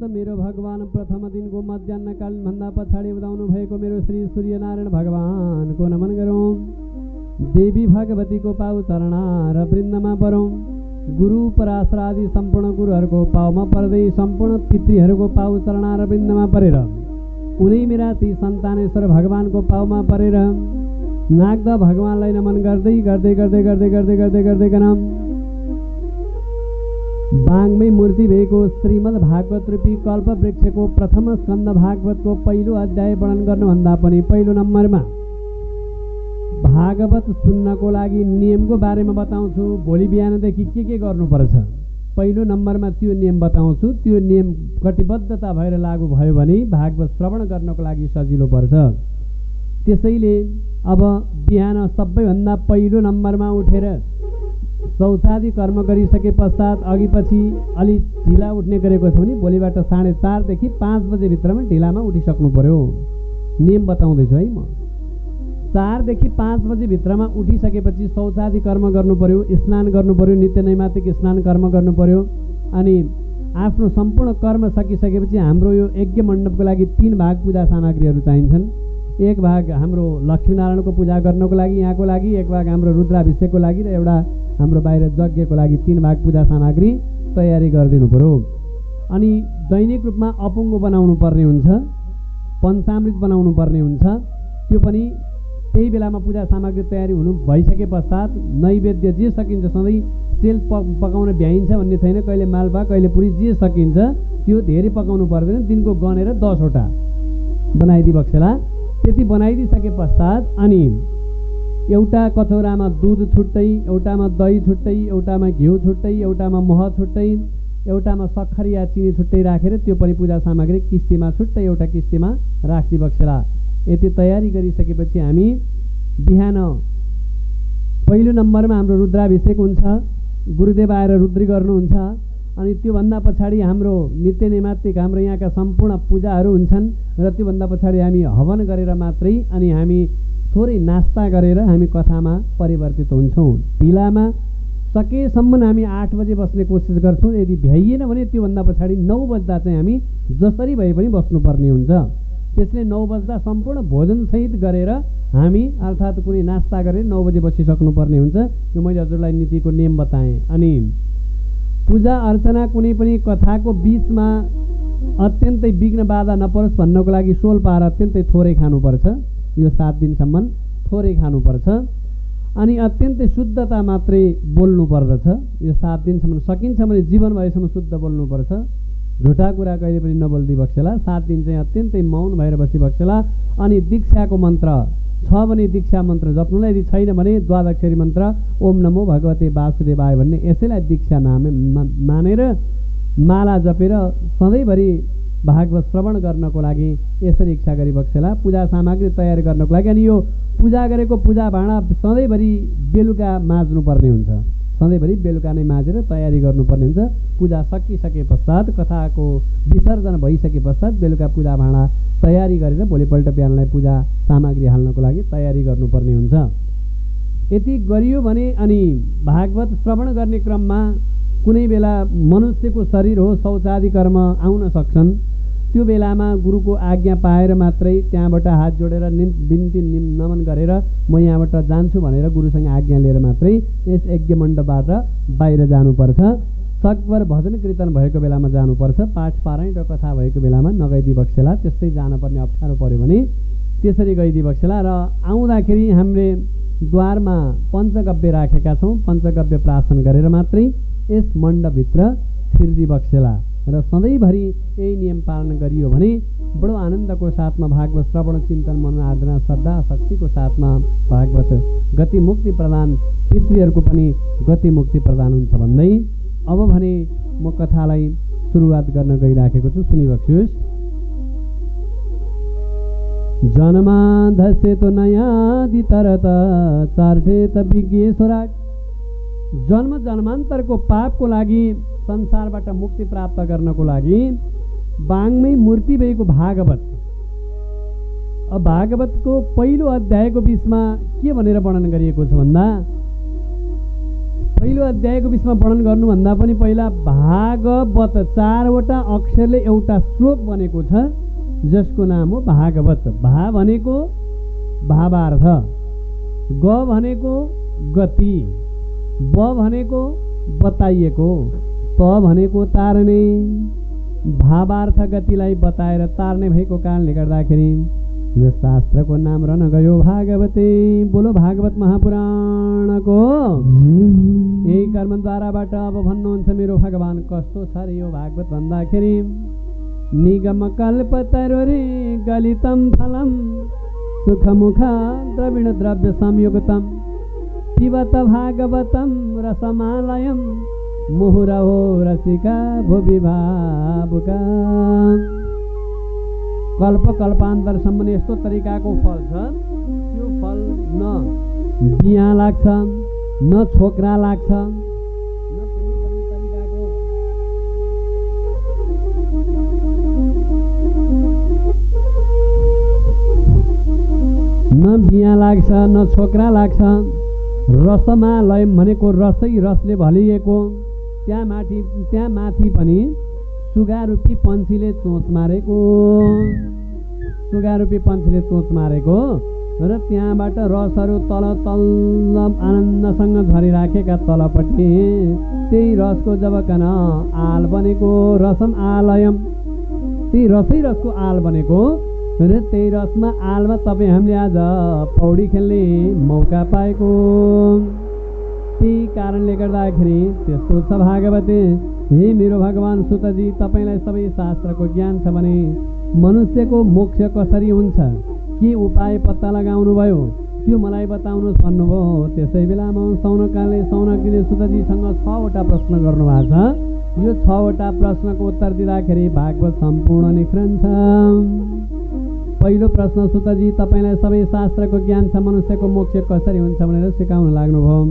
मेरो भगवान प्रथम दिनको मध्याह्नकालीन भन्दा पछाडि उदाउनु भएको मेरो श्री सूर्यनारायण भगवानको नमन गरौँ। देवी भगवतीको पाउ चरणा र वृन्दमा परौँ। गुरु पराशरादि सम्पूर्ण गुरुहरूको पाउमा पर्दै सम्पूर्ण पितृहरूको पाउ चरणा र वृन्दमा परेर उनी मेरा ती सन्तानेश्वर भगवानको पाउमा परेर नागदा भगवानलाई नमन गर्दै गर्दै गर्दै गर्दै गर्दै गर्दै गर्दै गरौँ। बाङ्मै मूर्ति भएको श्रीमद् भागवत रूपी कल्प वृक्षको प्रथम स्कन्द भागवतको पहिलो अध्याय वर्णन गर्नुभन्दा पनि पहिलो नम्बरमा भागवत सुन्नको लागि नियमको बारेमा बताउँछु। भोलि बिहानदेखि के गर्नुपर्छ पहिलो नम्बरमा त्यो नियम बताउँछु। त्यो नियम कटिबद्धता भएर लागू भयो भने भागवत श्रवण गर्नको लागि सजिलो पर्छ। त्यसैले अब बिहान सबैभन्दा पहिलो नम्बरमा उठेर शौचादि कर्म गरिसके पश्चात अघि पछि अलि ढिला उठ्ने गरेको छ भने भोलिबाट 4:30 देखि 5 बजेभित्रमा ढिलामा उठिसक्नु पर्यो। नियम बताउँदैछु है म। 4 देखि 5 बजेभित्रमा उठिसकेपछि शौचादि कर्म गर्नु पर्यो, स्नान गर्नु पर्यो, नित्य नैमातिक स्नान कर्म गर्नु पर्यो। अनि आफ्नो सम्पूर्ण कर्म सकिसकेपछि हाम्रो यो यज्ञ मण्डपको लागि 3 भाग पूजा सामग्रीहरू चाहिन्छन्। एक भाग हाम्रो लक्ष्मीनारायणको पूजा गर्नको लागि यहाँको लागि, एक भाग हाम्रो रुद्राभिषेकको लागि र एउटा हाम्रो बाहिर यज्ञको लागि 3 भाग पूजा सामग्री तयारी गरिदिनु पर्यो। अनि दैनिक रूपमा अपुङ्गो बनाउनु पर्ने हुन्छ, पञ्चामृत बनाउनु पर्ने हुन्छ। त्यो पनि त्यही बेलामा पूजा सामग्री तयारी हुनु भइसके पश्चात नैवेद्य जे सकिन्छ, सधैँ सेल पकाउन भ्याइन्छ भन्ने छैन। कहिले मालपा कहिले पुरी जे सकिन्छ त्यो धेरै पकाउनु पर्दैन। दिनको गनेर 10 वटा बनाइदिई बक्सेला। त्यति बनाइदिइसके पश्चात अनि एउटा कचौरामा दुध छुट्टै, एउटामा दही छुट्टै, एउटामा घिउ छुट्टै, एउटामा मह छुट्टै, एउटामा सक्खर या चिनी छुट्टै राखेर त्यो पनि पूजा सामग्री किस्तीमा छुट्टै एउटा किस्तीमा राखिदिई बक्सेला। यति तयारी गरिसकेपछि हामी बिहान पहिलो नम्बरमा हाम्रो रुद्राभिषेक हुन्छ। गुरुदेव आएर रुद्री गर्नुहुन्छ। अनि त्योभन्दा पछाडि हाम्रो नित्य नैमातिक हाम्रो यहाँका सम्पूर्ण पूजाहरू हुन्छन् र त्योभन्दा पछाडि हामी हवन गरेर मात्रै अनि हामी थोरै नास्ता गरेर हामी कथामा परिवर्तित हुन्छौँ। ढिलामा सकेसम्म हामी 8 बजे बस्ने कोसिस गर्छौँ। यदि भ्याइएन भने त्योभन्दा पछाडि 9 बज्दा चाहिँ हामी जसरी भए पनि बस्नुपर्ने हुन्छ। त्यसले 9 बज्दा सम्पूर्ण भोजनसहित गरेर हामी अर्थात् कुनै नास्ता गरेर 9 बजे बसिसक्नुपर्ने हुन्छ। यो मैले हजुरलाई नीतिको नियम बताएँ। अनि पूजा अर्चना कुनै पनि कथाको बिचमा अत्यन्तै विघ्न बाधा नपरोस् भन्नको लागि 16 पार अत्यन्तै थोरै खानुपर्छ। यो 7 दिनसम्म थोरै खानुपर्छ। अनि अत्यन्तै शुद्धता मात्रै बोल्नु पर्दछ। यो 7 दिनसम्म सकिन्छ भने जीवन भएसम्म शुद्ध बोल्नुपर्छ। झुटा कुरा कहिले पनि नबोल्दी बक्सेला। 7 दिन चाहिँ अत्यन्तै मौन भएर बसी बक्सेला। अनि दीक्षाको मन्त्र छ भने दीक्षा मन्त्र जप्नुलाई, यदि छैन भने द्वादक्षरी मन्त्र ओम नमो भगवते वासुदेवाय भन्ने यसैलाई दीक्षा नाम मानेर माला जपेर सधैँभरि भागवत श्रवण गर्नको लागि यसरी इच्छा गरी बक्सेला। पूजा सामग्री तयार गर्नको लागि अनि यो पूजा गरेको पूजा भाँडा सधैँभरि बेलुका माझ्नुपर्ने हुन्छ। सधैँभरि बेलुका नै माझेर तयारी गर्नुपर्ने हुन्छ। पूजा सकिसके पश्चात कथाको विसर्जन भइसके पश्चात बेलुका पूजा भाँडा तयारी गरेर भोलिपल्ट बिहानलाई पूजा सामग्री हाल्नको लागि तयारी गर्नुपर्ने हुन्छ। यति गरियो भने अनि भागवत श्रवण गर्ने क्रममा कुनै बेला मनुष्यको शरीर हो शौचादि कर्म आउन सक्छन्। त्यो बेलामा गुरुको आज्ञा पाएर मात्रै त्यहाँबाट हात जोडेर बिन्ती नमन गरेर म यहाँबाट जान्छु भनेर गुरुसँग आज्ञा लिएर मात्रै यस यज्ञ मण्डपबाट बाहिर जानुपर्छ। सकभर भजन कीर्तन भएको बेलामा जानुपर्छ। पाठ पारायण र कथा भएको बेलामा नगइदी बक्सेला। त्यस्तै जानुपर्ने अप्ठ्यारो पर्यो भने त्यसरी गइदी बक्सेला। र आउँदाखेरि हामीले द्वारमा पञ्चगव्य राखेका छौँ। पञ्चगव्य प्राशन गरेर मात्रै यस मण्डपभित्र छिर्दी बक्सेला। र सधैँभरि यही नियम पालन गरियो भने बडो आनन्दको साथमा भागवत श्रवण चिन्तन मनन आराधना श्रद्धा शक्तिको साथमा भागवत गति मुक्ति प्रदान, पितृहरूको पनि गति मुक्ति प्रदान हुन्छ भन्दै अब भने म कथालाई सुरुवात गर्न गइराखेको छु। सुनिबक्सियोस्। जन्मा धसे तो नयाँ दितरत चार्ठे त विज्ञेश्वरा। जन्म जन्मान्तरको पापको लागि संसारबाट मुक्ति प्राप्त गर्नको लागि बाङ्मै मूर्ति भएको भागवत। अब भागवतको पहिलो अध्यायको बिचमा के भनेर वर्णन गरिएको छ भन्दा पहिलो अध्यायको विषयमा वर्णन गर्नुभन्दा पनि पहिला भागवत 4वटा अक्षरले एउटा श्लोक बनेको छ जसको नाम हो भागवत। भा भनेको भावार्थ, ग भनेको गति, ब भनेको बताइएको, त भनेको तार्ने। भावार्थ गतिलाई बताएर तार्ने भएको कारणले गर्दाखेरि यो शास्त्रको नाम रहन गयो भागवते। बोलो भागवत महापुराणको। यही कर्मद्वाराबाट अब भन्नुहुन्छ मेरो भगवान कस्तो छ रे यो भागवत भन्दाखेरि निगम कल्पतरुरे गलितम फलम सुखमुख द्रविण द्रव्य संयुक्तम पिबत भागवतम रसमालयम मुहुरहो रसिका भुवि भावुका। कल्प कल्पान्तरसम्म यस्तो तरिकाको फल छ, त्यो फल न बिहा लाग्छ, न छोक्रा लाग्छ, न कुनै पनि तरिकाको न बिहा लाग्छ न छोक्रा लाग्छ। रसमालय भनेको रसै रसले भलिएको, त्यहाँ माथि पनि सुगारूपी पन्छीले चोच मारेको, सुगारूपी पन्छीले चोच मारेको र त्यहाँबाट रसहरू तल तल्ल आनन्दसँग झरिराखेका तलपट्टि त्यही रसको जबकन आल बनेको रसम आलयम, त्यही रसै रसको आल बनेको र त्यही रसमा आलमा तपाईँ हामीले आज पौडी खेल्ने मौका पाएको। त्यही कारणले गर्दाखेरि त्यस्तो छ भागवते। हे मेरो भगवान सुतजी, तपाईँलाई सबै शास्त्रको ज्ञान छ भने मनुष्यको मोक्ष कसरी हुन्छ, के उपाय पत्ता लगाउनु भयो त्यो मलाई बताउनुहोस् भन्नुभयो। त्यसै बेलामा सौनकाले सौनकीले सुतजीसँग 6वटा प्रश्न गर्नुभएको छ। यो 6वटा प्रश्नको उत्तर दिँदाखेरि भागवत सम्पूर्ण निख्रन्छ। पहिलो प्रश्न, सुतजी तपाईँलाई सबै शास्त्रको ज्ञान छ, मनुष्यको मोक्ष कसरी हुन्छ भनेर सिकाउन लाग्नुभयो।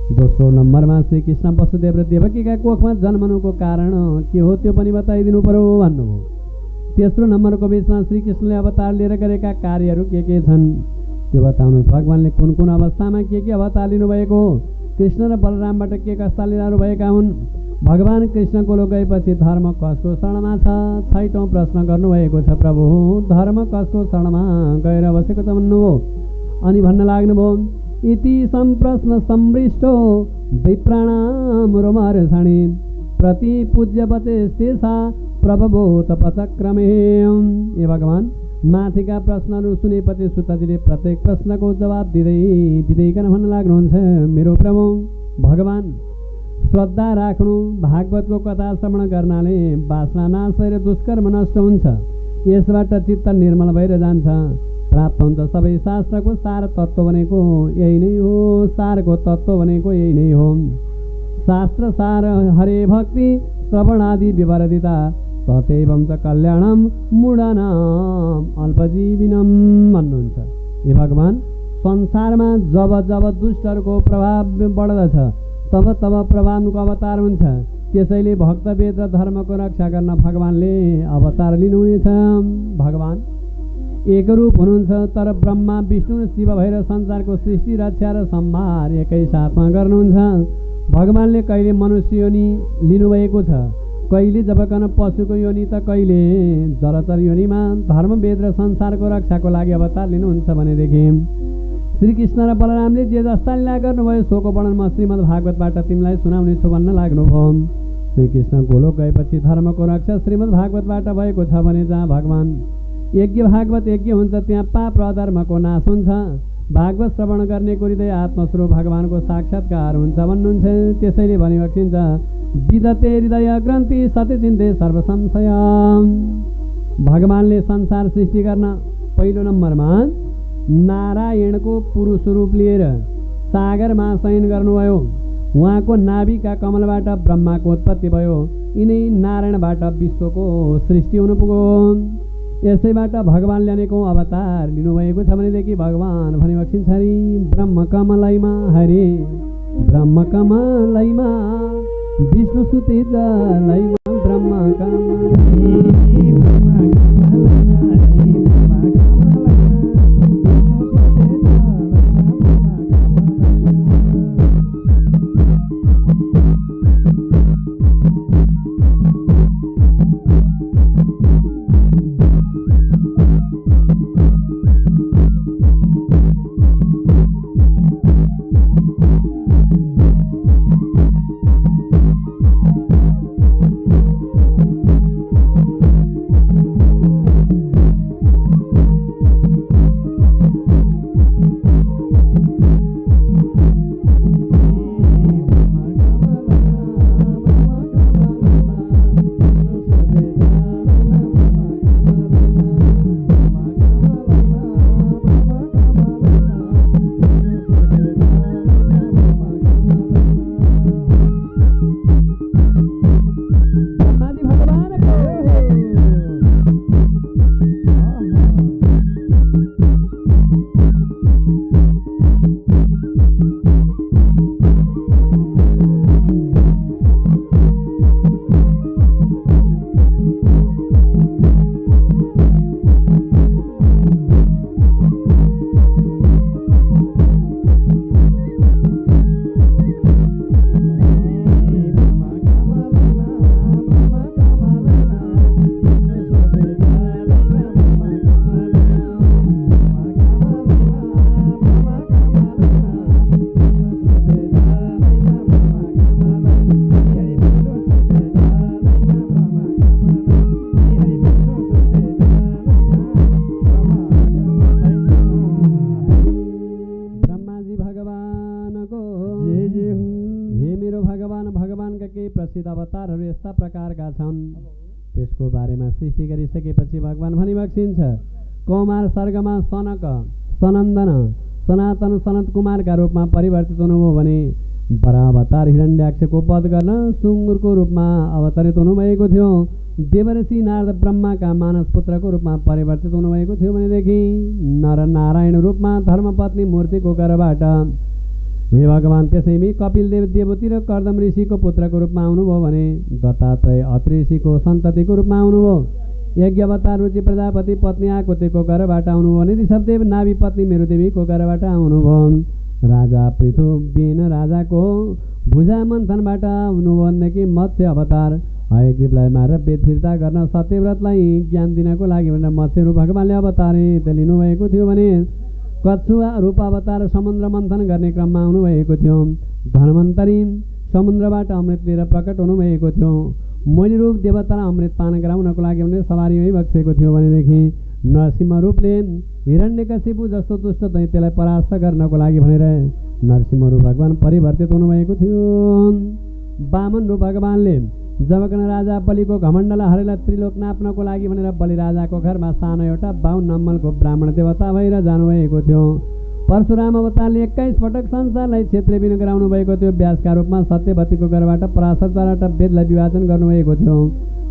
दोस्रो नम्बरमा श्री कृष्ण वसुदेव र देवकीका कोखमा जन्मनुको कारण के हो त्यो पनि बताइदिनु पर्यो भन्नुभयो। तेस्रो नम्बरको बिचमा श्री कृष्णले अवतार लिएर गरेका कार्यहरू के छन् त्यो बताउनुहोस्। भगवानले कुन कुन अवस्थामा के अवतार लिनुभएको, कृष्ण र बलरामबाट के कस्ता लीलाहरू भएका हुन्, भगवान कृष्ण गोलो गएपछि धर्म कसको शरणमा छ। 6औं प्रश्न गर्नुभएको छ, प्रभु धर्म कसको शरणमा गएर बसेको छ भन्नुभयो। अनि भन्न लाग्नुभयो, इति सम्प्रश्न सम्मृष्टो विप्राणाम रोमहर्षणि प्रति पूज्यवते शेषा प्रभवोत पचक्रमे। ए भगवान, माथिका प्रश्नहरू सुनेपछि सुतजीले प्रत्येक प्रश्नको जवाब दिँदैकन भन्न लाग्नुहुन्छ, मेरो प्रभु भगवान श्रद्धा राख्नु, भागवतको कथा श्रवण गर्नाले वासना नाश भएर दुष्कर्म नष्ट हुन्छ, यसबाट चित्त निर्मल भएर जान्छ, प्राप्त हुन्छ। सबै शास्त्रको सार तत्त्व भनेको यही नै हो, सारको तत्त्व भनेको यही नै हो। शास्त्र सार हरे भक्ति श्रवण आदि विवरदिता तथैवं च कल्याणम मूढानाम अल्पजीविनम भन्नुहुन्छ। हे भगवान, संसारमा जब जब दुष्टहरूको प्रभाव बढ्दछ तब तब प्रभावको अवतार हुन्छ, त्यसैले भक्त वेद र धर्मको रक्षा गर्न भगवानले अवतार लिनुहुनेछ। भगवान एक रूप हुनुहुन्छ, तर ब्रह्मा विष्णु र शिव भएर संसारको सृष्टि रक्षा र संहार एकै साथमा गर्नुहुन्छ। भगवानले कहिले मनुष्य योनि लिनुभएको छ, कहिले जबकन पशुको योनि त कहिले जलचर योनिमा धर्म वेद र संसारको रक्षाको लागि अवतार लिनुहुन्छ भनेदेखि श्री कृष्ण र बलरामले जे जस्ता लीला गर्नुभयो सोको वर्णन म श्रीमद् भागवतबाट तिमीलाई सुनाउनेछु भन्न लाग्नुभयो। श्री कृष्ण गोलोक गएपछि धर्मको रक्षा श्रीमद् भागवतबाट भएको छ भने जहाँ भगवान यज्ञ भागवत यज्ञ हुन्छ त्यहाँ पाप र अधर्मको नाश हुन्छ। भागवत श्रवण गरेको हृदय आत्मस्वरूप भगवानको साक्षात्कार हुन्छ भन्नुहुन्छ। त्यसैले भनिबक्सिन्छ, विदते हृदय ग्रन्थि सत्यचिन्ते सर्व संशय। भगवानले संसार सृष्टि गर्न पहिलो नम्बरमा नारायणको पुरुष रूप लिएर सागरमा शयन गर्नुभयो। उहाँको नाभिका कमलबाट ब्रह्माको उत्पत्ति भयो, यिनै नारायणबाट विश्वको सृष्टि हुनु पुग्यो। यसैबाट भगवानले अनेकौं अवतार लिनुभएको छ भनेदेखि भगवान भनिबक्सिन्छ, ब्रह्म कमलैमा हरे ब्रह्म कमलैमा विष्णु सुते जलैमा ब्रह्म कमल। जे हुँ। हे मेरो भगवान, भगवानका केही प्रसिद्ध अवतारहरू यस्ता प्रकारका छन्। त्यसको बारेमा सृष्टि गरिसकेपछि भगवान भनी बक्सिन्छ। कौमार सर्गमा सनक, सनन्दन, सनातन, सनत कुमारका रूपमा परिवर्तित हुनुभयो भने बराह अवतार हिरण्याक्षको वध गर्न सुँगुरको रूपमा अवतरित हुनुभएको थियो। देवर्षि नारद ब्रह्माका मानस पुत्रको रूपमा परिवर्तित हुनुभएको थियो भनेदेखि नर नारायण रूपमा धर्मपत्नी मूर्तिको गर्भबाट हे भगवान त्यसैमै कपिलदेव देवती र कर्दम ऋषिको पुत्रको रूपमा आउनुभयो भने दत्तात्रेय अत्रि ऋषिको सन्ततिको रूपमा आउनुभयो। यज्ञवतार रुचि प्रजापति पत्नी आकुतिको गर्भबाट आउनुभयो भने ऋषभदेव नाभि पत्नी मेरुदेवीको गर्भबाट आउनुभयो। राजा पृथुबीन राजाको भुजा मन्थनबाट आउनुभयो भनेदेखि मत्स्य अवतार हयग्रीवलाई मारेर वेद फिर्ता गर्न सत्यव्रतलाई ज्ञान दिनको लागि भनेर मत्स्यरूप भगवानले अवतारित लिनुभएको थियो भने कच्छुवा रूप अवतार समुद्र मन्थन गर्ने क्रममा आउनुभएको थियो। धन्वन्तरी समुद्रबाट अमृत लिएर प्रकट हुनुभएको थियो। मैली रूप देवतालाई अमृत पान गराउनको लागि भने सवारीमै बक्सेको थियो भनेदेखि नरसिंह रूपले हिरण्यकशिपु जस्तो दुष्ट दैत्यलाई परास्त गर्नको लागि भनेर नरसिंह रूप भगवान परिवर्तित हुनुभएको थियो। वामन रूप भगवानले जबकन राजा बलिको घमण्डलाई हरेर त्रिलोक नाप्नको लागि भनेर बलि राजाको घरमा सानो एउटा 52 नम्बरको ब्राह्मण देवता भएर जानुभएको थियो। परशुराम अवतारले 21 पटक संसारलाई क्षेत्रविहीन गराउनु भएको थियो। व्यासका रूपमा सत्यवतीको घरबाट पराशरद्वारा वेदलाई विभाजन गर्नुभएको थियो।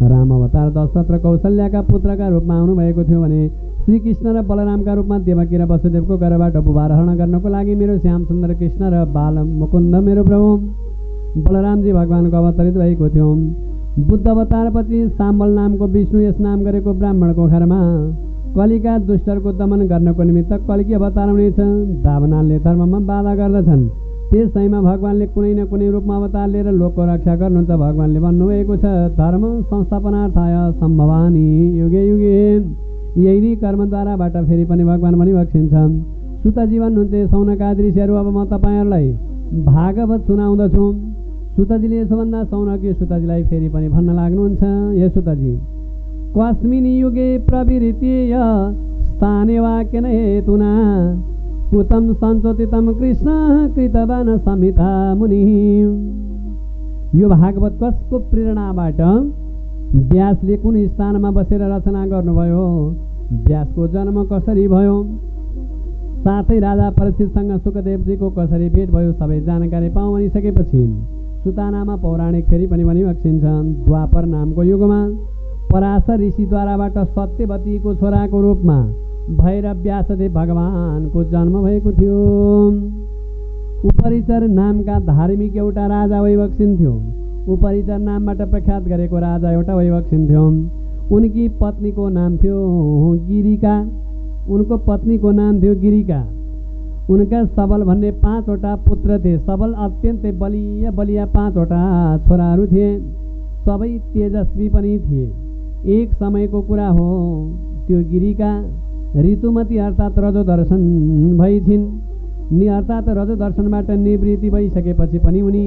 राम अवतार दशरथ र कौशल्याका पुत्रका रूपमा आउनुभएको थियो भने श्रीकृष्ण र बलरामका रूपमा देवकी र वसुदेवको घरबाट बुबार हरण गर्नको लागि मेरो श्याम सुन्दर कृष्ण र बाल मुकुन्द मेरो प्रभु बलरामजी भगवानको अवतरित भएको थियो। बुद्ध अवतारपछि साम्बल नामको विष्णु यस नाम गरेको ब्राह्मणको घरमा कलिका दुष्टहरूको दमन गर्नको निमित्त कल्की अवतार हुनेछ। दावनालले धर्ममा बाधा गर्दछन्। त्यसैमा भगवानले कुनै न कुनै रूपमा अवतार लिएर लोकको रक्षा गर्नुहुन्छ। भगवानले भन्नुभएको छ धर्म संस्थापनार्थाय सम्भवानी युगे युगे। यही कर्मद्वाराबाट फेरि पनि भगवान भनी बक्सिन्छन्। सुतजीवन हुनुहुन्छ सौनकादि ऋषिहरू। अब म तपाईँहरूलाई भागवत सुनाउँदछु। सुतजीले यसो भन्दा सौनकी सुतजीलाई फेरि पनि भन्न लाग्नुहुन्छ। हे सुतजी, कस्मिन् युगे प्रवृत्तिय स्थाने वाक्यन हेतुना कुतं सञ्चोतितं कृष्ण कृतवान समिता मुनि। यो भागवत कसको प्रेरणाबाट व्यासले कुन स्थानमा बसेर रचना गर्नुभयो, व्यासको जन्म कसरी भयो, साथै राजा परीक्षितसँग सुखदेवजीको कसरी भेट भयो, सबै जानकारी पाउँ भनिसकेपछि सुतानामा पौराणिक फेरि पनि भनी बक्सिन्छन्। द्वापर नामको युगमा पराशर ऋषिद्वाराबाट सत्यवतीको छोराको रूपमा भएर व्यासदेव भगवानको जन्म भएको थियो। उपरिचर नामका धार्मिक एउटा राजा वैवक्षिन्थ्यो। उपरिचर नामबाट प्रख्यात गरेको राजा एउटा वैवक्षिन्थ्यो। उनकी पत्नीको नाम थियो गिरिका। उनको पत्नीको नाम थियो गिरिका। उनका सबल भन्ने 5वटा पुत्र थिए। सबल अत्यन्तै बलिया बलिया 5वटा छोराहरू थिए। सबै तेजस्वी पनि थिए। एक समयको कुरा हो, त्यो गिरिका ऋतुमती अर्थात् रजो दर्शन भइछिन्। अर्थात् रजो दर्शनबाट निवृत्ति भइसकेपछि पनि उनी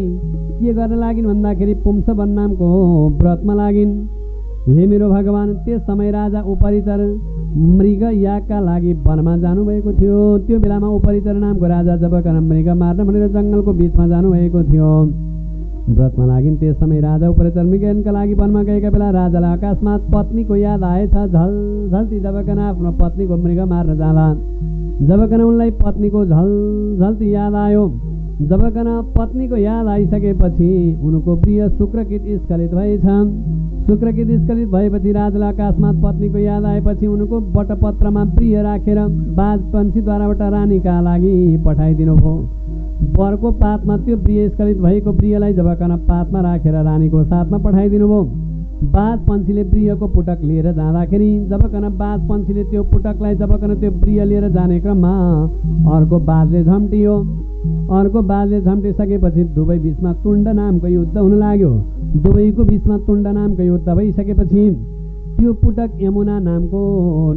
के गर्न लागिन् भन्दाखेरि पुंसवन नामको व्रतमा लागिन्। हे मेरो भगवान, त्यस समय राजा उपरिचर मृग यागका लागि वनमा जानुभएको थियो। त्यो बेलामा उपरिचर नामको राजा जबकन मृग मार्न भनेर जङ्गलको बिचमा जानुभएको थियो। व्रतमा लागिन्। त्यस समय राजा उपरिचर मृगका लागि वनमा गएका बेला राजालाई अकस्मात पत्नीको याद आएछ। झलझल्ती जबकन आफ्नो पत्नीको मृग मार्न जाँदा जबकन उनलाई पत्नीको झलझल्ती याद आयो। जबकन पत्नीको याद आइसकेपछि उनको प्रिय शुक्रकित स्खलित भएछ। शुक्रकित स्खलित भएपछि राजालाई अकस्मात पत्नीको याद आएपछि उनको बटपत्रमा प्रिय राखेर बाजपन्छीद्वाराबाट रानीका लागि पठाइदिनु भयो। वरको पातमा त्यो प्रिय स्खलित भएको प्रियलाई जबकन पातमा राखेर रानीको साथमा पठाइदिनु भयो। बाजपन्छीले प्रियको पुटक लिएर जाँदाखेरि जबकन बाजपन्छीले त्यो पुटकलाई जबकन त्यो प्रिय लिएर जाने क्रममा अर्को बाजले झम्टियो। अर्को बाजले झम्टिसकेपछि दुवै बिचमा तुण्ड नामको युद्ध हुन लाग्यो। दुवैको बिचमा तुण्ड नामको युद्ध भइसकेपछि त्यो पुटक यमुना नामको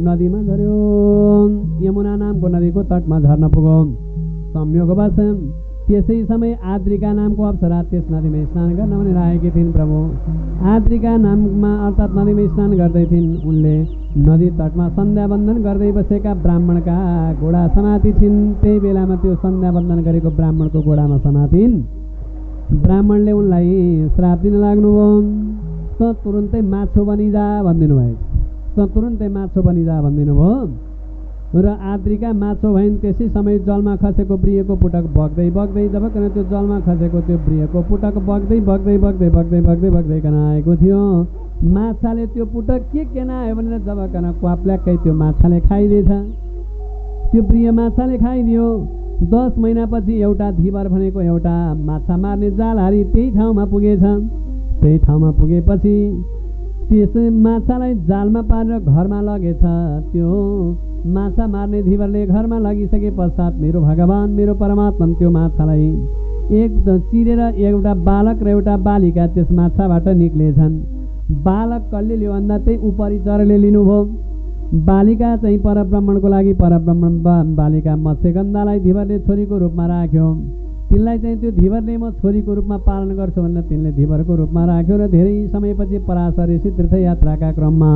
नदीमा झर्यो। यमुना नामको नदीको तटमा झर्न पुग्यो। संयोगवश त्यसै समय आद्रिका नामको अप्सरा त्यस नदीमा स्नान गर्न भनेर आएकी थिइन्। प्रभु आद्रिका नाममा अर्थात् नदीमा स्नान गर्दै थिइन्। उनले नदी तटमा सन्ध्यावन्दन गर्दै बसेका ब्राह्मणका घोडा समाती थिइन्। त्यही बेलामा त्यो सन्ध्यावन्दन गरेको ब्राह्मणको घोडामा समातिन् ब्राह्मणले उनलाई श्राप दिन लाग्नुभयो। त तुरुन्तै माछो बनिजा भनिदिनु भयो। त तुरुन्तै माछो बनिजा भनिदिनु भयो र आद्रिका माछो भइन्। त्यसै समय जलमा खसेको ब्रियको पुटक बग्दै बग्दै जब कन त्यो जलमा खसेको त्यो ब्रियको पुटक बग्दै बग्दै बग्दै बग्दै बग्दै बग्दै कन आएको थियो। माछाले त्यो पुटक के नआयो भनेर जब कन क्वाप्ल्याक्कै त्यो माछाले खाइदिएछ। त्यो ब्रिय माछाले खाइदियो। 10 महिनापछि एउटा धिबर भनेको एउटा माछा मार्ने जाल हारी त्यही ठाउँमा पुगेछ। त्यही ठाउँमा पुगेपछि त्यस माछालाई जालमा पारेर घरमा लगेछ। त्यो माछा मार्ने धिवरले घरमा लगिसके पश्चात मेरो भगवान मेरो परमात्मा त्यो माछालाई एक चिरेर एउटा बालक र एउटा बालिका त्यस माछाबाट निक्लेछन्। बालक कसले लियो भन्दा त्यही उपरिचरले लिनुभयो। बालिका चाहिँ परब्रह्मणको लागि परब्रह्मण बालिका मत्स्यगन्धालाई धिवरले छोरीको रूपमा राख्यो। तिनलाई चाहिँ त्यो धिवरले म छोरीको रूपमा पालन गर्छु भनेर तिनले धिवरको रूपमा राख्यो र धेरै समयपछि पराशर ऋषि तीर्थयात्राका क्रममा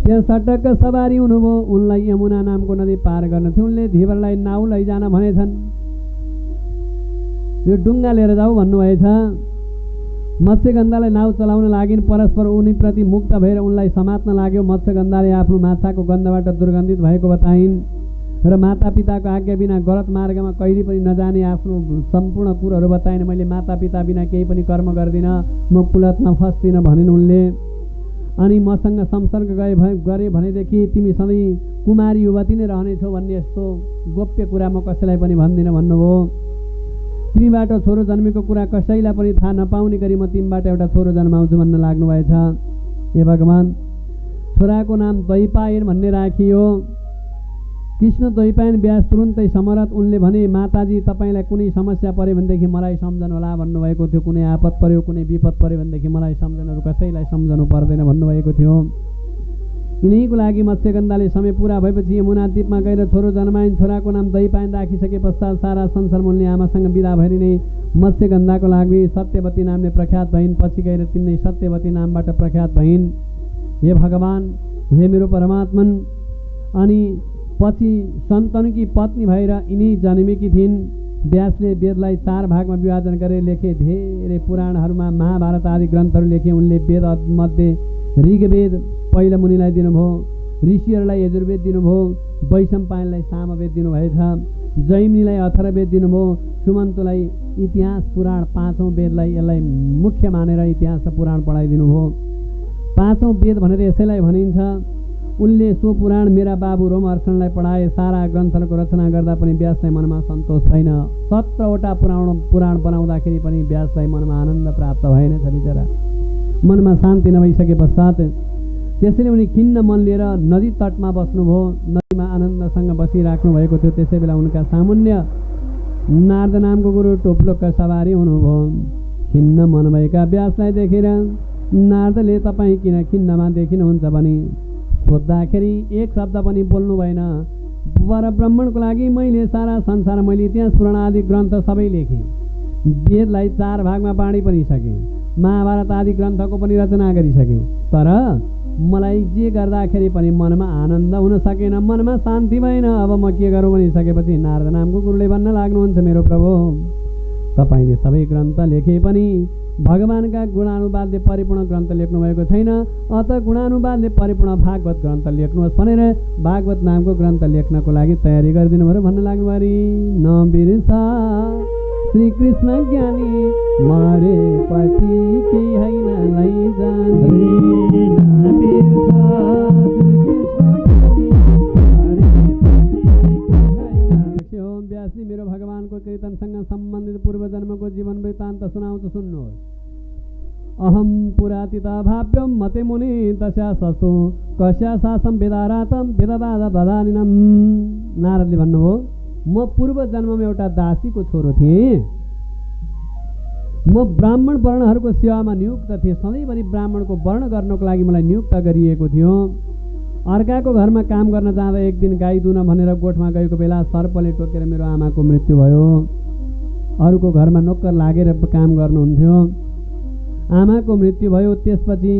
त्यहाँ सटक्क सवारी हुनुभयो। उनलाई यमुना नामको नदी पार गर्न थियो। उनले धिवरलाई नाउ लैजान भनेछन्। यो डुङ्गा लिएर जाऊ भन्नुभएछ। मत्स्यगन्धालाई नाउ चलाउन लागिन्। परस्पर उनीप्रति मुक्त भएर उनलाई समात्न लाग्यो। मत्स्यगन्धाले आफ्नो माछाको गन्धबाट दुर्गन्धित भएको बताइन् र मातापिताको आज्ञा बिना गलत मार्गमा कहिले पनि नजाने आफ्नो सम्पूर्ण कुरोहरू बताइन्। मैले मातापिता बिना केही पनि कर्म गर्दिनँ, म कुलतमा फस्दिनँ भनिन् उनले। अनि मसँग संसर्ग गरे भनेदेखि तिमी सधैँ कुमारी युवती नै रहनेछौ भन्ने यस्तो गोप्य कुरा म कसैलाई पनि भन्दिनँ भन्नुभयो। तिमीबाट छोरो जन्मेको कुरा कसैलाई पनि थाहा नपाउने गरी म तिमीबाट एउटा छोरो जन्माउँछु भन्न लाग्नुभएछ। हे भगवान्, छोराको नाम द्वैपायन भन्ने राखियो। कृष्ण द्वैपायन व्यास तुरुन्तै समरथ। उनले भने माताजी तपाईँलाई कुनै समस्या पऱ्यो भनेदेखि मलाई सम्झनु होला भन्नुभएको थियो। कुनै आपत पऱ्यो कुनै विपद पऱ्यो भनेदेखि मलाई सम्झनुहरू कसैलाई सम्झनु पर्दैन भन्नुभएको थियो। यिनैको लागि मत्स्यगन्धाले समय पुरा भएपछि यमुना द्वीपमा गएर छोरो जन्माइन्। छोराको नाम द्वैपायन राखिसके पश्चात सारा संसारमा उनले आमासँग बिदा भएर नै मत्स्यगन्धाको लागि सत्यवती नामले प्रख्यात भइन्। पछि गएर तिनै सत्यवती नामबाट प्रख्यात भइन्। हे भगवान्, हे मेरो परमात्मन। अनि पछि सन्तनुकी पत्नी भएर यिनी जन्मेकी थिइन्। व्यासले वेदलाई 4 भागमा विभाजन गरेर लेखे। धेरै पुराणहरूमा महाभारत आदि ग्रन्थहरू लेखे। उनले वेद मध्ये ऋग्वेद पहिलो मुनिलाई दिनुभयो, ऋषिहरूलाई यजुर्वेद दिनुभयो, वैशम्पायनलाई सामवेद दिनुभएछ, जैमिनीलाई अथर्ववेद दिनुभयो, सुमन्तुलाई इतिहास पुराण 5औं वेदलाई यसलाई मुख्य मानेर इतिहास र पुराण पढाइदिनुभयो। 5औं वेद भनेर यसैलाई भनिन्छ। उनले सो पुराण मेरा बाबु रोमहर्षणलाई पढाए। सारा ग्रन्थहरूको रचना गर्दा पनि व्यासलाई मनमा सन्तोष छैन। 17वटा पुराण बनाउँदाखेरि पनि व्यासलाई मनमा आनन्द प्राप्त भएनछ। बिचरा मनमा शान्ति नभइसके पश्चात त्यसैले उनी खिन्न मन लिएर नदी तटमा बस्नुभयो। नदीमा आनन्दसँग बसिराख्नु भएको थियो। त्यसै बेला उनका सामुन्य नारद नामको गुरु टोप्लोका सवारी हुनुभयो। खिन्न मन भएका व्यासलाई देखेर नारदले तपाईँ किन खिन्नमा देखिनुहुन्छ भने सोद्धाखेरि एक शब्द पनि बोल्नु भएन। परब्रह्मणको लागि मैले सारा संसार मैले इतिहास पुराण आदि ग्रन्थ सबै लेखेँ। वेदलाई 4 भागमा बाँडी पनि सकेँ। महाभारत आदि ग्रन्थको पनि रचना गरिसकेँ। तर मलाई जे गर्दाखेरि पनि मनमा आनन्द हुन सकेन, मनमा शान्ति भएन। अब म के गरौँ भनिसकेपछि नारद नामको गुरुले भन्न लाग्नुहुन्छ, मेरो प्रभु, तपाईँले सबै ग्रन्थ लेखे पनि भगवानका गुणानुवादले परिपूर्ण ग्रन्थ लेख्नु भएको छैन। अत गुणानुवादले परिपूर्ण भागवत ग्रन्थ लेख्नुहोस् भनेर भागवत नामको ग्रन्थ लेख्नको लागि तयारी गरिदिनु भयो भन्न लाग्नुभयो। न बिर्सा श्री कृष्ण ज्ञानी मरेपछि केही होइन लैजाने। व्यासजी मेरो भगवानको कीर्तनसँग सम्बन्धित पूर्व जन्मको जीवन वृत्तान्त सुनाउँछु, सुन्नुहोस्। अहम पुरातिता भाव्यम मते मुनि तस्या सस्तु कस्या शासम वेदारातम वेदवाद बदानिनम। नारदले भन्नुभयो, म पूर्व जन्ममा एउटा दासीको छोरो थिएँ। म ब्राह्मण वर्णहरूको सेवामा नियुक्त थिएँ। सधैँभरि ब्राह्मणको वर्ण गर्नको लागि मलाई नियुक्त गरिएको थियो। अर्काको घरमा काम गर्न जाँदा एक दिन गाई दुन भनेर गोठमा गएको बेला सर्पले टोकेर मेरो आमाको मृत्यु भयो। अरूको घरमा नोकर लागेर काम गर्नुहुन्थ्यो। आमाको मृत्यु भयो। त्यसपछि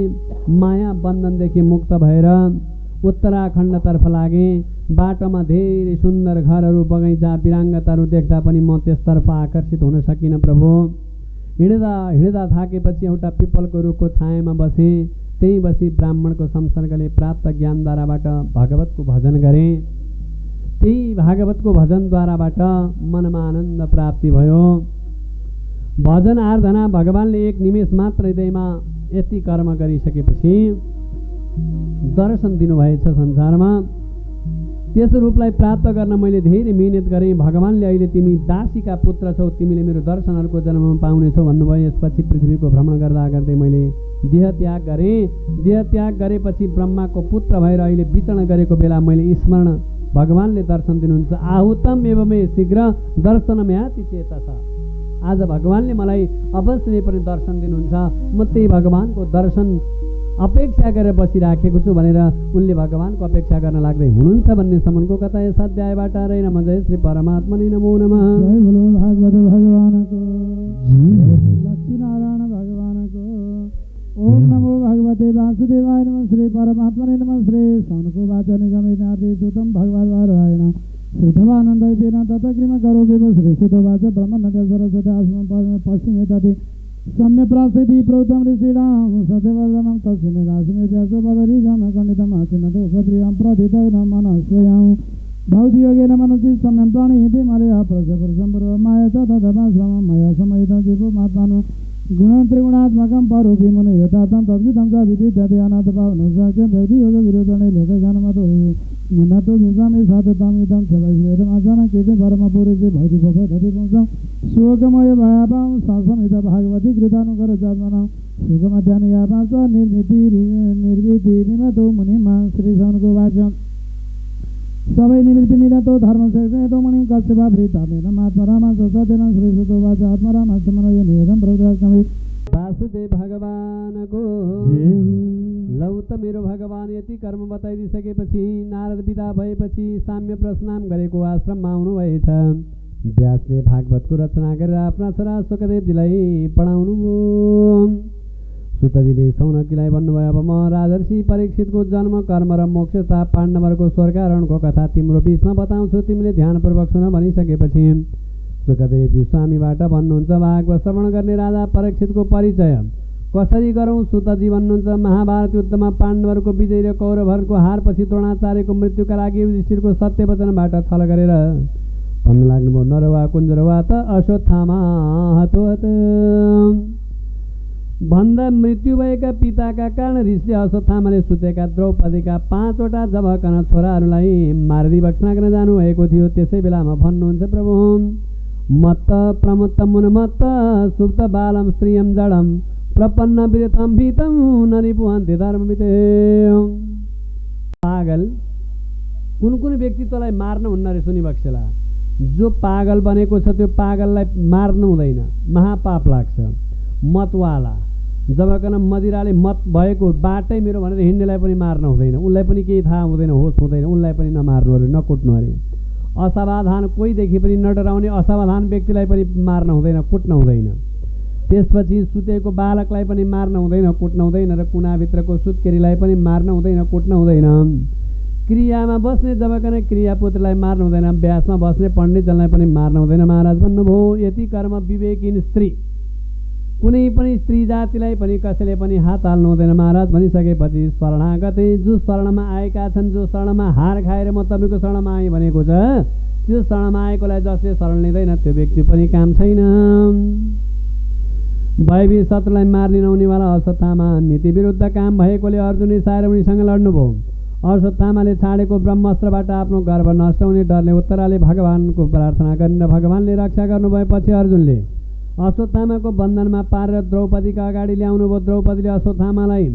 माया बन्धनदेखि मुक्त भएर उत्तराखण्डतर्फ लागे। बाटोमा धेरै सुन्दर घरहरू, बगैँचा, विराङ्गताहरू देख्दा पनि म त्यसतर्फ आकर्षित हुन सकिनँ प्रभु। हिँड्दा हिँड्दा थाकेपछि एउटा पिपलको रुखको छायामा बसे। त्यहीँ बसी ब्राह्मणको संसर्गले प्राप्त ज्ञानद्वाराबाट भगवतको भजन गरे। त्यही भागवतको भजनद्वाराबाट मनमा आनन्द प्राप्ति भयो। भजन आराधना भगवानले एक निमेष मात्र हृदयमा यति कर्म गरिसकेपछि दर्शन दिनुभएछ संसारमा। त्यस रूपलाई प्राप्त गर्न मैले धेरै मिहिनेत गरेँ। भगवानले अहिले तिमी दासीका पुत्र छौ, तिमीले मेरो दर्शनहरूको जन्ममा पाउनेछौ भन्नुभयो। यसपछि पृथ्वीको भ्रमण गर्दा गर्दै मैले देह त्याग गरेँ। देह त्याग गरेपछि ब्रह्माको पुत्र भएर अहिले विचरण गरेको बेला मैले स्मरण भगवानले दर्शन दिनुहुन्छ। आहुतम एवमे शीघ्र दर्शनम्याति चेतसा। आज भगवानले मलाई अवश्य पनि दर्शन दिनुहुन्छ। म त्यही भगवानको दर्शन अपेक्षा गरेर बसिराखेको छु भनेर उनले भगवानको अपेक्षा गर्न लाग्दै हुनुहुन्छ भन्ने सम्मको कथा यस अध्यायबाट आएर नम जय श्री परमात्मने नमो नमः। जय बोलो भागवत भगवानको, लक्ष्मीनारायण भगवानको। ओम नमो भगवते वासुदेवाय नमः। श्री परमात्मने नमः। श्री सौनको वाचन निगमिनादि सुतम भगवद्वारायण श्रुतवानंदयेन ततग्रिम करो विभ श्री सुतवाच ब्रह्मण्य सरस्वती आश्रम पश्चिमे तटे सम्य प्रास्थिति प्रोतम ऋषिराम सत्यवर्धनम तस्मिन् रासमे व्यासपदरी जनखण्डितम आसीनतो उपप्रियं प्रथितं मनस्वयं भौति योगेन मनसि सम्यं प्राणीयते मलया प्रजपुरुषं पूर्वमाय तदधमाश्रमं मया समयितं जीवमात्मानो गुणत्रिगुणात्मकं परोपि मुने यथार्थं तद्गीतं च विदिध्यते अनाथभावनो साक्ष्यं भक्ति योग विरोधने लोकगानमतो नतो निजामे साधतां इदं सवैवेदमाचानं केते परमपुरुषे भौति पदधति पुंसं शोकमय भावं सासमित भागवती कृतानुकर जन्मनां सुखमध्यानयापा च निर्विधि निमतो मुनिमा श्री सौनको वाच सबै निवृत्ति निरतो धर्म श्रेष्ठो मुनिं कश्यपा भृतामेन महात्मरामा सतेन श्री सुतो वाच आत्मरामाष्टमनयो निरतं प्रवृत्तमि वासुदेव भगवानको लौ त मेरो भगवान यति कर्म बताइदिसकेपछि नारद विदा भएपछि साम्य प्रस्नाम गरेको आश्रममा आउनुभएछ। व्यासले भागवतको रचना गरेर आफ्ना छोरा शुकदेवजीलाई पढाउनुभयो। सुतजीले सौनकीलाई भन्नुभयो, अब म राजर्षि परीक्षितको जन्म कर्म र मोक्ष तथा पाण्डवहरूको स्वर्गारोहणको कथा तिम्रो बिचमा बताउँछु, तिमीले ध्यानपूर्वक सुन भनिसकेपछि शुकदेवजी स्वामीबाट भन्नुहुन्छ, भागवत श्रवण गर्ने राजा परीक्षितको परिचय कसरी गरौँ? सुतजी भन्नुहुन्छ, महाभारत युद्धमा पाण्डवहरूको विजय र कौरवहरूको हारपछि द्रोणाचार्यको मृत्युका लागि युधिष्ठिरको सत्य वचनबाट छल गरेर भन्न लाग्नुभयो, नरवा कुञ्जरवा त अश्वत्थामा हतोहत भन्दा मृत्यु भएका पिताका कारण ऋषिले अश्वत्थामाले सुतेका द्रौपदीका 5वटा जबकन छोराहरूलाई मारिदिबक्सना गर्न जानुभएको थियो। त्यसै बेलामा भन्नुहुन्छ, प्रभु मत्त प्रमुत्त मुनमत्त सुप्त बालम स्त्रियम जडम प्रपन्न विरतम भीतम नरिपुहन्ते धर्मविते। पागल कुन कुन व्यक्तित्वलाई मार्न हुन्न रे सुनिबक्सेला। जो पागल बनेको छ त्यो पागललाई मार्नु हुँदैन, महापाप लाग्छ। मतवाला जबकन मदिराले मत भएको बाटै मेरो भनेर हिँड्नेलाई पनि मार्न हुँदैन, उसलाई पनि केही थाहा हुँदैन, होस हुँदैन, उसलाई पनि नमार्नु अरे नकुट्नु अरे। असावधान कोहीदेखि पनि नडराउने असावधान व्यक्तिलाई पनि मार्न हुँदैन, कुट्न हुँदैन। त्यसपछि सुतेको बालकलाई पनि मार्न हुँदैन, कुट्न हुँदैन र कुनाभित्रको सुत्केरीलाई पनि मार्न हुँदैन, कुट्न हुँदैन। क्रियामा बस्ने जबकन क्रियापुत्रलाई मार्न हुँदैन, व्यासमा बस्ने पण्डितजनलाई पनि मार्न हुँदैन। महाराज भन्नुभयो, यति कर्म विवेकिन स्त्री कुनै पनि स्त्री जातिलाई पनि कसैले पनि हात हाल्नु हुँदैन। महाराज भनिसकेपछि शरणागते जो शरणमा आएका छन्, जो शरणमा हार खाएर म तपाईँको शरणमा आएँ भनेको छ, त्यो शरणमा आएकोलाई जसले शरण लिँदैन त्यो व्यक्ति पनि काम छैन। भयभीत शत्रुलाई मार्ने नहुनेवाला अश्वत्थामा नीति विरुद्ध काम भएकोले अर्जुन रिसाएर उनीसँग लड्नुभयो। अश्वत्थामाले छाडेको ब्रह्मास्त्रबाट आफ्नो गर्व नष्ट हुने डरले उत्तराले भगवानको प्रार्थना गरेर भगवानले रक्षा गर्नुभएपछि अर्जुनले अश्वत्थामाको बन्धनमा पारेर द्रौपदीका अगाडि ल्याउनुभयो। द्रौपदीले अश्वत्थामालाई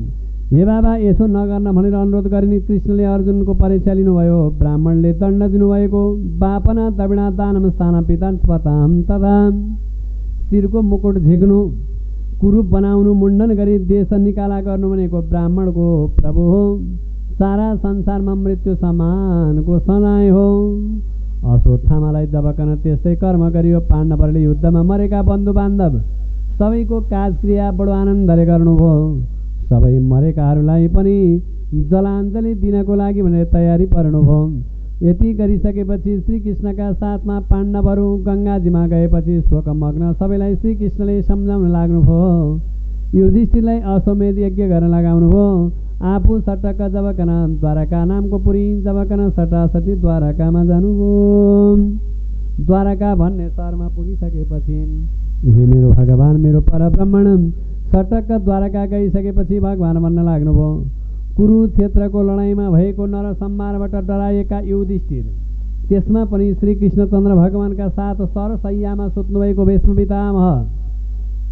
हे बाबा यसो नगर्न भनेर अनुरोध गरिन्। कृष्णले अर्जुनको परीक्षा लिनुभयो। ब्राह्मणले दण्ड दिनुभएको बापना दबिणा दानम स्थान पिता पताम तथा शिरको मुकुट झिक्नु, कुरूप बनाउनु, मुण्डन गरी देश निकाला गर्नु भनेको ब्राह्मणको प्रभु हो। सारा संसारमा मृत्यु समानको सनाय हो। अश्वत्थामालाई जबकन त्यस्तै कर्म गरियो। पाण्डवहरूले युद्धमा मरेका बन्धु बान्धव सबैको काजक्रिया बडो आनन्दले गर्नुभयो। सबै मरेकाहरूलाई पनि जलाञ्जली दिनको लागि भनेर तयारी पर्नुभयो। यति गरिसकेपछि श्रीकृष्णका साथमा पाण्डवहरू गङ्गाजीमा गएपछि शोकमग्न सबैलाई श्रीकृष्णले सम्झाउन लाग्नुभयो। युधिष्ठिरलाई अश्वमेध यज्ञ गर्न लगाउनुभयो। आफू सटक्क जबकन द्वारका नामको पुरी जबकन सटासटी द्वारकामा जानुभयो। द्वारका भन्ने सहरमा पुगिसकेपछि हे मेरो भगवान मेरो परब्रह्मण सटक्क द्वारका गइसकेपछि भगवान भन्न लाग्नुभयो। कुरुक्षेत्रको लडाइँमा भएको नरसंहारबाट डराएका युधिष्ठिर त्यसमा पनि श्रीकृष्णचन्द्र भगवानका साथ सरसैयामा सुत्नुभएको भीष्म पितामह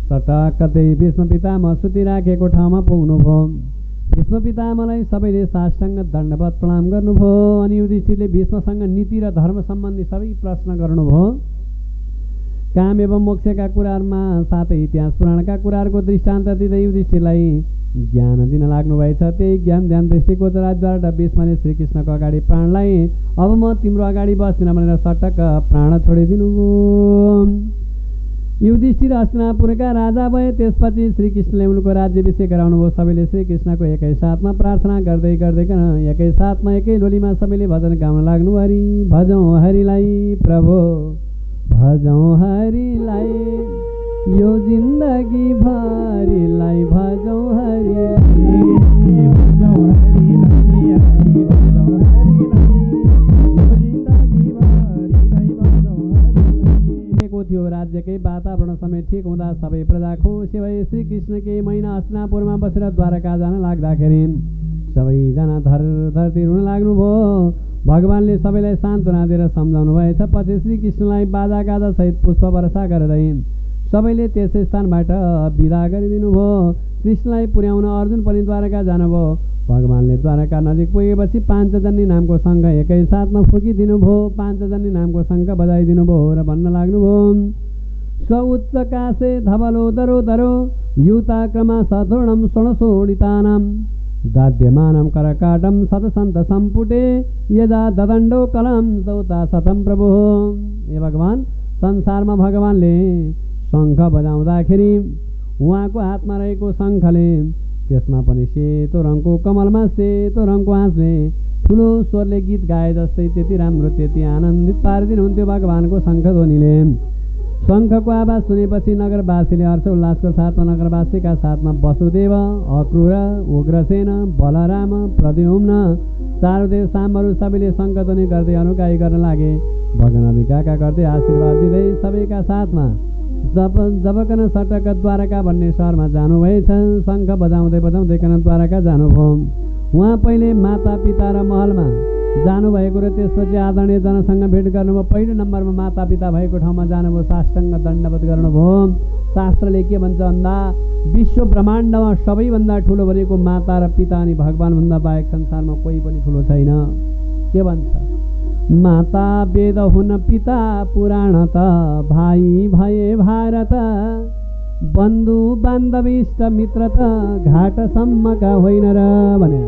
सटक्क त्यही भीष्म पितामह सुतिराखेको ठाउँमा पुग्नुभयो। भीष्म पितामहलाई सबैले साष्टाङ्ग दण्डवत प्रणाम गर्नुभयो। अनि युधिष्ठिरले भीष्मसँग नीति र धर्म सम्बन्धी सबै प्रश्न गर्नुभयो। काम एवं मोक्षका कुराहरूमा साथै इतिहास पुराणका कुराहरूको दृष्टान्त दिँदै युधिष्ठिरलाई ज्ञान दिन लाग्नुभएछ। त्यही ज्ञान ध्यान दृष्टिको राज्यबाट भीष्मले श्रीकृष्णको अगाडि प्राणलाई अब म तिम्रो अगाडि बस्दिन भनेर सटक्क प्राण छोडिदिनुभयो। युधिष्ठिर हस्तिनापुरका राजा भए। त्यसपछि श्रीकृष्णले उनको राज्याभिषेक गराउनुभयो। सबैले श्रीकृष्णको एकै साथमा प्रार्थना गर्दै गर्दैकन एकै साथमा एकै डोलीमा सबैले भजन गाउन लाग्नु। हरि भजौँ हरिलाई प्रभु भजौँ हरिलाई यो जिन्दगी भरिलाई भजौँ हरिलाई भजौँ हरिलाई हरि भजौँ हरिलाई थियो। राज्यकै वातावरण समय ठिक हुँदा सबै प्रजा खुसी भए। श्रीकृष्णकै महिना हस्तिनापुरमा बसेर द्वारका जान लाग्दाखेरि सबैजना धरती रुन लाग्नुभयो। भगवानले सबैलाई सान्त्वना दिएर सम्झाउनु भएछ। पछि श्रीकृष्णलाई बाजा गाजा सहित पुष्प वर्षा गर्दै सबैले त्यसै स्थानबाट विदा गरिदिनुभयो। कृष्णलाई पुर्याउन अर्जुन पनि द्वारका जानुभयो। भगवानले द्वारका नजिक पुगेपछि पाञ्चजन्य नामको शङ्ख एकै साथमा फुकिदिनुभयो। पाञ्चजन्य नामको शङ्ख बजाइदिनुभयो र भन्न लाग्नुभयो स उच्च कासे धवलो दरो दरो युताक्रमा सधोणम षोडशोडितानां दाद्यमानं करकाटं सतसन्त सम्पुटे यदा ददण्डो कलम सौता सतम प्रभु। हे भगवान संसारमा भगवानले शङ्ख बजाउँदाखेरि उहाँको हातमा रहेको शङ्खले त्यसमा पनि सेतो रङको कमलमा सेतो रङको हाँसले ठुलो स्वरले गीत गाए जस्तै त्यति राम्रो त्यति आनन्दित पारिदिनुहुन्थ्यो भगवानको शङ्ख ध्वनिले। शङ्खको आवाज सुनेपछि नगरवासीले हर्ष उल्लासको साथमा नगरवासीका साथमा वसुदेव अक्रूर उग्रसेन बलराम प्रद्युम्न चारुदेव साम्बहरू सबैले शङ्ख ध्वनि गर्दै अनुगाई गर्न लागे। भगन अभिकाका गर्दै आशीर्वाद दिँदै सबैका साथमा जबकन सटक द्वारका भन्ने सहरमा जानुभएछ। शङ्ख बजाउँदै बजाउँदैकन द्वारका जानुभयो। उहाँ पहिले माता पिता र महलमा जानुभएको र त्यसपछि आदरणीय जनसँग भेट गर्नुभयो। पहिलो नम्बरमा माता पिता भएको ठाउँमा जानुभयो। साष्टाङ्ग दण्डवत गर्नुभयो। शास्त्रले के भन्छ भन्दा विश्व ब्रह्माण्डमा सबैभन्दा ठुलो भनेको माता र पिता अनि भगवानभन्दा बाहेक संसारमा कोही पनि ठुलो छैन। के भन्छ माता वेद हुन पिता पुराण त भाइ भए भारत बन्धु बान्धव इष्ट मित्र त घाटसम्मका होइन र भने।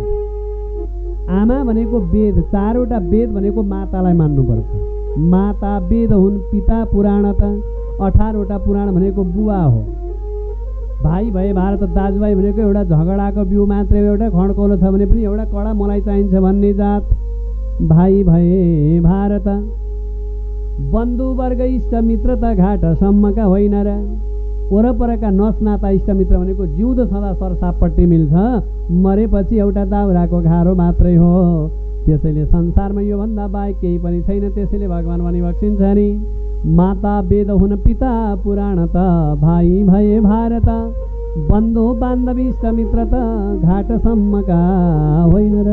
आमा भनेको वेद, चारवटा वेद भनेको मातालाई मान्नुपर्छ। माता वेद हुन् पिता पुराण त 18वटा पुराण भनेको बुवा हो। भाइ भए भारत दाजुभाइ भनेको एउटा झगडाको बिउ मात्रै, एउटा खड्कौलो छ भने पनि एउटा कडा मलाई चाहिन्छ भन्ने जात भाइ भए भारत बन्धुवर्ग इष्ट मित्र त घाटसम्मका होइन र। वरपरका नस नाता इष्टमित्र भनेको जिउँदो छँदा सरसापट्टि मिल्छ, मरेपछि एउटा दाउराको घारो मात्रै हो। त्यसैले संसारमा योभन्दा बाहेक केही पनि छैन। त्यसैले भगवान भनी बक्सिन्छ नि माता वेद हुन पिता पुराण त भाइ भए भारत बन्धु बान्धव इष्टमित्र त घाटसम्मका होइन र।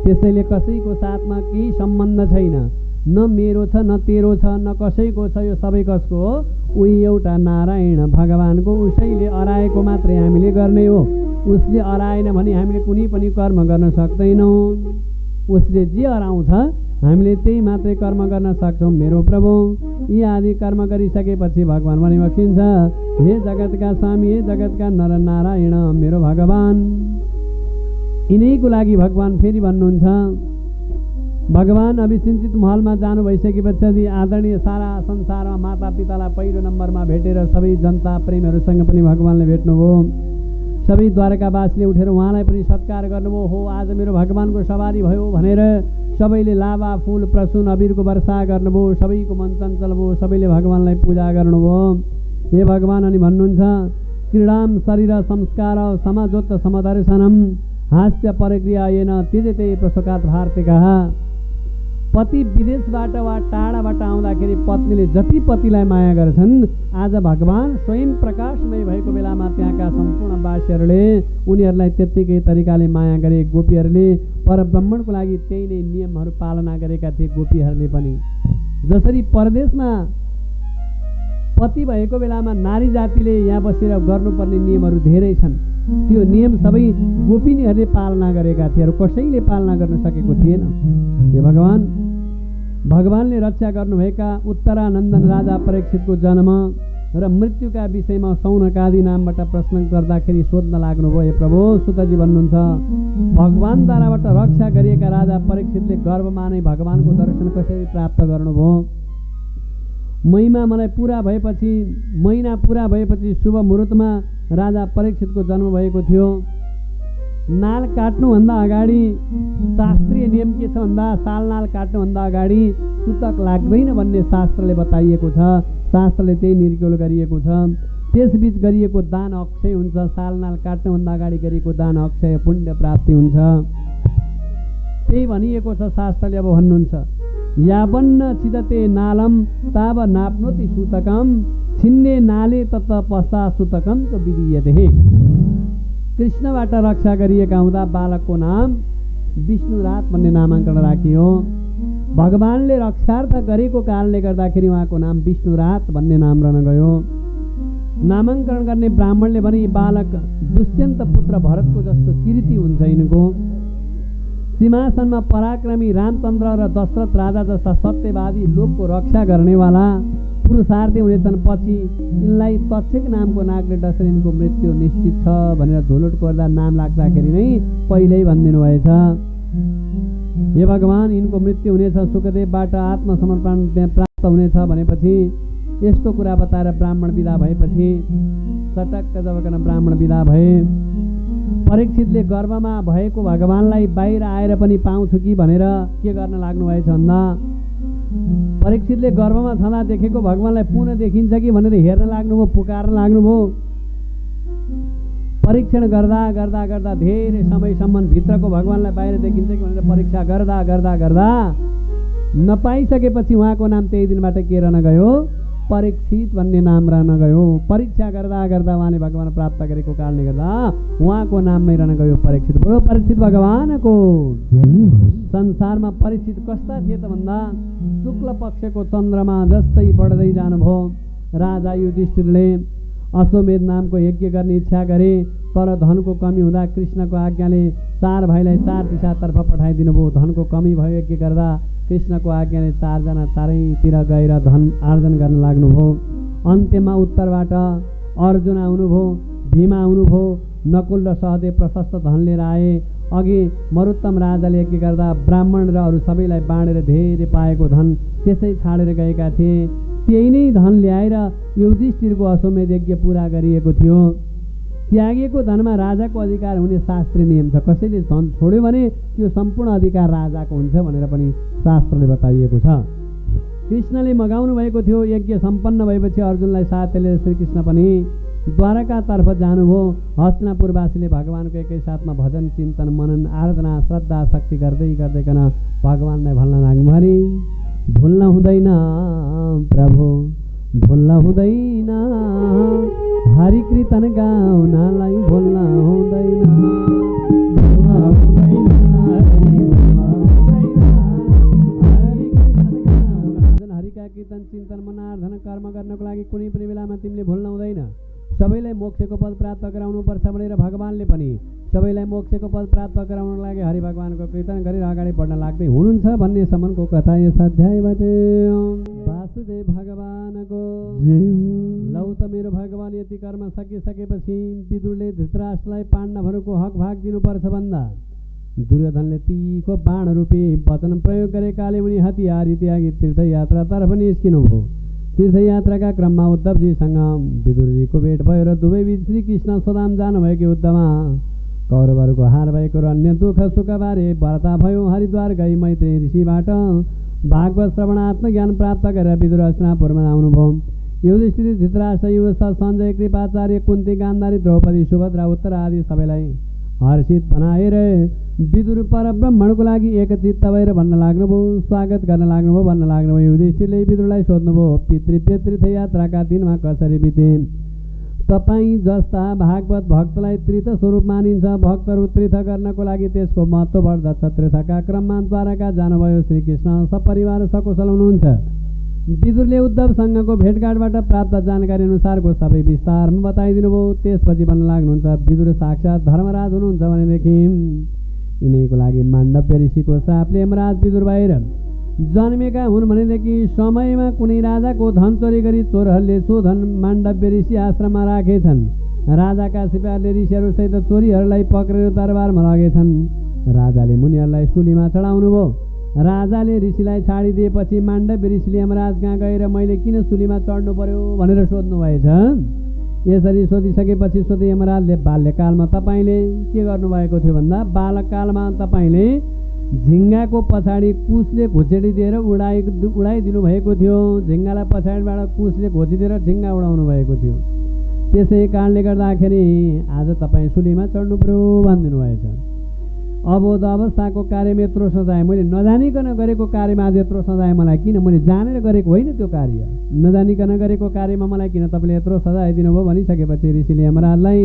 त्यसैले कसैको साथमा केही सम्बन्ध छैन, न मेरो छ न तेरो छ न कसैको छ, यो सबै कसको हो? उही एउटा नारायण भगवानको, उसैले अराएको मात्रै हामीले गर्ने हो। उसले अराएन भने हामीले कुनै पनि कर्म गर्न सक्दैनौँ। उसले जे अराउँछ हामीले त्यही मात्रै कर्म गर्न सक्छौँ। मेरो प्रभु यी आदि कर्म गरिसकेपछि भगवान भनी बक्सिन्छ हे जगतका स्वामी, हे जगतका नर नारायण मेरो भगवान। यिनैको लागि भगवान फेरि भन्नुहुन्छ भगवान अभिसिन्चित महलमा जानु भइसकेपछि आदरणीय सारा संसारमा माता पितालाई पहिलो नम्बरमा भेटेर सबै जनता प्रेमीहरूसँग पनि भगवानले भेट्नुभयो। सबै द्वारकावासीले उठेर उहाँलाई पनि सत्कार गर्नुभयो। हो आज मेरो भगवानको सवारी भयो भनेर सबैले लाभा फुल प्रसुन अबिरको वर्षा गर्नुभयो। सबैको मन चञ्चल भयो, सबैले भगवानलाई पूजा गर्नुभयो। हे भगवान अनि भन्नुहुन्छ क्रीडाम शरीर संस्कार समाजोत्त समदर्शनम हास्य प्रक्रिया येन त्यजते प्रसोकात भारतीका। पति विदेशबाट वा टाढाबाट आउँदाखेरि पत्नीले जति पतिलाई माया गर्छन्, आज भगवान स्वयं प्रकाशमय भएको बेलामा त्यहाँका सम्पूर्ण वासीहरूले उनीहरूलाई त्यत्तिकै तरिकाले माया गरे। गोपीहरूले परब्रह्मणको लागि त्यही नै नियमहरू पालना गरेका थिए। गोपीहरूले पनि जसरी परदेशमा पति भएको बेलामा नारी जातिले यहाँ बसेर गर्नुपर्ने नियमहरू धेरै छन्, त्यो नियम सबै गोपिनीहरूले पालना गरेका थिए, कसैले पालना गर्न सकेको थिएन। हे भगवान, भगवानले रक्षा गर्नुभएका उत्तरानन्दन राजा परीक्षितको जन्म र मृत्युका विषयमा सौनकादि नामबाट प्रश्न गर्दाखेरि सोध्न लाग्नुभयो। हे प्रभु, सुतजी भन्नुहुन्छ भगवानद्वाराबाट रक्षा गरिएका राजा परीक्षितले गर्भमा नै भगवानको दर्शन कसरी प्राप्त गर्नुभयो? महिना पुरा भएपछि शुभ मुहुर्तमा राजा परीक्षितको जन्म भएको थियो। नाल काट्नुभन्दा अगाडि शास्त्रीय नियम के छ भन्दा साल नाल काट्नुभन्दा अगाडि सुतक लाग्दैन भन्ने शास्त्रले बताइएको छ। शास्त्रले त्यही निर्गोल गरिएको छ। त्यसबीच गरिएको दान अक्षय हुन्छ। साल नाल काट्नुभन्दा अगाडि गरेको दान अक्षय पुण्य प्राप्ति हुन्छ। त्यही भनिएको छ। शास्त्रले अब भन्नुहुन्छ यावन्न छिदते नालम ताव नाप्नोति सूतकम छिन्ने नाले तत पश्चात सूतकम त विधीयते। कृष्णबाट रक्षा गरिएका हुँदा बालकको नाम विष्णुरात भन्ने नामाङ्करण राखियो। भगवानले रक्षार्थ गरेको कारणले गर्दाखेरि उहाँको नाम विष्णुरात भन्ने नाम रहन गयो। नामाङ्करण गर्ने ब्राह्मणले भने बालक दुष्यन्त पुत्र भरतको जस्तो कीर्ति हुन्छ यिनको। सिंहासनमा पराक्रमी रामचन्द्र र दशरथ राजा जस्ता सत्यवादी लोकको रक्षा गर्नेवाला पुरुषार्थी हुनेछन्। पछि यिनलाई तक्षक नामको नागले डसेर यिनको मृत्यु निश्चित छ भनेर धुलोट गर्दा नाम लाग्दाखेरि नै पहिल्यै भनिदिनु भएछ। हे भगवान, यिनको मृत्यु हुनेछ, सुखदेवबाट आत्मसमर्पण प्राप्त हुनेछ भनेपछि यस्तो कुरा बताएर ब्राह्मण विदा भएपछि चटक्क जबकन ब्राह्मण विदा भए। परीक्षितले गर्भमा भएको भगवानलाई बाहिर आएर पनि पाउँछु कि भनेर के गर्न लाग्नुभएछ भन्दा परीक्षितले गर्भमा छँदा देखेको भगवानलाई पुनः देखिन्छ कि भनेर हेर्न लाग्नुभयो, पुकार्न लाग्नुभयो। परीक्षण गर्दा गर्दा गर्दा धेरै समयसम्म भित्रको भगवानलाई बाहिर देखिन्छ कि भनेर परीक्षा गर्दा गर्दा गर्दा नपाइसकेपछि उहाँको नाम त्यही दिनबाट के रहन गयो? परीक्षित भन्ने नाम रहन गयो। परीक्षा गर्दा गर्दा उहाँले भगवान प्राप्त गरेको कारणले गर्दा उहाँको नाम नै रहन गयो परीक्षित। बोलो परीक्षित भगवानको। संसारमा परीक्षित कस्ता थिए त भन्दा शुक्ल पक्षको चन्द्रमा जस्तै बढ्दै जानुभयो। राजा युधिष्ठिरले अश्वमेध नामको यज्ञ गर्ने इच्छा गरे, तर धनको कमी हुँदा कृष्णको आज्ञाले 4 भाइलाई 4 दिशातर्फ पठाइदिनु भयो। धनको कमी भयो यज्ञ गर्दा कृष्णको आज्ञाले 4 जना चारैतिर गएर धन आर्जन गर्न लाग्नुभयो। अन्त्यमा उत्तरबाट अर्जुन आउनुभयो, भीमा आउनुभयो, नकुल र सहदेव प्रशस्त धन लिएर आए। अघि मरुत्तम राजाले यज्ञ गर्दा ब्राह्मण र अरू सबैलाई बाँडेर धेरै पाएको धन त्यसै छाडेर गएका थिए। त्यही नै धन ल्याएर युधिष्ठिरको अश्वमेध यज्ञ पुरा गरिएको थियो। त्यागिएको धनमा राजाको अधिकार हुने शास्त्रीय नियम छ। कसैले धन छोड्यो भने त्यो सम्पूर्ण अधिकार राजाको हुन्छ भनेर पनि शास्त्रले बताइएको छ। कृष्णले मगाउनु भएको थियो। यज्ञ सम्पन्न भएपछि अर्जुनलाई साथ लिएर श्रीकृष्ण पनि द्वारकातर्फ जानुभयो। हस्तिनापुरवासीले भगवानको एकै साथमा भजन चिन्तन मनन आराधना श्रद्धा शक्ति गर्दै गर्दैकन भगवानलाई भन्न लाग्नु अरे भुल्न हुँदैन प्रभु, भुल्न हुँदैन हरि कीर्तन गाउनलाई भुल्न हुँदैन। हरिका कीर्तन चिन्तन मनार्धन कर्म गर्नको लागि कुनै पनि बेलामा तिमीले भुल्न हुँदैन। सबैलाई मोक्षको पद प्राप्त गराउनुपर्छ भनेर भगवानले पनि सबैलाई मोक्षको पद प्राप्त गराउनको लागि हरि भगवानको कीर्तन गरेर अगाडि बढ्न लाग्दै हुनुहुन्छ भन्ने सम्मको कथा यस अध्यायबाट। वासुदेव भगवानको लौ त मेरो भगवान यति कर्म सकिसकेपछि विदुरले धृतराष्ट्रलाई पाण्डवहरूको हक भाग दिनुपर्छ भन्दा दुर्योधनले तीखो बाण रूपी वचन प्रयोग गरेकाले उनी हतियार त्यागी तीर्थयात्रातर्फ निस्किनुभयो। तीर्थयात्राका क्रममा उद्धवजीसँग विदुरजीको भेट भयो र दुवै बीच श्री कृष्ण स्वधाम जानुभएको युद्धमा कौरवहरूको हार भएको र अन्य दुःख सुखबारे वार्ता भयो। हरिद्वार गई मैत्री ऋषिबाट भागवत श्रवण आत्मज्ञान प्राप्त गरेर विदुर हस्तिनापुरमा आउनुभयो। युधिष्ठिर, धृतराष्ट्र, युवत्स, सञ्जय, कृपाचार्य, कुन्ती, गान्धारी, द्रौपदी, सुभद्रा, उत्तरा आदि सबैलाई हर्षित बनाएर विदुर परब्रह्मणको लागि एकचित्त भएर भन्न लाग्नुभयो, स्वागत गर्न लाग्नुभयो, भन्न लाग्नुभयो। युधिष्ठिरले विदुरलाई सोध्नुभयो, तीर्थयात्राका दिनमा कसरी बिते? तपाईँ जस्ता भागवत भक्तलाई तीर्थ स्वरूप मानिन्छ। भक्तहरू तीर्थ गर्नको लागि त्यसको महत्त्व बढ्दछ। तीर्थका क्रममा द्वारका जानुभयो। श्रीकृष्ण सपरिवार सकुशल हुनुहुन्छ। विदुरले उद्धवसँगको भेटघाटबाट प्राप्त जानकारी अनुसारको सबै विस्तारमा बताइदिनु भयो। त्यसपछि भन्न लाग्नुहुन्छ, विदुर साक्षात् धर्मराज हुनुहुन्छ भनेदेखि यिनैको लागि माण्डव्य ऋषिको श्रापले यमराज विदुर भएर जन्मेका हुन् भनेदेखि समयमा कुनै राजाको धन चोरी गरी चोरहरूले सो धन माण्डव्य ऋषि आश्रममा राखेछन्। राजाका सिपाहीले ऋषिहरूसहित चोरीहरूलाई पक्रेर दरबारमा लगेछन्। राजाले मुनिहरूलाई सुलीमा चढाउनु भयो। राजाले ऋषिलाई छाडिदिएपछि माण्डव्य ऋषिले यमराज कहाँ गएर मैले किन सुलीमा चढ्नु पर्यो भनेर सोध्नु भएछ। यसरी सोधिसकेपछि सोधे यमराजले, बाल्यकालमा तपाईँले के गर्नुभएको थियो भन्दा बालककालमा तपाईँले झिङ्गाको पछाडि कुसले घोचेडी दिएर उडाइदिनु भएको थियो। झिङ्गालाई पछाडिबाट कुसले घोचिदिएर झिङ्गा उडाउनु भएको थियो। त्यसै कारणले गर्दाखेरि आज तपाईँ सुलीमा चढ्नु पर्यो भनिदिनु भएछ। अबोध अवस्थाको कार्यमा यत्रो सजाय, मैले नजानिकन गरेको कार्यमा आज यत्रो सजाय मलाई किन? मैले जानेर गरेको होइन त्यो कार्य, नजानिकन गरेको कार्यमा मलाई किन तपाईँले यत्रो सजाय दिनुभयो भनिसकेपछि ऋषिले यमराजलाई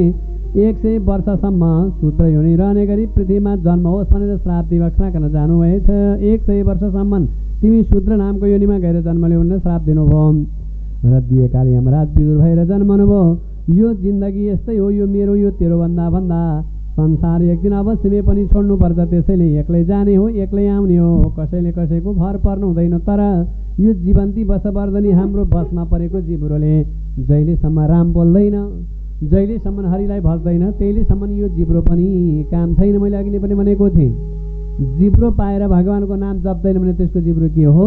100 वर्षसम्म शूद्र योनि रहने गरी पृथ्वीमा जन्म होस् भनेर श्राप दिवक्षमा गर्न जानुभएछ। 100 वर्षसम्म तिमी शूद्र नामको योनिमा गएर जन्म लिऊ भनेर श्राप दिनुभयो र दिएकाले यमराज विदुर भएर जन्मनुभयो। यो जिन्दगी यस्तै हो, यो मेरो यो तेरो भन्दा संसार एक दिन अवश्य पनि छोड्नुपर्छ। त्यसैले एक्लै जाने हो, एक्लै आउने हो, कसैले कसैको भर पर्नु हुँदैन। तर यो जीवन्ती वशवर्धनी हाम्रो बसमा परेको जिब्रोले जहिलेसम्म राम बोल्दैन, जहिलेसम्म हरिलाई भज्दैन, त्यहिलेसम्म यो जिब्रो पनि काम छैन। मैले अघि नै पनि भनेको थिएँ, जिब्रो पाएर भगवानको नाम जप्दैन भने त्यसको जिब्रो के हो?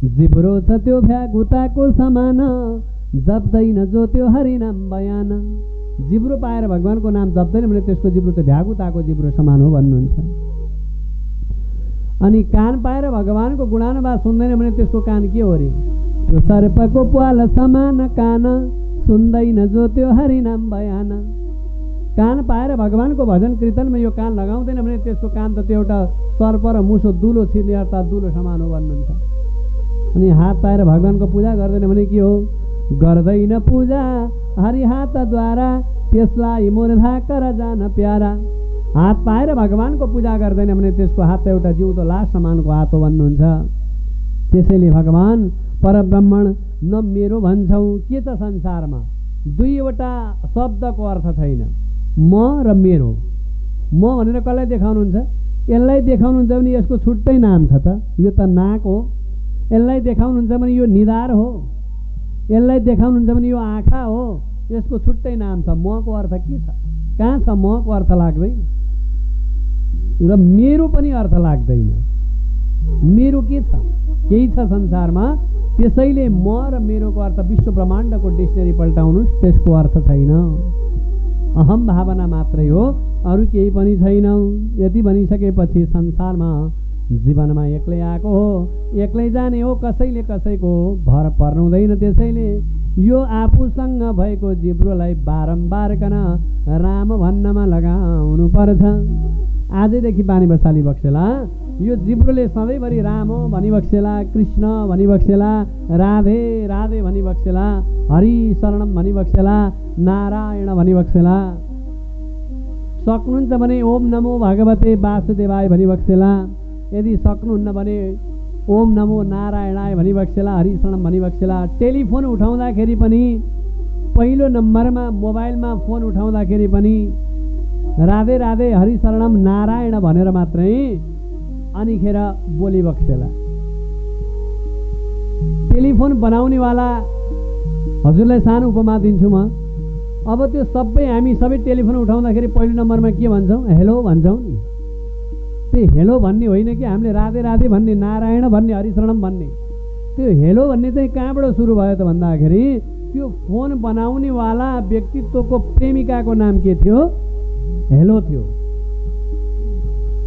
जिब्रो छ त्यो भ्यागुताको समान, जप्दैन जो त्यो हरिनाम बयान। जिब्रो पाएर भगवानको नाम जप्दैन भने त्यसको जिब्रो त भ्यागुताको जिब्रो समान हो भन्नुहुन्छ। अनि कान पाएर भगवानको गुणानुवाद सुन्दैन भने त्यसको कान के हो रे? त्यो सर्पको प्वाल समान कान, सुन्दैन जो त्यो हरिनाम बयान। कान पाएर भगवानको भजन कीर्तनमा यो कान लगाउँदैन भने त्यसको कान त त्यो एउटा सर्प र मुसो दुलो छिर्ने अर्थात् दुलो समान हो भन्नुहुन्छ। अनि हात पाएर भगवानको पूजा गर्दैन भने के हो? गर्दैन पूजा हरि हातद्वारा, त्यसलाई मुर्धा कर जान प्यारा। हात पाएर भगवानको पूजा गर्दैन भने त्यसको हात एउटा जिउँदो लास समानको हात हो भन्नुहुन्छ। त्यसैले भगवान परब्रह्मण न मेरो भन्छौ। के छ संसारमा? दुईवटा शब्दको अर्थ छैन, म र मेरो। म भनेर कसलाई देखाउनुहुन्छ? यसलाई देखाउनुहुन्छ भने यसको छुट्टै नाम छ त, यो त नाक हो। यसलाई देखाउनुहुन्छ भने यो निधार हो। यसलाई देखाउनुहुन्छ भने यो आँखा हो, यसको छुट्टै नाम छ। मको अर्थ के छ? कहाँ छ मको अर्थ? लाग्दैन। र मेरो पनि अर्थ लाग्दैन। मेरो के छ? केही छ संसारमा। त्यसैले म र मेरोको अर्थ विश्व ब्रह्माण्डको डिक्सनरी पल्टाउनुहोस्, त्यसको अर्थ छैन। अहम भावना मात्रै हो, अरू केही पनि छैन। यति भनिसकेपछि संसारमा जीवनमा एक्लै आएको हो, एक्लै जाने हो, कसैले कसैको भर पर्नु हुँदैन। त्यसैले यो आफूसँग भएको जिब्रोलाई बारम्बार कन राम भन्नमा लगाउनु पर्छ। आजैदेखि बानी बसाली बक्सेला यो जिब्रोले सधैँभरि राम भनिबक्सेला, कृष्ण भनिबक्सेला, राधे राधे भनिबक्सेला, हरि शरणम भनिबक्सेला, नारायण भनिबक्सेला। सक्नुहुन्छ भने ओम नमो भगवते वासुदेवाय भनिबक्सेला। यदि सक्नुहुन्न भने ओम नमो नारायणाय भनिबक्सेला, हरि शरणम भनिबक्सेला। टेलिफोन उठाउँदाखेरि पनि पहिलो नम्बरमा मोबाइलमा फोन उठाउँदाखेरि पनि राधे राधे हरि शरणम नारायण भनेर मात्रै अनिखेर बोलिबक्सेला। टेलिफोन बनाउनेवाला हजुरलाई सानो उपमा दिन्छु म। अब त्यो हामी सबै टेलिफोन उठाउँदाखेरि पहिलो नम्बरमा के भन्छौँ? हेलो भन्छौँ नि। त्यो हेलो भन्ने होइन कि हामीले राधे राधे भन्ने, नारायण भन्ने, हरिशरणम भन्ने। त्यो हेलो भन्ने चाहिँ कहाँबाट सुरु भयो त भन्दाखेरि त्यो फोन बनाउनेवाला व्यक्तित्वको प्रेमिकाको नाम के थियो? हेलो थियो।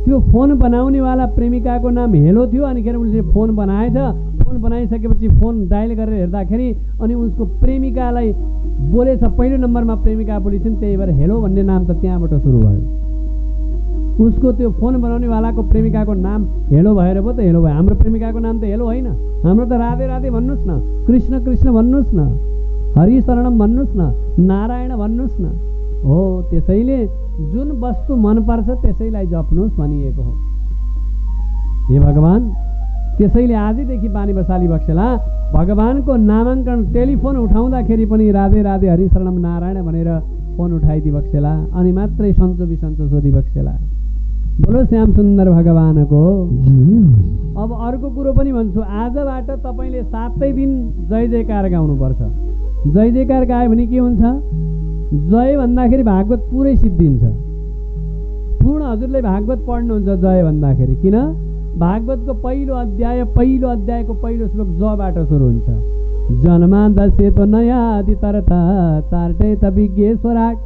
त्यो फोन बनाउनेवाला प्रेमिकाको नाम हेलो थियो। अनिखेर उसले फोन बनाएछ। फोन बनाइसकेपछि फोन डायल गरेर हेर्दाखेरि अनि उसको प्रेमिकालाई बोलेछ। पहिलो नम्बरमा प्रेमिका बोलिन्छन्, त्यही भएर हेलो भन्ने नाम त त्यहाँबाट सुरु भयो। उसको त्यो फोन बनाउनेवालाको प्रेमिकाको नाम हेलो भएर पो त हेलो भयो। हाम्रो प्रेमिकाको नाम त हेलो होइन। हाम्रो त राधे राधे भन्नुहोस् न, कृष्ण कृष्ण भन्नुहोस् न, हरि शरणम भन्नुहोस् न, नारायण भन्नुहोस् न। हो, त्यसैले जुन वस्तु मनपर्छ त्यसैलाई जप्नुहोस् भनिएको हो। हे भगवान्, त्यसैले आजदेखि बानी बसाली बक्सेला भगवानको नामाङ्कन टेलिफोन उठाउँदाखेरि पनि राधे राधे हरि शरणम नारायण भनेर फोन उठाइदि बक्सेला। अनि मात्रै सन्चो बिसन्चो सोधि बक्सेला। बोलो श्याम सुन्दर भगवानको। अब अर्को कुरो पनि भन्छु, आजबाट तपाईँले 7 दिन जय जयकार गाउनुपर्छ। जय जयकार गायो भने के हुन्छ? जय भन्दाखेरि भागवत पुरै सिद्धिन्छ। पूर्ण हजुरले भागवत पढ्नुहुन्छ जय भन्दाखेरि। किन? भागवतको पहिलो अध्यायको पहिलो श्लोक जबाट सुरु हुन्छ। जन्मा दशेतो नयादि तरता तार्टे त विज्ञेश्वराट,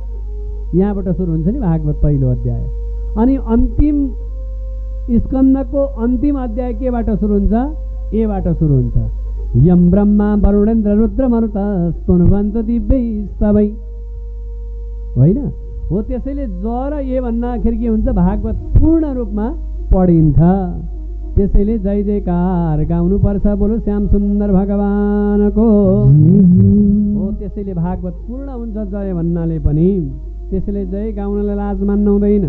यहाँबाट सुरु हुन्छ नि भागवत पहिलो अध्याय। अनि अन्तिम स्कन्धको अन्तिम अध्याय केबाट सुरु हुन्छ? एबाट सुरु हुन्छ। यम ब्रह्मा वरुणेन्द्र रुद्र मरुत स्तुवन्त दिव्यै सबै, होइन हो। त्यसैले ज र ए भन्दाखेरि के हुन्छ? भागवत पूर्ण रूपमा पढिन्छ। त्यसैले जय जयकार गाउनुपर्छ। बोलो श्याम सुन्दर भगवानको। हो, त्यसैले भागवत पूर्ण हुन्छ जय भन्नाले पनि। त्यसैले जय गाउनलाई लाज मान्नु हुँदैन।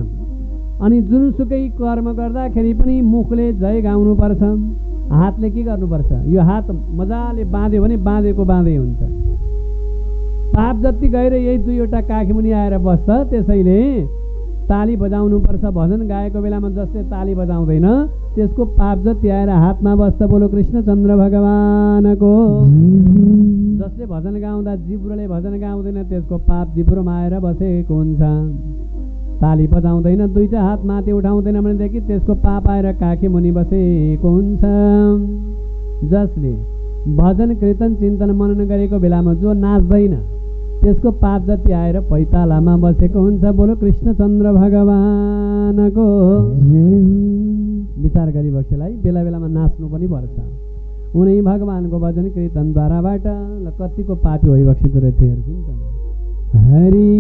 अनि जुनसुकै कर्म गर्दाखेरि पनि मुखले जय गाउनुपर्छ। हातले के गर्नुपर्छ? यो हात मजाले बाँध्यो भने बाँधेको बाँधै हुन्छ। पाप जति गएर यही 2वटा काखी मुनि आएर बस्छ। त्यसैले ताली बजाउनुपर्छ। भजन गाएको बेलामा जसले ताली बजाउँदैन त्यसको पाप जति आएर हातमा बस्छ। बोलो कृष्णचन्द्र भगवानको। जसले भजन गाउँदा जिब्रोले भजन गाउँदैन त्यसको पाप जिब्रोमा आएर बसेको हुन्छ। ताली बजाउँदैन, 2टा हात माथि उठाउँदैन भनेदेखि त्यसको पाप आएर काखी मुनि बसेको हुन्छ। जसले भजन कीर्तन चिन्तन मनन गरेको बेलामा जो नाच्दैन त्यसको पाप जति आएर पैतालामा बसेको हुन्छ। बोलो कृष्णचन्द्र भगवानको। विचार गरी बक्सेलाई बेला बेलामा नाच्नु पनि पर्छ। उनी भगवानको भजन कीर्तनद्वाराबाट कतिको पापी भइबक्सिँदो रहेछ हेर्छु नि त। हरि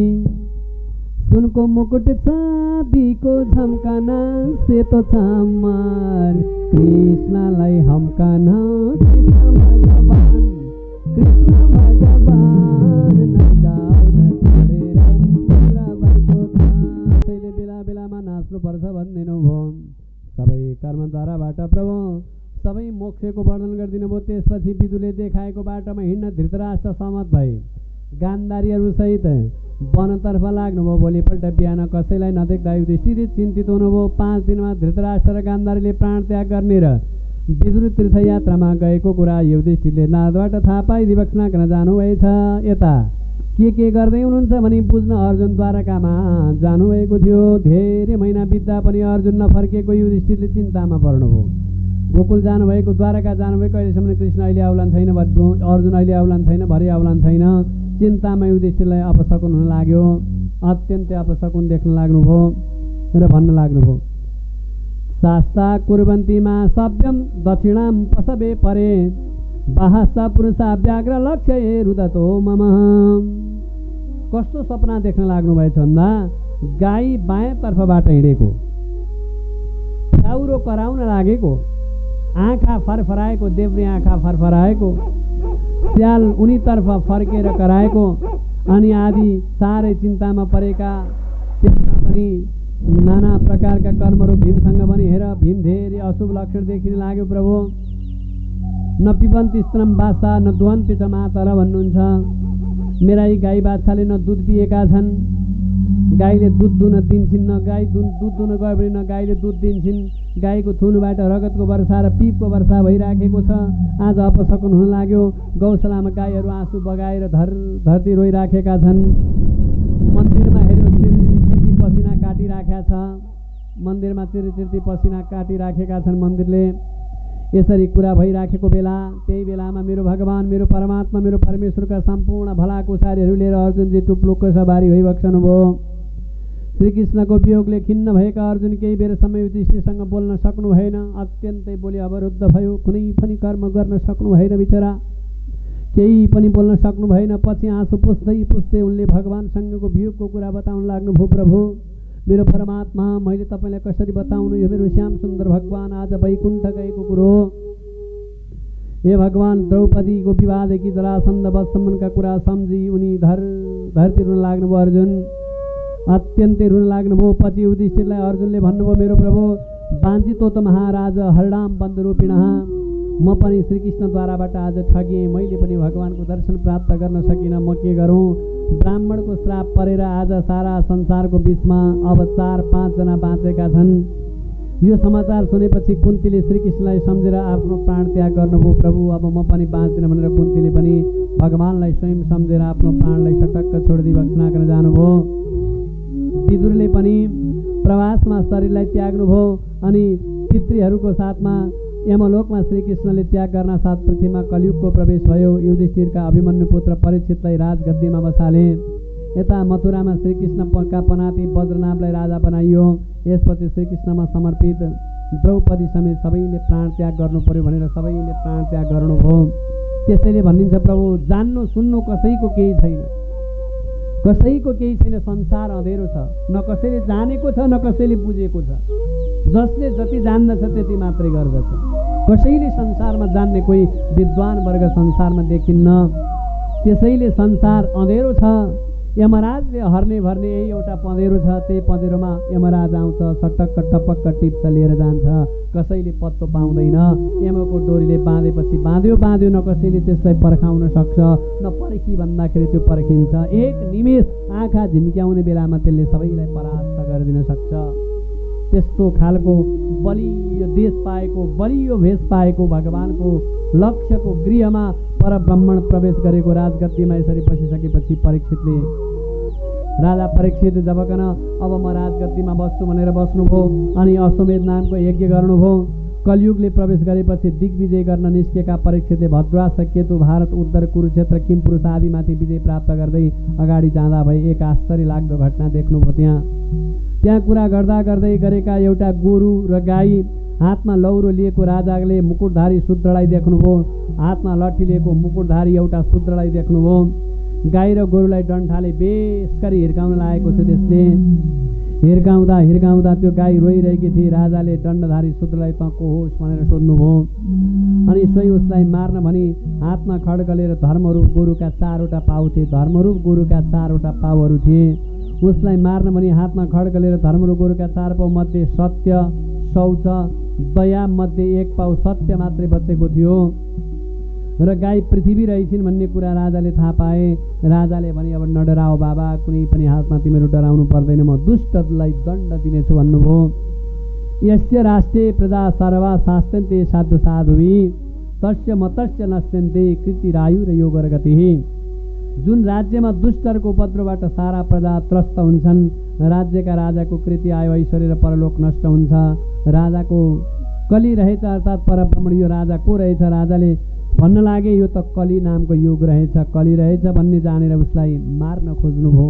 सुनको मुकुट चाँदीको झम्काना सेतो चामर कृष्णलाई हमकाना कृष्ण भगवान त्यसैले बेला बेलामा नाच्नु पर्छ भनिदिनु भयो। सबै कर्मद्वाराबाट प्रभु सबै मोक्षको वर्णन गरिदिनु भयो। त्यसपछि विदुरले देखाएको बाटोमा हिँड्न धृतराष्ट्र सहमत भए। गान्धारीहरूसहित वनतर्फ लाग्नुभयो। भोलिपल्ट बिहान कसैलाई नदेख्दा युधिष्ठिर चिन्तित हुनुभयो। 5 दिनमा धृतराष्ट्र र गान्धारीले प्राण त्याग गर्ने र विदुर तीर्थयात्रामा गएको कुरा युधिष्ठिरले नारदबाट थाहा पाई दिवक्षमा गर्न जानुभएछ। यता के गर्दै हुनुहुन्छ भनी बुझ्न अर्जुन द्वारकामा जानुभएको थियो। धेरै महिना बित्दा पनि अर्जुन नफर्केको युधिष्ठिरले चिन्तामा पर्नुभयो। गोकुल जानुभएको, द्वारका जानुभएको, अहिलेसम्म कृष्ण अहिले आउलान् छैन, अर्जुन अहिले आउलान् छैन, भरे आउलान् छैन। चिन्तामा युधिष्ठिरलाई अपशकुन हुन लाग्यो। अत्यन्तै अपशकुन देख्न लाग्नुभयो र भन्न लाग्नुभयो, शास्ता कुर्वन्तीमा सभ्यम दक्षिणां पशवे परे बाहसा पुरुषा व्याघ्र लक्ष्य रुदतो मम। कस्तो सपना देख्न लाग्नुभएछ भन्दा गाई बायाँतर्फबाट हिँडेको, फ्याउरो कराउन लागेको, आँखा फरफराएको, देब्रे आँखा फरफराएको, स्याल उनीतर्फ फर्केर कराएको अनि आदि साह्रै चिन्तामा परेका। त्यसमा पनि नाना प्रकारका कर्महरू भीमसँग पनि हेर भीम धेरै अशुभ लक्षण देखिन लाग्यो। प्रभु न पिबन्ती स्तनम बाछा न दुहन्ती च मातर भन्नुहुन्छ। मेरा यी गाई बाछाले न दुध पिएका छन्, गाईले दुध दुन दिन्छन्, न गाई दुध दुन गयो भने न गाईले दुध दिन्छन्। गाईको थुनुबाट रगतको वर्षा र पिपको वर्षा भइराखेको छ। आज अपशकुन हुन लाग्यो। गौशालामा गाईहरू आँसु बगाएर धरती रोइराखेका छन्। मन्दिरमा हेऱ्यो चिरचिर्ती पसिना काटिराखेका छ। मन्दिरमा चिरचिर्ती पसिना काटिराखेका छन् मन्दिरले। यसरी कुरा भइराखेको बेला त्यही बेलामा मेरो भगवान, मेरो परमात्मा, मेरो परमेश्वरका सम्पूर्ण भलाको सारीहरू लिएर अर्जुनजी टुप्लुक्क सवारी भइबक्सनुभयो। श्रीकृष्णको वियोगले खिन्न भएका अर्जुन केही बेरसम्म युधिष्ठिरसँग बोल्न सक्नु भएन। अत्यन्तै बोली अवरुद्ध भयो। कुनै पनि कर्म गर्न सक्नु भएन बिचरा, केही पनि बोल्न सक्नु भएन। पछि आँसु पुस्दै पुस्दै उनले भगवानसँगको वियोगको कुरा बताउन लाग्नुभयो। प्रभु, मेरो परमात्मा, मैले तपाईँलाई कसरी बताउनु, यो मेरो श्याम सुन्दर भगवान आज वैकुण्ठ गएको कुरो। हे भगवान, द्रौपदीको विवाहदेखि जरासन्ध वधसम्मका कुरा सम्झी उनी धरती रुन लाग्नुभयो। अर्जुन अत्यन्तै रुन लाग्नुभयो। पछि युधिष्ठिरलाई अर्जुनले भन्नुभयो, मेरो प्रभु, वाञ्छितो त महाराज हरणाम बन्धुरूपिणः, म पनि श्रीकृष्णद्वाराबाट आज ठगिएँ। मैले पनि भगवानको दर्शन प्राप्त गर्न सकिनँ। म के गरौँ? ब्राह्मणको श्राप परेर आज सारा संसारको बिचमा अब 4-5 जना बाँचेका छन्। यो समाचार सुनेपछि कुन्तीले श्रीकृष्णलाई सम्झेर आफ्नो प्राण त्याग गर्नुभयो। प्रभु, अब म पनि बाँच्दिनँ भनेर कुन्तीले पनि भगवानलाई स्वयं सम्झेर आफ्नो प्राणलाई सटक्क छोडिदिई भक्षणा गर्न जानुभयो। विदुरले पनि प्रवासमा शरीरलाई त्याग्नुभयो अनि पितृहरूको साथमा यमलोकमा श्रीकृष्णले त्याग गर्न साथ पृथ्वीमा कलियुगको प्रवेश भयो। युधिष्ठिरका अभिमन्यु पुत्र परीक्षितलाई राजगद्दीमा बसाले। यता मथुरामा श्रीकृष्णका पनाती वज्रनाभलाई राजा बनाइयो। यसपछि श्रीकृष्णमा समर्पित द्रौपदी समेत सबैले प्राण त्याग गर्नु पर्यो भनेर सबैले प्राण त्याग गर्नुभयो। त्यसैले भनिन्छ, प्रभु, जान्नु सुन्नु कसैको केही छैन, कसैको केही छैन। संसार अँधेरो छ, न कसैले जानेको छ न कसैले बुझेको छ। जसले जति जान्दछ त्यति मात्रै गर्दछ। कसैले संसारमा जान्ने कोही विद्वान वर्ग संसारमा देखिन्न। त्यसैले संसार अँधेरो छ। यमराजले हर्ने भर्ने यही एउटा पँधेरो छ। त्यही पँधेरोमा यमराज आउँछ, सटक्क टपक्क टिप्छ, लिएर जान्छ। कसैले पत्तो पाउँदैन। यमको डोरीले बाँधेपछि बाँध्यो न कसैले त्यसलाई पर्खाउन सक्छ, न पर्खी भन्दाखेरि त्यो पर्खिन्छ। एक निमेष आँखा झिम्क्याउने बेलामा त्यसले सबैलाई परास्त गरिदिन सक्छ। त्यस्तो खालको बलियो देश पाएको, बलियो भेष पाएको भगवानको लक्ष्यको गृहमा परब्रह्मण प्रवेश गरेको राजगद्दीमा यसरी बसिसकेपछि परीक्षितले, राजा परीक्षित जबकन अब म राजगद्दीमा बस्छु भनेर बस्नुभयो अनि अश्वमेध नामको यज्ञ गर्नुभयो। कलियुगले प्रवेश गरेपछि दिग्विजय गर्न निस्केका परीक्षितले भद्रास, केतु, भारत, उत्तर, कुरुक्षेत्र, किमपुरुष आदिमाथि विजय प्राप्त गर्दै अगाडि जाँदा भए एक आश्चर्य लाग्दो घटना देख्नुभयो। त्यहाँ कुरा गर्दा गर्दै गरेका एउटा गोरु र गाई, हातमा लौरो लिएको राजाले मुकुटधारी शूद्रलाई देख्नुभयो। हातमा लट्ठी लिएको मुकुटधारी एउटा शूद्रलाई देख्नुभयो। गाई र गोरुलाई डन्ठाले बेस गरी हिर्काउन लागेको थियो। त्यसले हिर्काउँदा त्यो गाई रोइरहेकी थिए। राजाले दण्डधारी शूद्रलाई त को होस् भनेर सोध्नुभयो अनि सोही उसलाई मार्न भनी हातमा खड्ग लिएर धर्मरूप गोरुका 4वटा पाउ थिए। धर्मरूप गोरुका 4वटा पाउहरू थिए। उसलाई मार्न भनी हातमा खड्ग लिएर धर्मरूप गोरुका 4 पाउ मध्ये सत्य, शौच, दया मध्ये 1 पाउ सत्य मात्रै बचेको थियो र गाई पृथ्वी रहेछिन् भन्ने कुरा राजाले थाहा पाए। राजाले भने, अब नडराओ बाबा, कुनै पनि हातमा तिमीहरू डराउनु पर्दैन, म दुष्टलाई दण्ड दिनेछु भन्नुभयो। यस्य राष्ट्रे प्रजा सर्वा शास्त्रन्ते साधु साधुवी तस्य मतस्य नश्यन्ते कृतिरायु र योगर्गतिः। जुन राज्यमा दुष्टहरूको उपद्रवबाट सारा प्रजा त्रस्त हुन्छन्, राज्यका राजाको कृति, आयु, ऐश्वर्य र परलोक नष्ट हुन्छ। राजाको कली रहेछ अर्थात् परब्रह्मण यो राजा को रहेछ? राजाले भन्न लागे, यो त कली नामको युग रहेछ, कली रहेछ भन्ने जानेर उसलाई मार्न खोज्नुभयो।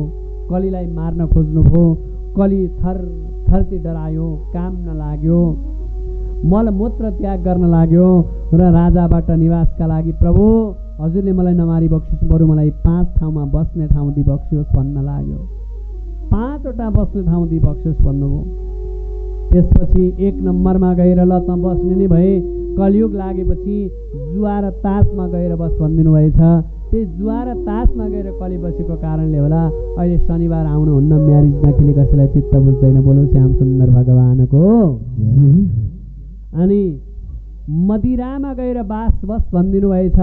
कलीलाई मार्न खोज्नुभयो। कली थरथरती डरायो, काम नलाग्यो, मलमूत्र त्याग गर्न लाग्यो र राजाबाट निवासका लागि, प्रभु हजुरले मलाई नमारी बक्सियोस्, बरु मलाई 5 ठाउँमा बस्ने ठाउँ दिई बक्सियोस् भन्न लाग्यो। 5वटा बस्ने ठाउँ दिई बक्सियोस् भन्नुभयो। त्यसपछि 1 नम्बरमा गएर ल त बस्ने नै भए। कलियुग लागेपछि जुवा र तासमा गएर बस भनिदिनु भएछ। त्यही जुवा र तासमा गएर कली बसेको कारणले होला अहिले शनिबार आउनुहुन्न, म्यारिज नखेली कसैलाई चित्त बुझ्दैन। बोलो श्याम सुन्दर भगवानको। अनि मदिरामा गएर बास बस भनिदिनु भएछ।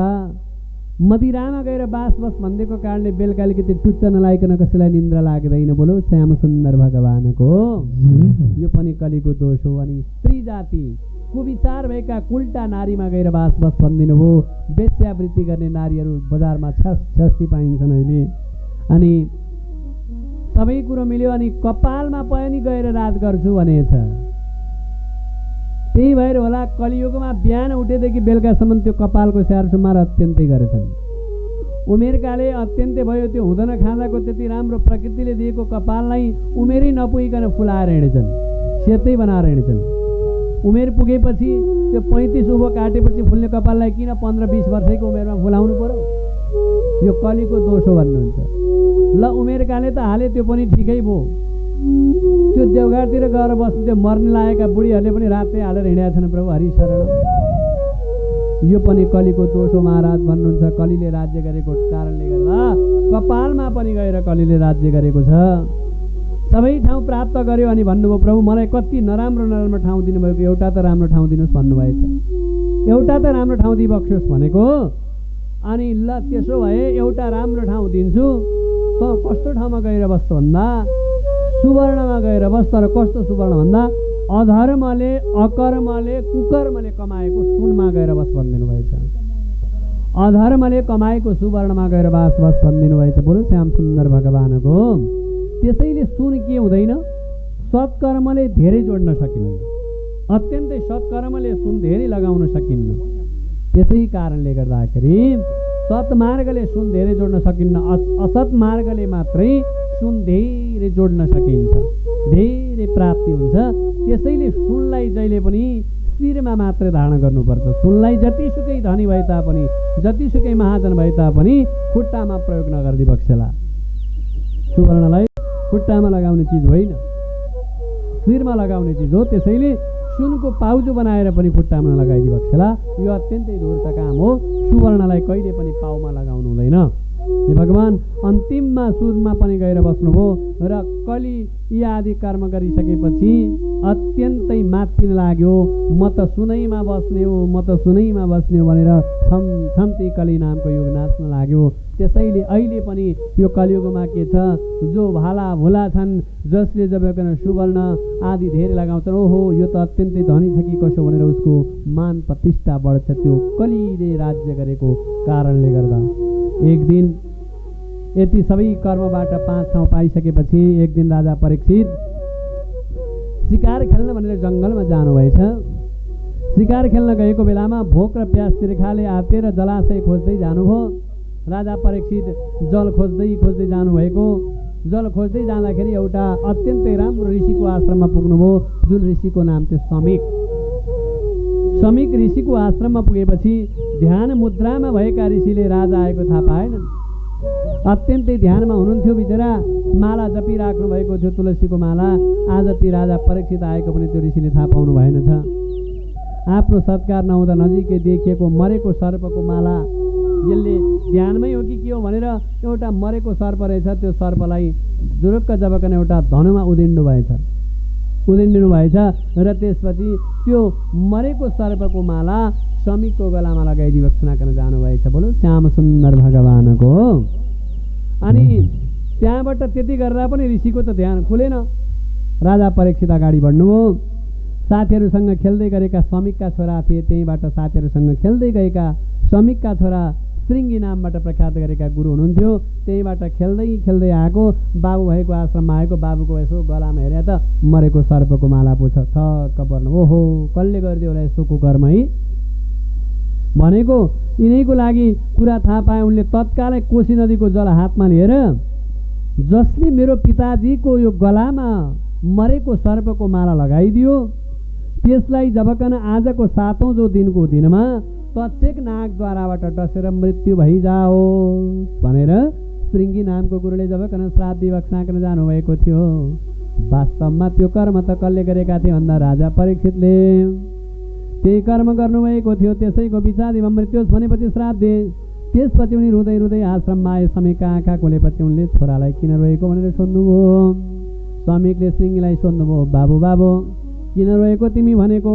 मदिरामा गएर बास बस भनिदिएको कारणले बेलुका अलिकति टुच्च नलाइकन कसैलाई निन्द्रा लाग्दैन। बोलो श्याम सुन्दर भगवानको। यो पनि कलीको दोष हो। अनि स्त्री जाति कुविचार भएका कुल्टा नारीमा गएर बास बस भनिदिनु भयो। वेश्यावृत्ति गर्ने नारीहरू बजारमा छस्ती पाइन्छन् अहिले। अनि सबै कुरो मिल्यो। अनि कपालमा पनि गएर राज गर्छु भनेछ। त्यही भएर होला कलियुगमा बिहान उठेदेखि बेलुकासम्म त्यो कपालको स्याहार सुमार अत्यन्तै गरेछन्। उमेरकाले अत्यन्तै भयो, त्यो हुँदैन खाँदाको त्यति राम्रो प्रकृतिले दिएको कपाललाई उमेरै नपुगिकन फुलाएर हिँडेछन्, सेतै बनाएर हिँडेछन्। उमेर पुगेपछि त्यो 35 उभो काटेपछि फुल्ने कपाललाई किन 15-20 वर्षको उमेरमा फुलाउनु पर्यो? यो कलिको दोष हो भन्नुहुन्छ। ल उमेरकाले त हाले, त्यो पनि ठिकै भयो। त्यो देवघाटतिर गएर बस्नु त्यो मर्ने लागेका बुढीहरूले पनि रातै हालेर हिँडेका छन् प्रभु हरिशरण। यो पनि कलिको दोष हो महाराज भन्नुहुन्छ। कलिले राज्य गरेको कारणले गर्दा कपालमा पनि गएर कलिले राज्य गरेको छ। सबै ठाउँ प्राप्त गर्यो अनि भन्नुभयो प्रभु मलाई कति नराम्रो नराम्रो ठाउँ दिनुभएको, एउटा त राम्रो ठाउँ दिनुहोस् भन्नुभएछ। एउटा त राम्रो ठाउँ दिइबक्सोस् भनेको। अनि ल त्यसो भए एउटा राम्रो ठाउँ दिन्छु, त कस्तो ठाउँमा गएर बस्छ भन्दा सुवर्णमा गएर बस्छ। तर कस्तो सुवर्ण भन्दा अधर्मले अकर्मले कुकर्मले कमाएको सुनमा गएर बस भनिदिनु भएछ। अधर्मले कमाएको सुवर्णमा गएर बस भनिदिनु भएछ। बोलो श्याम सुन्दर भगवानको। त्यसैले सुन के हुँदैन, सत्कर्मले धेरै जोड्न सकिँदैन। अत्यन्तै सत्कर्मले सुन धेरै लगाउन सकिन्न। त्यसै कारणले गर्दाखेरि सत्मार्गले सुन धेरै जोड्न सकिन्न, असत मार्गले मात्रै सुन धेरै जोड्न सकिन्छ, धेरै प्राप्ति हुन्छ। त्यसैले सुनलाई जहिले पनि शिरमा मात्रै धारण गर्नुपर्छ। सुनलाई जतिसुकै धनी भए तापनि, जतिसुकै महाजन भए तापनि खुट्टामा प्रयोग नगर्दी बक्सेला। सुवर्णलाई खुट्टामा लगाउने चिज होइन, शिरमा लगाउने चिज हो। त्यसैले सुनको पाउजो बनाएर पनि खुट्टामा लगाइदिई बक्सेला। यो अत्यन्तै धूर्त काम हो। सुवर्णलाई कहिले पनि पाउमा लगाउनु हुँदैन। हे भगवान अन्तिममा सुरमा पनि गएर बस्नुभयो र कलि यी आदि कर्म गरिसकेपछि अत्यन्तै मात्तिन लाग्यो। म त सुनैमा बस्ने हो, म त सुनैमा बस्ने हो भनेर छमछम्ती कलि नामको युग नाच्न लाग्यो। त्यसैले अहिले पनि यो कलियुगमा के छ, जो भाला भुला छन्, जसले जब सुवर्ण आदि धेरै लगाउँछन्, ओहो यो त अत्यन्तै धनी छ कि कसो भनेर उसको मान प्रतिष्ठा बढ्छ। त्यो कलिले राज्य गरेको कारणले गर्दा एक दिन यति सबै कर्मबाट 5 ठाउँ पाइसकेपछि एक दिन राजा परीक्षित शिकार खेल्न भनेर जङ्गलमा जानुभएछ। शिकार खेल्न गएको बेलामा भोक र प्यास तिर्खाले आतेर जलाशय खोज्दै जानुभयो। राजा परीक्षित जल खोज्दै खोज्दै जानुभएको। जल खोज्दै जाँदाखेरि एउटा अत्यन्तै राम्रो ऋषिको आश्रममा पुग्नुभयो, जुन ऋषिको नाम थियो समीक। समीक ऋषिको आश्रममा पुगेपछि ध्यान मुद्रामा भएका ऋषिले राजा आएको थाहा पाएनन्। अत्यन्तै ध्यानमा हुनुहुन्थ्यो बिचरा, माला जपिराख्नु भएको थियो, तुलसीको माला। आज ती राजा परीक्षित आएको पनि त्यो ऋषिले थाहा पाउनु भएनछ। आफ्नो सत्कार नहुँदा नजिकै देखिएको मरेको सर्पको माला, यसले ध्यानमै हो कि के हो भनेर एउटा मरेको सर्प रहेछ, त्यो सर्पलाई जुरुक्क जबकन एउटा धनुमा उदिन्नु भएछ र त्यसपछि त्यो मरेको सर्पको माला समीकको गलामा लगाइदिई भक्षणा गर्न जानुभएछ। बोलो श्याम सुन्दर भगवानको। अनि त्यहाँबाट त्यति गर्दा पनि ऋषिको त ध्यान खुलेन। राजा परीक्षित अगाडि बढ्नुभयो। साथीहरूसँग खेल्दै गरेका समीकका छोरा थिए, त्यहीँबाट साथीहरूसँग खेल्दै गएका समीकका छोरा श्रृङ्गी नामबाट प्रख्यात गरेका गुरु हुनुहुन्थ्यो। त्यहीँबाट खेल्दै खेल्दै आएको, बाबु भएको आश्रममा आएको, बाबुको यसो गलामा हेरे त मरेको सर्पको माला पुछ छक्क पर्नु। ओहो कसले गरिदियो होला यस्तो कुकर्म है भनेको। यिनैको लागि कुरा थाहा पाए उनले तत्कालै कोशी नदीको जल हातमा लिएर, जसले मेरो पिताजीको यो गलामा मरेको सर्पको माला लगाइदियो, त्यसलाई जबकन आजको 7औं जो दिनको दिनमा प्रत्येक नागद्वाराबाट डसेर मृत्यु भइजाओस् भनेर श्रृङ्गी नामको गुरुले जबकन श्राद्ध भक्षणा गर्न जानुभएको थियो। वास्तवमा त्यो कर्म त कसले गरेका थिए भन्दा राजा परीक्षितले त्यही कर्म गर्नुभएको थियो। त्यसैको विषादीमा मृत्युस् भनेपछि श्राद्ध दिए। त्यसपछि उनी रुँदै रुँदै आश्रममा आए। समीकका आँखा खोलेपछि उनले छोरालाई किन रोएको भनेर सोध्नुभयो। समीकले श्रृङ्गीलाई सोध्नुभयो, बाबु बाबु किन रोएको तिमी भनेको?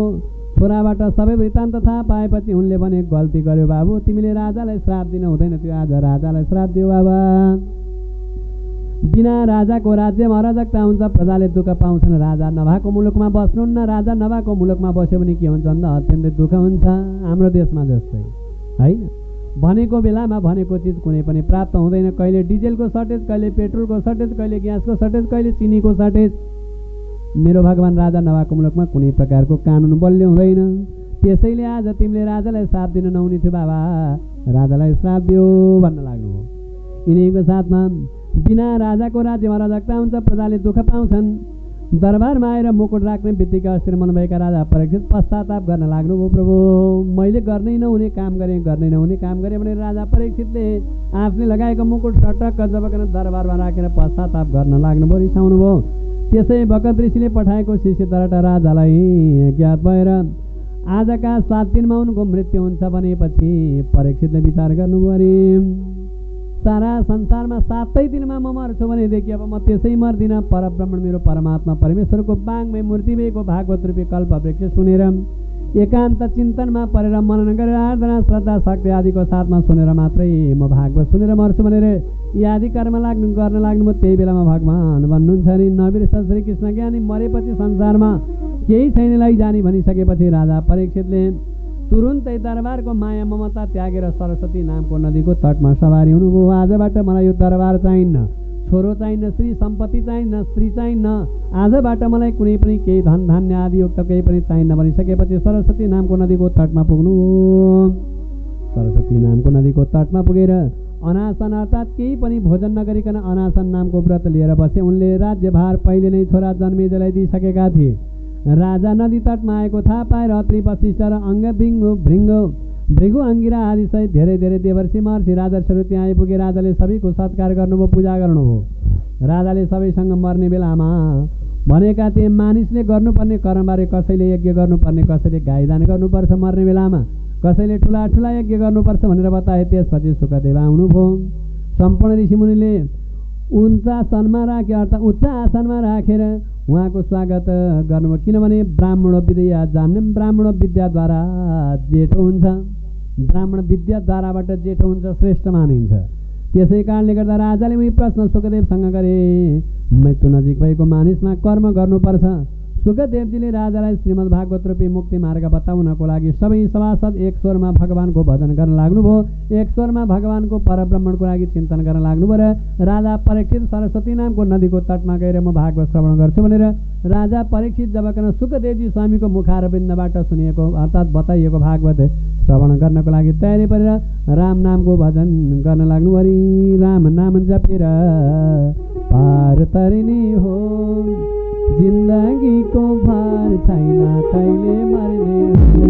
छोराबाट सबै वृत्तान्त थाहा पाएपछि उनले भने, गल्ती गर्यो बाबु, तिमीले राजालाई श्राप दिन हुँदैन थियो, आज राजालाई श्राप दियो बाबा। बिना राजाको राज्यमा अराजकता हुन्छ, प्रजाले दुःख पाउँछन्। राजा नभएको मुलुकमा बस्नुहुन्न, राजा नभएको मुलुकमा बस्यो भने के हुन्छ भन्दा अत्यन्तै दुःख हुन्छ। हाम्रो देशमा जस्तै होइन, भनेको बेलामा भनेको चिज कुनै पनि प्राप्त हुँदैन। कहिले डिजेलको सर्टेज, कहिले पेट्रोलको सर्टेज, कहिले ग्यासको सर्टेज, कहिले चिनीको सर्टेज। मेरो भगवान राजा नभएको मुलुकमा कुनै प्रकारको कानुन बलियो हुँदैन। त्यसैले आज तिमीले राजालाई श्राप दिन नहुने थियो बाबा, राजालाई श्राप दियो भन्न लाग्नुभयो। यिनीको साथमा बिना राजाको राज्यमा अराजकता हुन्छ, प्रजाले दुःख पाउँछन्। दरबारमा आएर मुकुट राख्ने बित्तिकै अस्थिर मन भएका राजा परीक्षित पश्चाताप गर्न लाग्नुभयो। प्रभु, मैले गर्नै नहुने काम गरेँ भनेर राजा परीक्षितले आफूले लगाएको मुकुट सटक्क जबकन दरबारमा राखेर पश्चाताप गर्न लाग्नुभयो, रिसाउनुभयो। त्यसै बकत ऋषिले पठाएको शिष्य तरटा राजालाई ज्ञात भएर आजका 7 दिनमा उनको मृत्यु हुन्छ भनेपछि परीक्षितले विचार गर्नुभयो, अरे सारा संसारमा 7 दिनमा म मर्छु भनेदेखि अब म त्यसै मर्दिनँ। परब्रह्मण मेरो परमात्मा परमेश्वरको बाङ्मय मूर्ति भएको भागवत रूपी कल्पवृक्ष सुनेर एकान्त चिन्तनमा परेर मनन गरेर आराधना श्रद्धा शक्ति आदिको साथमा सुनेर मात्रै म भागवत सुनेर मर्छु भनेर यी आदि कर्म गर्न लाग्नुभयो। त्यही बेलामा भगवान भन्नुहुन्छ नि, नबिर्स श्री कृष्ण ज्ञानी मरेपछि संसारमा केही छैन लैजाने भनिसकेपछि राजा परीक्षितले तुरुन्तै दरबारको माया ममता त्यागेर सरस्वती नामको नदीको तटमा सवारी हुनुभयो। आजबाट मलाई यो दरबार चाहिन्न, छोरो चाहिन्न, श्री सम्पत्ति चाहिन्न, स्त्री चाहिन्न, आजबाट मलाई कुनै पनि केही धन धान्य आदि युक्त केही पनि चाहिन्न भनिसकेपछि सरस्वती नामको नदीको तटमा पुग्नु। सरस्वती नामको नदीको तटमा पुगेर अनासन अर्थात् केही पनि भोजन नगरिकन अनासन नामको व्रत लिएर बसे। उनले राज्यभार पहिले नै छोरा जन्मेजयलाई दिइसकेका थिए। राजा नदी तटमा आएको थाहा पाएर अत्रि वशिष्ठ र भृगु अङ्गिरा आदि सहित धेरै देवर्षि महर्षि राजर्षिहरू त्यहाँ आइपुगे। राजाले सबैको सत्कार गर्नुभयो, पूजा गर्नुभयो। राजाले सबैसँग मर्ने बेलामा भनेका थिए, मानिसले गर्नुपर्ने कर्मबारे कसैले यज्ञ गर्नुपर्ने, कसैले गाईदान गर्नुपर्छ, मर्ने बेलामा कसैले ठुला यज्ञ गर्नुपर्छ भनेर बताए। त्यसपछि सुखदेव आउनुभयो। सम्पूर्ण ऋषिमुनिले उच्च आसनमा राखेर उहाँको स्वागत गर्नुभयो, किनभने ब्राह्मण विद्या जान्ने, ब्राह्मण विद्याद्वारा जेठो हुन्छ, ब्राह्मण विद्याद्वाराबाट जेठो हुन्छ, श्रेष्ठ मानिन्छ। त्यसै कारणले गर्दा राजाले उही प्रश्न सुखदेवसँग गरे, मृत्यु नजिक भएको मानिसमा कर्म गर्नुपर्छ। सुखदेवजीले राजालाई श्रीमद् भागवत रूपी मुक्ति मार्ग बताउनको लागि सबै सभासद एक स्वरमा भगवानको भजन गर्न लाग्नुभयो। एक स्वरमा भगवानको परब्रह्मणको लागि चिन्तन गर्न लाग्नुभयो र राजा परीक्षित सरस्वती नामको नदीको तटमा गएर म भागवत श्रवण गर्छु भनेर राजा परीक्षित जबकन सुखदेवजी स्वामीको मुखारविन्दबाट सुनिएको अर्थात् बताइएको भागवत श्रवण गर्नको लागि तयारी परेर राम नामको भजन गर्न लाग्नुभयो। राम नाम जपेर पार तरिने हो, जिन्दगीको भार छैन कहिले मर्ने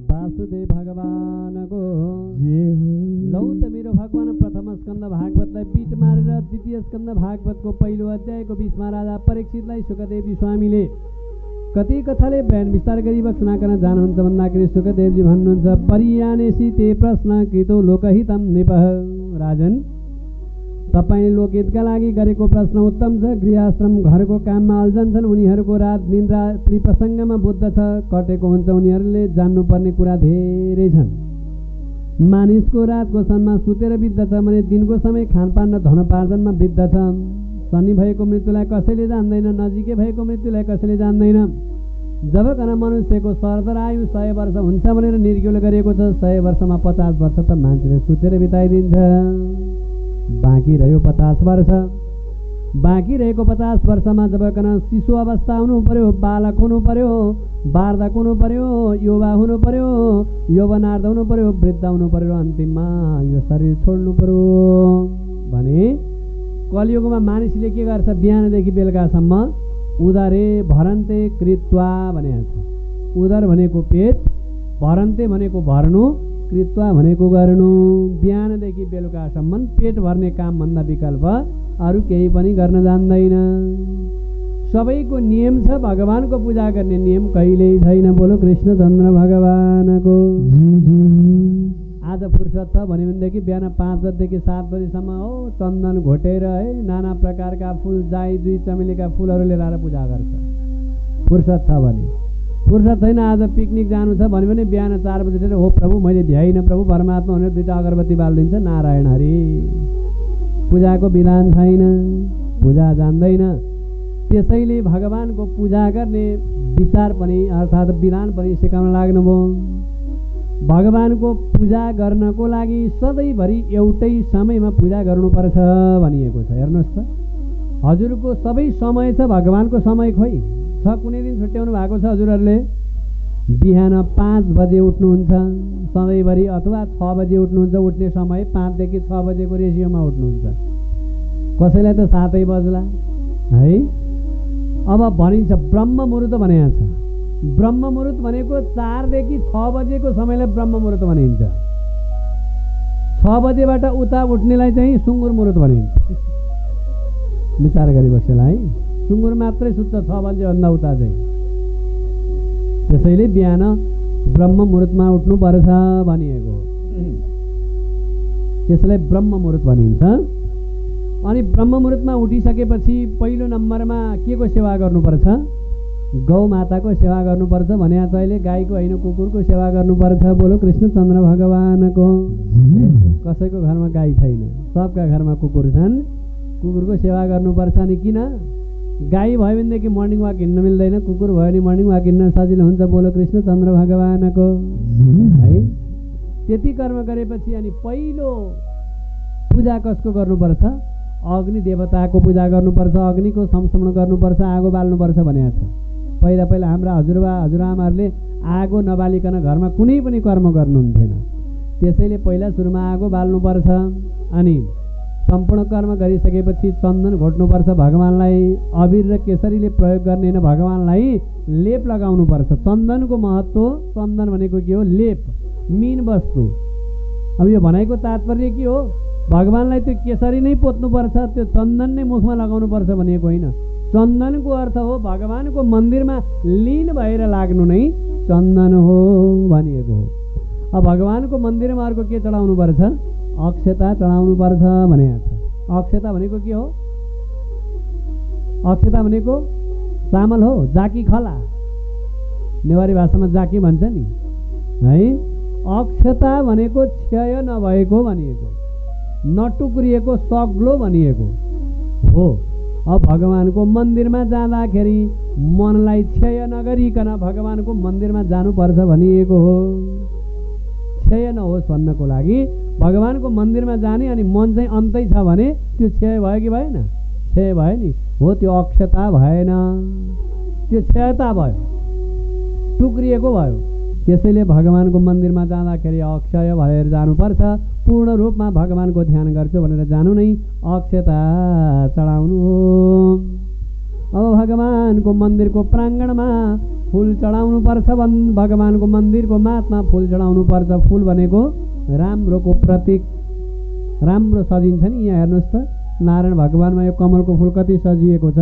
वासुदेव भगवानको लौ त मेरो भगवान प्रथम स्कन्द भागवतलाई बीच मारेर द्वितीय स्कन्द भागवतको पहिलो अध्यायको 20मा राजा परीक्षितलाई सुखदेवजी स्वामीले कति कथाले बयान विस्तार गरी बक्सना गर्न जानुहुन्छ भन्दाखेरि सुखदेवजी भन्नुहुन्छ, परियानेसी ते प्रश्न कृतो लोकहितम निपह। राजन, तपाईँ लोकहितका लागि गरेको प्रश्न उत्तम छ। गृहआश्रम घरको काममा अल्झन्छन्, उनीहरूको रात निन्द्रा त्रिप्रसङ्गमा बुद्ध छ, कटेको हुन्छ, उनीहरूले जान्नुपर्ने कुरा धेरै छन्। मानिसको रातको समयमा सुतेर बित्दछ भने दिनको समय खानपान र धनोपार्जनमा बित्दछ। शनि भएको मृत्युलाई कसैले जान्दैन, नजिकै भएको मृत्युलाई कसैले जान्दैन। जबकन मनुष्यको सरदर आयु 100 वर्ष हुन्छ भनेर निर्ज्ञोले गरेको छ, 100 वर्षमा 50 वर्ष त मान्छेले सुतेर बिताइदिन्छ। बाँकी रह्यो 50 वर्ष। बाँकी रहेको 50 वर्षमा जबकन शिशु अवस्था हुनु पर्यो, बालक हुनु पर्यो, वार्धक हुनु पर्यो, युवा हुनु पर्यो, यौवनार्ध हुनु पर्यो, वृद्ध हुनु पर्यो, अन्तिममा यो शरीर छोड्नु पर्यो भने कलियुगमा मानिसले के गर्छ, बिहानदेखि बेलुकासम्म उदरे भरन्ते कृत्वा भनेको छ। उदर भनेको पेट, भरन्ते भनेको भर्नु, कृत्वा भनेको गर्नु। बिहानदेखि बेलुकासम्म पेट भर्ने कामभन्दा विकल्प अरू केही पनि गर्न जान्दैन। सबैको नियम छ, भगवानको पूजा गर्ने नियम कहिल्यै छैन। बोलो कृष्णचन्द्र भगवानको। आज फुर्सद छ भन्यो भनेदेखि बिहान 5 बजेदेखि 7 बजीसम्म हो चन्दन घोटेर है नाना प्रकारका फुल, जाई जुई चमेलीका फुलहरू लिएर पूजा गर्छ। फुर्सद छ भने। फुर्सद छैन, आज पिकनिक जानु छ भन्यो भने बिहान 4 बजेतिर हो प्रभु मैले भ्याइन, प्रभु परमात्मा भनेर 2टा अगरबत्ती बालिदिन्छ, नारायण हरि। पूजाको विधान छैन, पूजा जान्दैन। त्यसैले भगवानको पूजा गर्ने विचार पनि अर्थात् विधान पनि सिकाउन लाग्नुभयो। भगवानको पूजा गर्नको लागि सधैँभरि एउटै समयमा पूजा गर्नुपर्छ भनिएको छ। हेर्नुहोस् त, हजुरको सबै समय छ, भगवानको समय खोइ छ? कुनै दिन छुट्याउनु भएको छ हजुरहरूले? बिहान 5 बजे उठ्नुहुन्छ सधैँभरि, अथवा 6 बजे उठ्नुहुन्छ। उठ्ने समय 5 देखि 6 बजेको रेसियोमा उठ्नुहुन्छ। कसैलाई त 7 बज्ला है। अब भनिन्छ ब्रह्म मुहूर्त भनेको छ। ब्रह्म मुहूर्त भनेको 4 देखि 6 बजेको समयलाई ब्रह्म मुहूर्त भनिन्छ। 6 बजेबाट उता उठ्नेलाई चाहिँ सुँगुर मुहूर्त भनिन्छ। विचार गरी बसेला है, सुँगुर मात्रै सुत्छ 6 बजेभन्दा उता चाहिँ। त्यसैले बिहान ब्रह्म मुहूर्तमा उठ्नुपर्छ भनिएको हो। त्यसलाई ब्रह्म मुहूर्त भनिन्छ। अनि ब्रह्म मुहूर्तमा उठिसकेपछि पहिलो नम्बरमा के को सेवा गर्नुपर्छ? गौ माताको सेवा गर्नुपर्छ। भने अहिले गाईको होइन, कुकुरको सेवा गर्नुपर्छ। बोलो कृष्णचन्द्र भगवानको। कसैको घरमा गाई छैन, सबका घरमा कुकुर छन्। कुकुरको सेवा गर्नुपर्छ। अनि किन? गाई भयो भनेदेखि मर्निङ वाक हिँड्न मिल्दैन, कुकुर भयो भने मर्निङ वाक हिँड्न सजिलो हुन्छ। बोलो कृष्णचन्द्र भगवानको है। त्यति कर्म गरेपछि अनि पहिलो पूजा कसको गर्नुपर्छ? अग्नि देवताको पूजा गर्नुपर्छ। अग्निको संस्मरण गर्नुपर्छ, आगो बाल्नुपर्छ भनेको छ। पहिला पहिला हाम्रा हजुरबा हजुरआमाहरूले आगो नबालिकन घरमा कुनै पनि कर्म गर्नुहुन्थेन। त्यसैले पहिला सुरुमा आगो बाल्नुपर्छ। अनि सम्पूर्ण कर्म गरिसकेपछि चन्दन घोट्नुपर्छ। भगवानलाई अबिर र केसरीले प्रयोग गर्ने होइन, भगवानलाई लेप लगाउनुपर्छ। चन्दनको महत्त्व, चन्दन भनेको के हो? लेप, मीन वस्तु। अब यो भनाइको तात्पर्य के हो? भगवानलाई त्यो केसरी नै पोत्नुपर्छ, त्यो चन्दन नै मुखमा लगाउनुपर्छ भनेको होइन। चन्दनको अर्थ हो भगवानको मन्दिरमा लीन भएर लाग्नु नै चन्दन हो भनिएको हो। अब भगवानको मन्दिरमा अर्को के चढाउनु पर्छ? अक्षता चढाउनु पर्छ भनेको छ। अक्षता भनेको के हो? अक्षता भनेको चामल हो, जाकी खला, नेवारी भाषामा जाकी भन्छ नि है। अक्षता भनेको क्षय नभएको भनिएको, नटुक्रिएको, सग्लो भनिएको हो। अब भगवानको मन्दिरमा जाँदाखेरि मनलाई क्षय नगरिकन भगवानको मन्दिरमा जानुपर्छ भनिएको हो। क्षय नहोस् भन्नको लागि भगवानको मन्दिरमा जाने। अनि मन चाहिँ अन्तै छ भने त्यो क्षय भयो कि भएन? क्षय भयो नि, हो त्यो अक्षता भएन, त्यो क्षयता भयो, टुक्रिएको भयो। त्यसैले भगवानको मन्दिरमा जाँदाखेरि अक्षय भएर जानुपर्छ। पूर्ण रूपमा भगवानको ध्यान गर्छु भनेर जानु नै अक्षता चढाउनु हो। अब भगवानको मन्दिरको प्राङ्गणमा फुल चढाउनु पर्छ। भगवानको मन्दिरको माथमा फुल चढाउनु पर्छ। फुल भनेको राम्रोको प्रतीक, राम्रो सजिन्छ नि। यहाँ हेर्नुहोस् त, नारायण भगवानमा यो कमलको फुल कति सजिएको छ।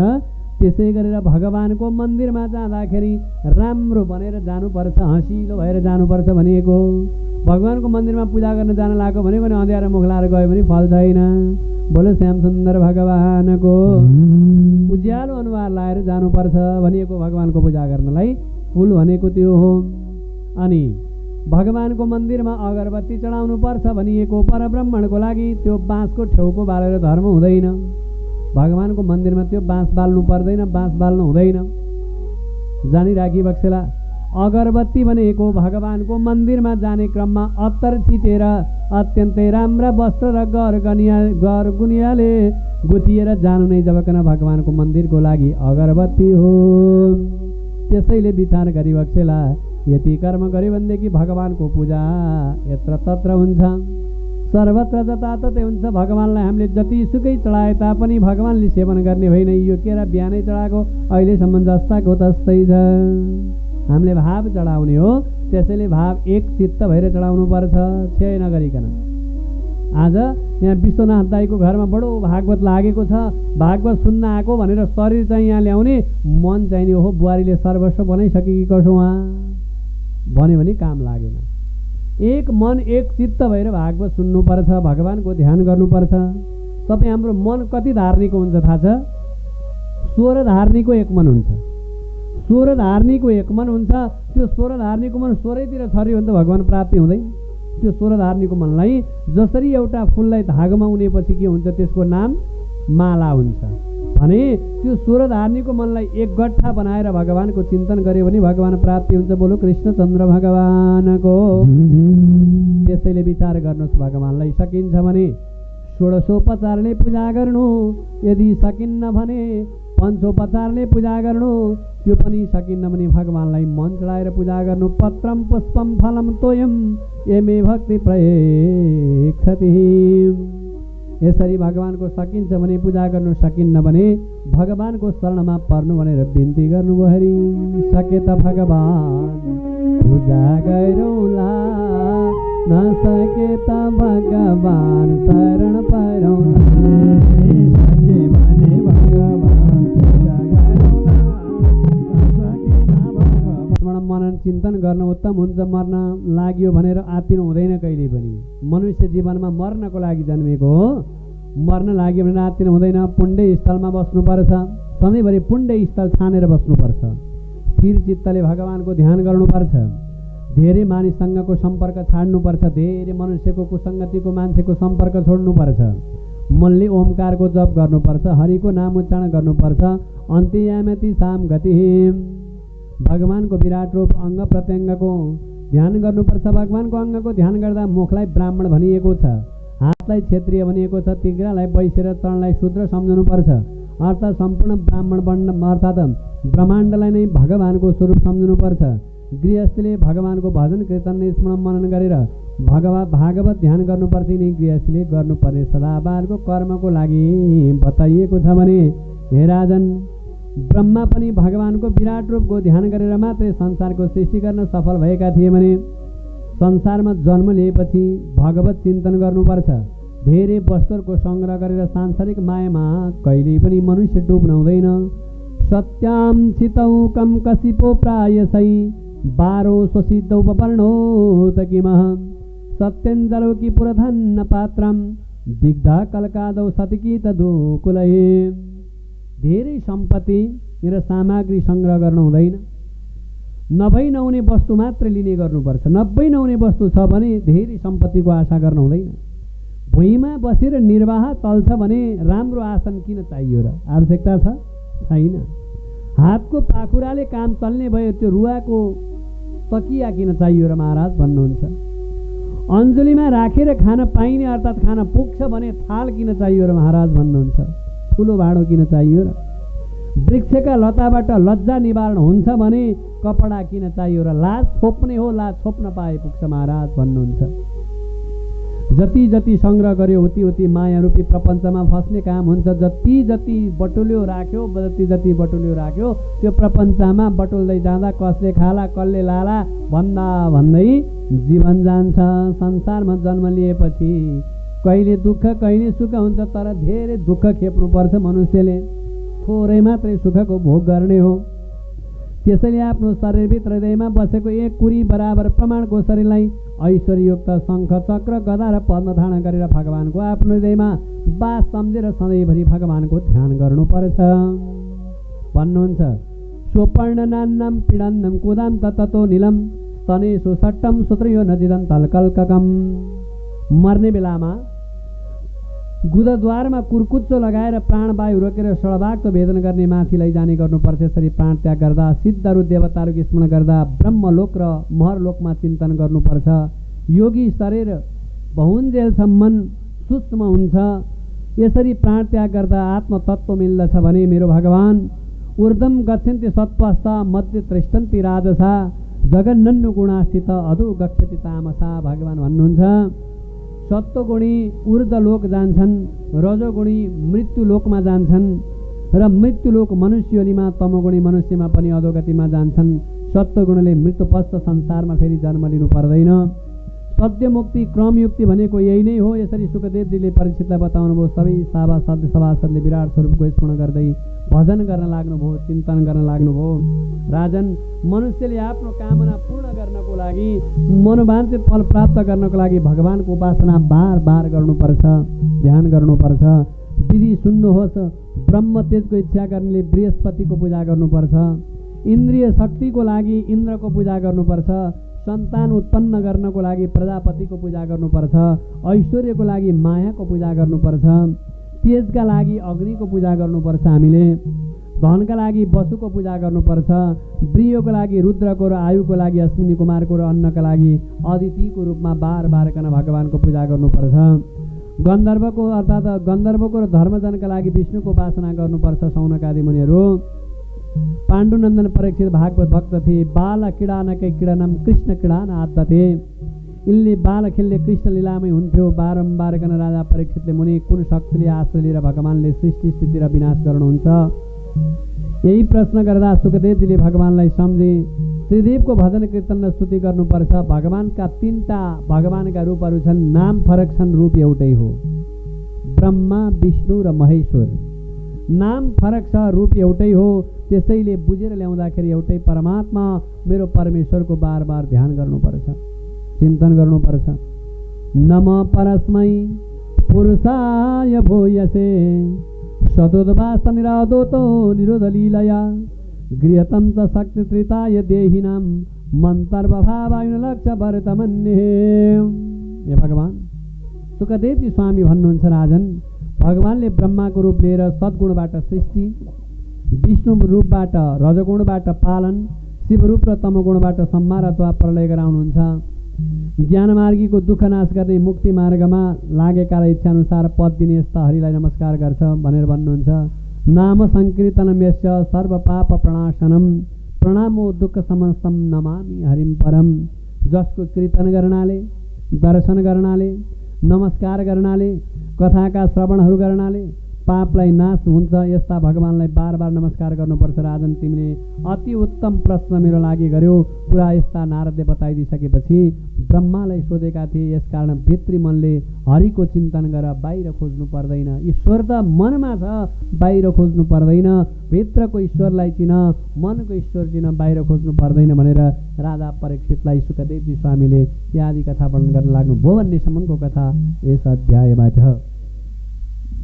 त्यसै गरेर भगवानको मन्दिरमा जाँदाखेरि राम्रो बनेर जानुपर्छ, हँसिलो भएर जानुपर्छ भनिएको। भगवानको मन्दिरमा पूजा गर्न जान लाग्यो भने अँध्यारो मुख लाएर गयो भने फल छैन। बोलो श्याम सुन्दर भगवानको। उज्यालो अनुहार लाएर जानुपर्छ भनिएको भगवानको पूजा गर्नलाई। फुल भनेको त्यो हो। अनि भगवानको मन्दिरमा अगरबत्ती चढाउनु पर्छ भनिएको। परब्रह्मणको लागि त्यो बाँसको ठेउको बालेर धर्म हुँदैन। भगवानको मन्दिरमा त्यो बाँस बाल्नु पर्दैन, बाँस बाल्नु हुँदैन। जानिराखी बक्सेला। अगरबत्ती भनेको भगवानको मन्दिरमा जाने क्रममा अत्तर छिटेर अत्यन्तै राम्रा वस्त्र र गरगुनियाले गुथिएर जानु नै जबकन भगवानको मन्दिरको लागि अगरबत्ती हो। त्यसैले विचार गरी बक्सेला। यति कर्म गर्यो भनेदेखि भगवानको पूजा यत्र तत्र हुन्छ, सर्वत्र जताततै हुन्छ। भगवानलाई हामीले जतिसुकै चढाए तापनि भगवानले सेवन गर्ने होइन। यो केरा बिहानै चढाएको अहिलेसम्म जस्ताको तस्तै छ। हामीले भाव चढाउने हो। त्यसैले भाव एक चित्त भएर चढाउनु पर्छ, क्षय नगरिकन। आज यहाँ विश्वनाथ दाईको घरमा बडो भागवत लागेको छ, भागवत सुन्न आएको भनेर शरीर चाहिँ यहाँ ल्याउने, मन चाहिने हो बुहारीले सर्वस्व बनाइसकेकी कसो उहाँ भन्यो भने काम लागेन। एक मन एक चित्त भएर भागवत सुन्नुपर्छ, भगवानको ध्यान गर्नुपर्छ। तपाईँ हाम्रो मन कति धार्नीको हुन्छ थाहा छ? 16 धार्नीको एक मन हुन्छ। 16 धार्नीको एक मन हुन्छ। त्यो 16 धार्नीको मन 16तिर छर्यो भने त भगवान प्राप्ति हुँदैन। त्यो 16 धार्नीको मनलाई जसरी एउटा फुललाई धागोमा उनेपछि के हुन्छ त्यसको नाम माला हुन्छ। भने त्यो 16 धार्नीको मनलाई एक गट्ठा बनाएर भगवानको चिन्तन गर्यो भने भगवान प्राप्ति हुन्छ। बोलो कृष्णचन्द्र भगवानको। त्यसैले विचार गर्नुहोस्, भगवानलाई सकिन्छ भने 16उपचारले पूजा गर्नु, यदि सकिन्न भने 5उपचारले पूजा गर्नु, त्यो पनि सकिन्न भने भगवानलाई मन चढाएर पूजा गर्नु। पत्रम पुष्पम फलम तोयम एमे भक्ति प्रयक्षति। यसरी भगवानको सकिन्छ भने पूजा गर्नु, सकिन्न भने भगवानको शरणमा पर्नु भनेर बिन्ती गर्नुभयो। हरि सके त भगवान पूजा गरौँला, नसके त भगवान शरण परौँला। सके भने भगवान पूजा गरौँला, नसके त भगवान। मनन चिन्तन गर्न उत्तम हुन्छ। मर्न लाग्यो भनेर आत्तिनु हुँदैन कहिले पनि। मनुष्य जीवनमा मर्नको लागि जन्मेको हो। मर्न लाग्यो भने आत्तिनु हुँदैन। पुण्य स्थलमा बस्नुपर्छ, सधैँभरि पुण्य स्थल छानेर बस्नुपर्छ। स्थिर चित्तले भगवानको ध्यान गर्नुपर्छ। धेरै मानिससँगको सम्पर्क छाड्नुपर्छ। धेरै मनुष्यको कुसङ्गतिको मान्छेको सम्पर्क छोड्नुपर्छ। मनले ओमकारको जप गर्नुपर्छ, हरिको नाम उच्चारण गर्नुपर्छ। अन्त्ययामति साम गति। भगवानको विराट रूप अङ्ग प्रत्यङ्गको ध्यान गर्नुपर्छ। भगवानको अङ्गको ध्यान गर्दा मुखलाई ब्राह्मण भनिएको छ, हातलाई क्षत्रिय भनिएको छ, तिघ्रालाई वैश्य र चरणलाई शूद्र सम्झनुपर्छ। अर्थात् सम्पूर्ण ब्राह्मण वर्ण अर्थात् ब्रह्माण्डलाई नै भगवानको स्वरूप सम्झनुपर्छ। गृहस्थीले भगवानको भजन कीर्तन स्मरण मनन गरेर भागवत ध्यान गर्नुपर्छ। नै गृहस्थीले गर्नुपर्ने सदाबारको कर्मको लागि बताइएको छ भने हे राजन, ब्रह्मा पनि भगवानको विराट रूपको ध्यान गरेर मात्रै संसारको सृष्टि गर्न सफल भएका थिए भने संसारमा जन्म लिएपछि भगवत चिन्तन गर्नुपर्छ। धेरै वस्तुहरूको सङ्ग्रह गरेर सांसारिक मायामा कहिल्यै पनि मनुष्य डुब्न हुँदैन। सत्याम चितौ कम कसिपो प्रायसै, बारो स्वसिद्धौ पपर्णो त किमः, सत्यञ्जलौ कि पुरधन्न पात्रम, दिग्धा कलकादौ सतिकी तदुकुलये। धेरै सम्पत्ति र सामग्री सङ्ग्रह गर्न हुँदैन। नभई नहुने वस्तु मात्र लिने गर्नुपर्छ। नभई नहुने वस्तु छ भने धेरै सम्पत्तिको आशा गर्न हुँदैन। भुइँमा बसेर निर्वाह चल्छ भने राम्रो आसन किन चाहियो र? आवश्यकता छ? छैन। हातको पाखुराले काम चल्ने भयो, त्यो रुवाको तकिया किन चाहियो र महाराज भन्नुहुन्छ। अञ्जुलीमा राखेर खान पाइने अर्थात् खान पुग्छ भने थाल किन चाहियो र महाराज भन्नुहुन्छ। ठुलो भाँडो किन चाहियो र? वृक्षका लताबाट लज्जा निवारण हुन्छ भने कपडा किन चाहियो र? लाज छोप्ने हो, लाज छोप्न पाए पुग्छ महाराज भन्नुहुन्छ। जति जति सङ्ग्रह गर्यो उति उति माया रूपी प्रपञ्चमा फस्ने काम हुन्छ। जति जति बटुल्यो राख्यो, जति जति बटुल्यो राख्यो, त्यो प्रपञ्चमा बटुल्दै जाँदा कसले खाला कसले लाला भन्दा भन्दै जीवन जान्छ। संसारमा जन्म लिएपछि कहिले दुःख कहिले सुख हुन्छ, तर धेरै दुःख खेप्नुपर्छ मनुष्यले। थोरै मात्रै सुखको भोग गर्ने हो। त्यसैले आफ्नो शरीरभित्र हृदयमा बसेको एक कुरी बराबर प्रमाणको शरीरलाई ऐश्वर्ययुक्त शङ्ख चक्र गदा र पद्म धारण गरेर भगवानको आफ्नो हृदयमा बास सम्झेर सधैँभरि भगवानको ध्यान गर्नुपर्छ भन्नुहुन्छ। स्वपर्ण नान्नम पीडन्नम कुदाम ततो नीलम, स्तने सुसट्टम सूत्रयो नजिदन तलकल्ककम। मर्ने बेलामा गुदद्वारमा कुर्कुच्चो लगाएर प्राणवायु रोकेर सडभागको भेदन गर्ने माथि लैजाने गर्नुपर्छ। यसरी प्राण त्याग गर्दा सिद्धहरू देवताहरूको स्मरण गर्दा ब्रह्मलोक र महरलोकमा चिन्तन गर्नुपर्छ। योगी शरीर बहुन्जेलसम्म सूक्ष्म हुन्छ। यसरी प्राण त्याग गर्दा आत्मतत्त्व मिल्दछ भने मेरो भगवान ऊर्ध्वं गच्छन्ति सत्त्वस्ता मध्ये तिष्ठन्ति राजसा, जगन्नन्नु गुणास्थित अधो गच्छति तामसा भगवान भन्नुहुन्छ। सत्वगुणी ऊर्ध्वलोक जान्छन्, रजोगुणी मृत्युलोकमा जान्छन् र मृत्युलोक मनुष्योलीमा, तमोगुणी मनुष्यमा पनि अधोगतिमा जान्छन्। सत्वगुणले मृत्युपश्च संसारमा फेरि जन्म लिनु पर्दैन। सद्यमुक्ति क्रमयुक्ति भनेको यही नै हो। यसरी सुखदेवजीले परीक्षितलाई बताउनुभयो। सबै सभासदले विराट स्वरूपको स्मरण गर्दै भजन गर्न लाग्नुभयो, चिन्तन गर्न लाग्नुभयो। राजन, मनुष्यले आफ्नो कामना पूर्ण गर्नको लागि, मनोवाञ्छित फल प्राप्त गर्नको लागि भगवानको उपासना बार बार गर्नुपर्छ, ध्यान गर्नुपर्छ। विधि सुन्नुहोस्। ब्रह्म तेजको इच्छा गर्नेले बृहस्पतिको पूजा गर्नुपर्छ। इन्द्रिय शक्तिको लागि इन्द्रको पूजा गर्नुपर्छ। सन्तान उत्पन्न गर्नको लागि प्रजापतिको पूजा गर्नुपर्छ। ऐश्वर्यको लागि मायाको पूजा गर्नुपर्छ। तेजका लागि अग्निको पूजा गर्नुपर्छ हामीले, धनका लागि वसुको पूजा गर्नुपर्छ, प्रियको लागि रुद्रको र आयुको लागि अश्विनी कुमारको र अन्नका लागि अदितिको रूपमा बार बारकन भगवानको पूजा गर्नुपर्छ। गन्धर्वको अर्थात् गन्धर्वको र धर्मजनका लागि विष्णुको उपासना गर्नुपर्छ। सौनकादि मुनिहरू पाण्डुनन्दन परीक्षित भागवत भक्त थिए। बाल किडानकै किडनम कृष्ण किडान आद्दथे। यिनले बाल खेल्ने कृष्ण लीलामै हुन्थ्यो। बारम्बार कन राजा परीक्षितले मुनि कुन शक्तिले आश्रय लिएर भगवानले सृष्टि स्थिति र विनाश गर्नुहुन्छ? यही प्रश्न गर्दा सुखदेवजीले भगवानलाई सम्झे। त्रिदेवको भजन कीर्तन र स्तुति गर्नुपर्छ। भगवानका 3टा भगवानका रूपहरू छन्, नाम फरक छन्, रूप एउटै हो। ब्रह्मा, विष्णु र महेश्वर। नाम फरक छ, रूप एउटै हो। त्यसैले बुझेर ल्याउँदाखेरि एउटै परमात्मा मेरो परमेश्वरको बार बार ध्यान गर्नुपर्छ, चिन्तन गर्नुपर्छ। नम परस्मै पुरुषाय भूयसे सतोद्वास निरादोतो निरोध लीलया गृहतं च शक्तित्रिताय देहिनां मन्तर्भावायुन लक्ष्य भरतमन्ये। हे भगवान, सुखदेवजी स्वामी भन्नुहुन्छ, राजन, भगवानले ब्रह्माको रूप लिएर सद्गुणबाट सृष्टि, विष्णु रूपबाट रजगुणबाट पालन, शिवरूप र तमगुणबाट संहार अथवा प्रलय गराउनुहुन्छ। ज्ञानमार्गीको दुःख नाश गर्ने मुक्ति मार्गमा लागेकालाई इच्छाअनुसार पद दिने यस्ता हरिलाई नमस्कार गर्छ भनेर भन्नुहुन्छ। नाम संकीर्तनम यस्य सर्व पाप प्रणाशनम प्रणामो दुःख समस्तम नमामि हरिम परम। जसको कीर्तन गर्नाले, दर्शन गर्नाले, नमस्कार गर्नाले, कथाका श्रवणहरू गर्नाले पापलाई नाश हुन्छ, यस्ता भगवानलाई बार बार नमस्कार गर्नुपर्छ। राजन, तिमीले अति उत्तम प्रश्न मेरो लागि गर्यो। पुरा यस्ता नारदले बताइदिइसकेपछि ब्रह्मालाई सोधेका थिए। यसकारण भित्री मनले हरिको चिन्तन गर, बाहिर खोज्नु पर्दैन। ईश्वर त मनमा छ, बाहिर खोज्नु पर्दैन। भित्रको ईश्वरलाई चिन, मनको ईश्वर चिन, बाहिर खोज्नु पर्दैन भनेर राजा परीक्षितलाई सुखदेवजी स्वामीले आदि कथा वर्णन गर्न लाग्नुभयो भन्नेसम्मको कथा यस अध्यायबाट।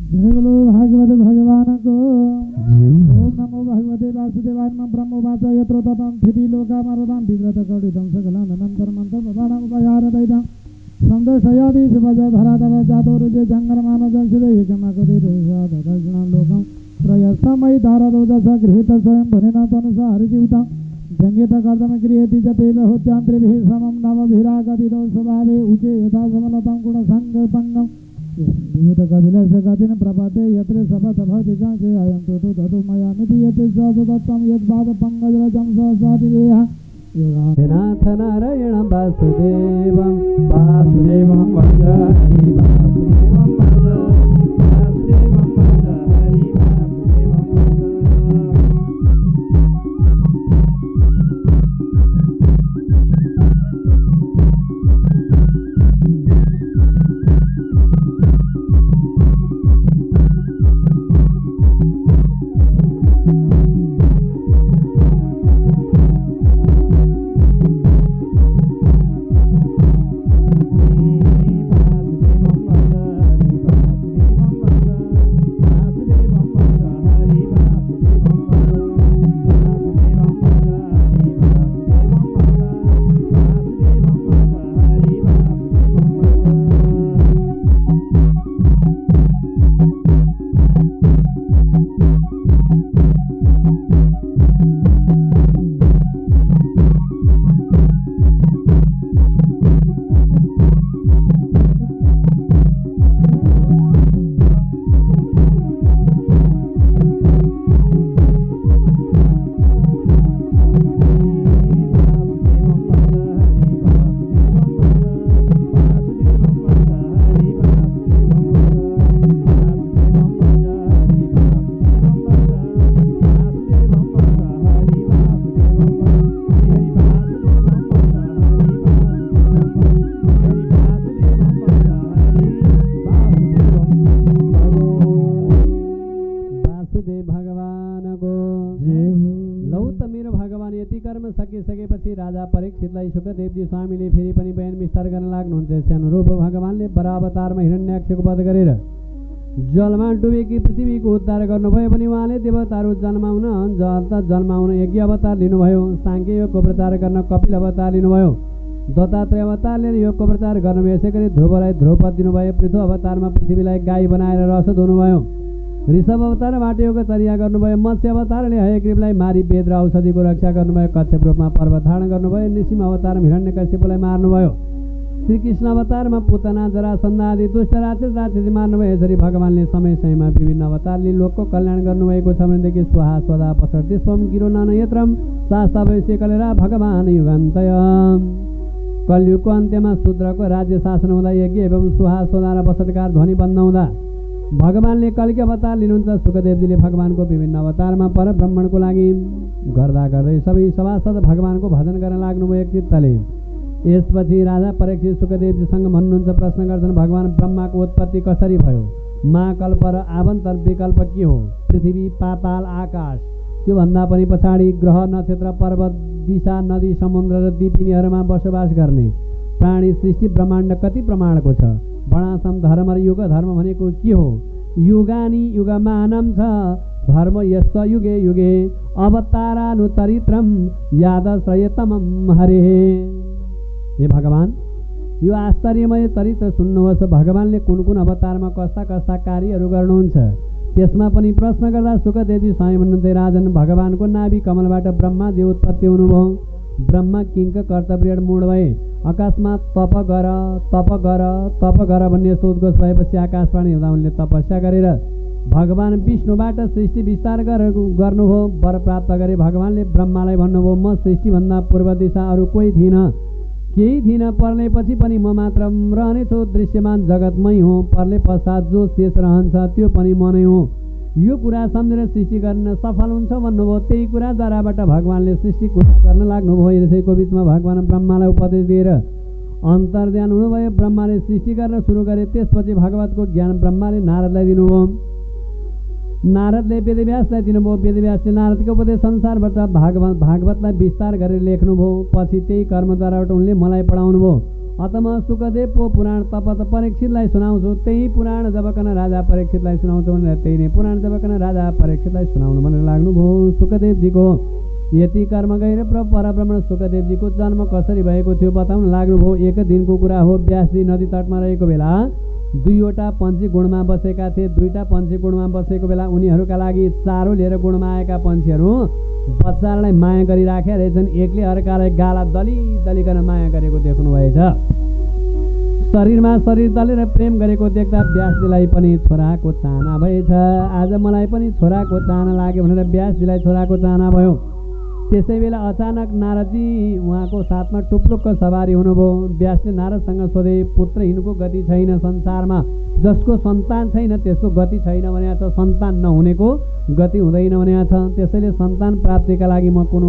जय बोलो भागवत भगवान को। ओम नमो भगवते वासुदेवाय नमः। ब्रह्मवाच यत्र ततं स्थिति लोकामरतां विव्रत कडितं सकलानंतर मंत्र प्रदानम उपयारदैतं संदर्शयादि शिवज धराधर जातो रुजे जंगरमान जंसिदे एकमाकति रुषा दक्षिणं लोकं प्रयस्तमयि धाररोदस गृहीत स्वयं भनेन तनुसा हरिदिवतं जंगित कर्दम क्रियेति जते बहुत्यांत्रिभिः समं नवभिरागतिरो स्वभावे उचे यथा समलतं गुणसंगपङ्गम् विभूत कपिलस्य गतिन प्रपदे यत्र सभतभदिकांसे अयं तु ततु मया मिति यत् सदत्तं यद्वाद पंकजरजं सहसातिवेह योगानाथ नारायण वासुदेवं वासुदेवं वंद हरि वासुदेवं वंद वासुदेवं वंद हरि वासुदेवं वंद। परीक्षितलाई सुखदेवजी स्वामीले फेरि पनि बयान विस्तार गर्न लाग्नुहुन्छ। अनुरूप भगवानले बरावतारमा हिरण्याक्षको वध गरेर जलमा डुबेकी पृथ्वीको उद्धार गर्नुभयो भने उहाँले देवताहरू जन्माउन यज्ञ अवतार लिनुभयो। सांख्य योगको प्रचार गर्न कपिल अवतार लिनुभयो। दत्तात्रेय अवतारले योगको प्रचार गर्नुभयो। यसै गरी ध्रुवलाई ध्रुवपद दिनुभयो। पृथु अवतारमा पृथ्वीलाई गाई बनाएर रस धुनुभयो। ऋषभ अवतारबाट योगचर्या गर्नुभयो। मत्स्य अवतारले हयग्रीवलाई मारी वेद र औषधिको रक्षा गर्नुभयो। कच्छप रूपमा पर्वत धारण गर्नुभयो। नृसिंह अवतारमा हिरण्यकश्यपलाई मार्नुभयो। श्रीकृष्ण अवतारमा पुतना जरासन्ध आदि दुष्ट राक्षस मार्नुभयो। यसरी भगवानले समय समयमा विभिन्न अवतारले लोकको कल्याण गर्नुभएको छ भनेदेखि स्वाहा स्वधा पसर्ति स्वम गिरो नयत्रम शास्ता वैश्य कलेरा भगवान युगान्तय। कलयुगको अन्त्यमा शूद्रको राज्य शासन हुँदा यज्ञ एवं सुहा स्वधा र बसतकार ध्वनि बन्द हुँदा भगवानले कल्कि अवतार लिनुहुन्छ। सुखदेवजीले भगवानको विभिन्न अवतारमा परब्रह्मणको लागि गर्दा गर्दै सबै सभासद भगवानको भजन गर्न लाग्नुभयो एक चित्तले। यसपछि राजा परीक्षित सुखदेवजीसँग भन्नुहुन्छ, प्रश्न गर्छन्, भगवान ब्रह्माको उत्पत्ति कसरी भयो? महाकल्प र आभन्तर विकल्प के हो? पृथ्वी, पाताल, आकाश, त्योभन्दा पनि पछाडि ग्रह, नक्षत्र, पर्वत, दिशा, नदी, समुद्र र द्वीप यिनीहरूमा बसोबास गर्ने प्राणी, सृष्टि, ब्रह्माण्ड कति प्रमाणको छ? वर्णाश्रम धर्म र युग धर्म भनेको के हो? युगानी युगमानम छ धर्म यस युगे युगे अवतारानुचरित्रम यादश्रयतमम हरे। हे भगवान, यो आश्चर्यमय चरित्र सुन्नुहोस्। भगवानले कुन कुन अवतारमा कस्ता कस्ता कार्यहरू गर्नुहुन्छ त्यसमा पनि प्रश्न गर्दा सुखदेवजी स्वयं भन्नुहुन्थे, राजन, भगवानको नाभि कमलबाट ब्रह्माजी उत्पत्ति हुनुभयो। ब्रह्मा किङ्क कर्तव्य मूढ भए। अकस्मात तप गर तप गर तप गर भन्ने सोधखोज भएपछि आकाशवाणी हुँदा उनले तपस्या गरेर भगवान विष्णुबाट सृष्टि विस्तार गर्नुभयो। वर प्राप्त गरे भगवानले ब्रह्मालाई भन्नुभयो, म सृष्टिभन्दा पूर्व दिशा अरू कोही थिइनँ, केही थिइनँ। पर्लेपछि पनि म मात्र रहनेछु। दृश्यमान जगतमै हो। पर्ले पश्चात जो शेष रहन्छ त्यो पनि म नै हो। यो कुरा सम्झेर सृष्टि गर्न सफल हुन्छ भन्नुभयो। त्यही कुराद्वाराबाट भगवानले सृष्टि कुरा गर्न लाग्नुभयो। यसैको बिचमा भगवान ब्रह्मालाई उपदेश दिएर अन्तर्ध्यान हुनुभयो। ब्रह्माले सृष्टि गर्न सुरु गरे। त्यसपछि भगवतको ज्ञान ब्रह्माले नारदलाई दिनुभयो। नारदले वेदव्यासलाई दिनुभयो। वेदव्यासले नारदको उपदेश संसारबाट भागवतलाई विस्तार गरेर लेख्नुभयो। पछि त्यही कर्मद्वाराबाट उनले मलाई पढाउनुभयो। अत म सुखदेवको पुराण तपत परीक्षितलाई सुनाउँछु। त्यही पुराण जबकन राजा परीक्षितलाई सुनाउँछु भनेर त्यही नै पुराण जबकन राजा परीक्षितलाई सुनाउनु भनेर लाग्नुभयो। सुखदेवजीको यति कर्म गएर परब्रह्मण सुखदेवजीको जन्म कसरी भएको थियो बताउन लाग्नुभयो। एक दिनको कुरा हो। व्यासजी नदी तटमा रहेको बेला दुईवटा पन्छी गुणमा बसेका थिए। दुईटा पन्छी गुणमा बसेको बेला उनीहरूका लागि चारो लिएर गुणमा आएका पन्छीहरू बच्चालाई माया गरिराखेका रहेछन्। एकले अर्कालाई गाला दलिकन माया गरेको देख्नुभएछ। शरीरमा शरीर दलेर प्रेम गरेको देख्दा व्यासजीलाई पनि छोराको चाहना भएछ। आज मलाई पनि छोराको चाहना लाग्यो भनेर व्यासजीलाई छोराको चाहना भयो। त्यसै बेला अचानक नारदजी उहाँको साथमा टुप्लुक्क सवारी हुनुभयो। व्यासले नारदसँग सोधे, पुत्रहीनको गति छैन संसारमा। जसको सन्तान छैन त्यसको गति छैन भनेको छ। सन्तान नहुनेको गति हुँदैन भनेको छ। त्यसैले सन्तान प्राप्तिका लागि म कुन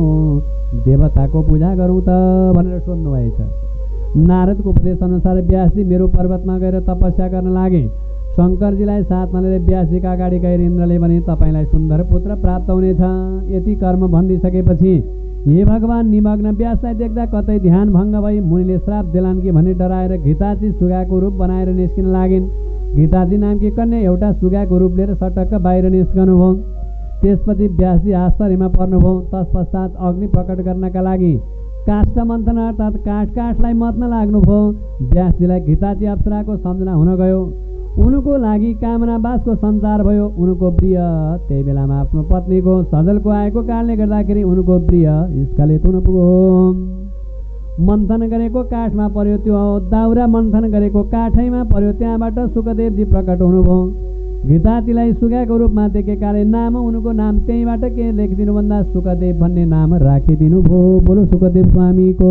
देवताको पूजा गरौँ त भनेर सोध्नुभएछ। नारदको उपदेश अनुसार व्यासजी मेरो पर्वतमा गएर तपस्या गर्न लागे। शङ्करजीलाई साथमा लिएर व्यासजीका अगाडि गएर इन्द्रले भने, तपाईँलाई सुन्दर पुत्र प्राप्त हुनेछ। यति कर्म भनिदिइसकेपछि हे भगवान, निमग्न व्यासलाई देख्दा कतै ध्यान भङ्ग भई मुनिले श्राप देलान् कि भन्ने डराएर घिताची सुगाको रूप बनाएर निस्किन लागिन्। घिताची नामकी कन्या एउटा सुगाको रूप लिएर सटक्क बाहिर निस्कनुभयो। त्यसपछि व्यासजी आश्चर्यमा पर्नुभयो। तत्पश्चात अग्नि प्रकट गर्नका लागि काष्ठ मन्थन अर्थात् काठलाई मत्न लाग्नुभयो। व्यासजीलाई घिताची अप्सराको सम्झना हुन गयो। उनको लागि कामनावासको सञ्चार भयो। उनको प्रिय त्यही बेलामा आफ्नो पत्नीको सजलको आएको कारणले गर्दाखेरि उनको प्रिय स्खलित हुन पुग्यो। मन्थन गरेको काठमा पर्यो, त्यो दाउरा मन्थन गरेको काठैमा पर्यो। त्यहाँबाट सुखदेवजी प्रकट हुनुभयो। घिताचीलाई सुगाको रूपमा देखेकाले नाम उनको नाम त्यहीँबाट के लेखिदिनु भन्दा सुखदेव भन्ने नाम राखिदिनु भयो। बोलो सुखदेव स्वामीको।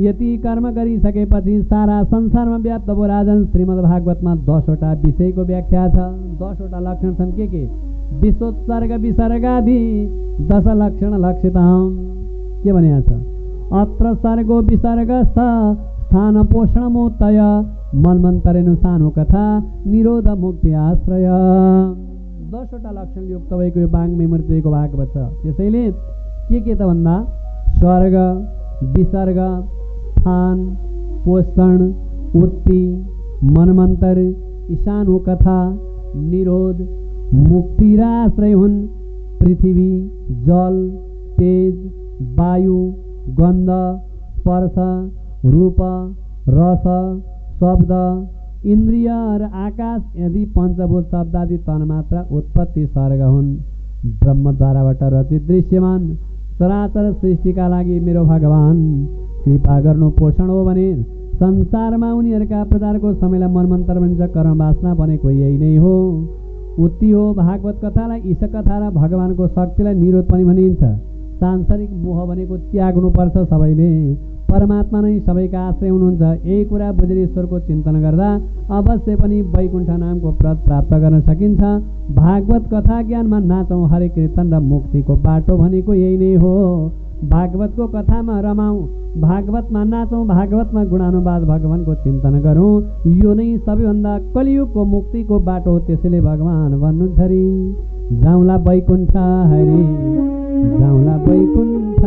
यति कर्म गरिसकेपछि सारा संसारमा व्याप्त भयो। राजन, श्रीमद् भागवतमा 10वटा विषयको व्याख्या छ। 10वटा लक्षण छन्। के? विश्वोत्सर्ग विसर्गादि 10 लक्षण लक्षितम्। के भनेको छ? अत्र सर्गो विसर्गस्थ स्थान पोषणमोत्तय मन्वन्तरेनुसानो कथा निरोध मुक्ति आश्रय। 10वटा लक्षण युक्त भएको यो वाङ्मय मूर्तिको भागवत छ। त्यसैले के त भन्दा स्वर्ग, विसर्ग, स्थान, पोषण, उत्ति, मनमन्तर, ईशानो कथा, निरोध, मुक्ति र आश्रय हुन्। पृथ्वी, जल, तेज, वायु, गन्ध, स्पर्श, रूप, रस, शब्द, इन्द्रिय र आकाश यदि पञ्चभूत शब्दादि तन्मात्रा उत्पत्ति सर्ग हुन्। ब्रह्मद्वाराबाट रचित दृश्यमान चराचर सृष्टिका लागि मेरो भगवान कृपा गर्नु पोषण हो भने संसारमा उनीहरूका प्रजारको समयलाई मनमन्त्र भनिन्छ। कर्म वासना भनेको यही नै हो, उत्ति हो। भागवत कथालाई ईश कथा र भगवानको शक्तिलाई निरोध पनि भनिन्छ। सांसारिक मोह भनेको त्याग्नुपर्छ सबैले। परमात्मा नै सबैका आश्रय हुनुहुन्छ। यही कुरा बुझेर ईश्वरको चिन्तन गर्दा अवश्य पनि वैकुण्ठ नामको पद प्राप्त गर्न सकिन्छ। भागवत कथा ज्ञानमा नाचौँ हरे कीर्तन र मुक्तिको बाटो भनेको यही नै हो। भागवतको कथामा रमाउँ, भागवतमा नाचौँ, भागवतमा गुणानुवाद भगवानको चिन्तन गरौँ। यो नै सबैभन्दा कलियुगको मुक्तिको बाटो हो। त्यसैले भगवान भन्नुहुन्छ रे जाउँला वैकुण्ठ हरे, जाउँला वैकुण्ठ,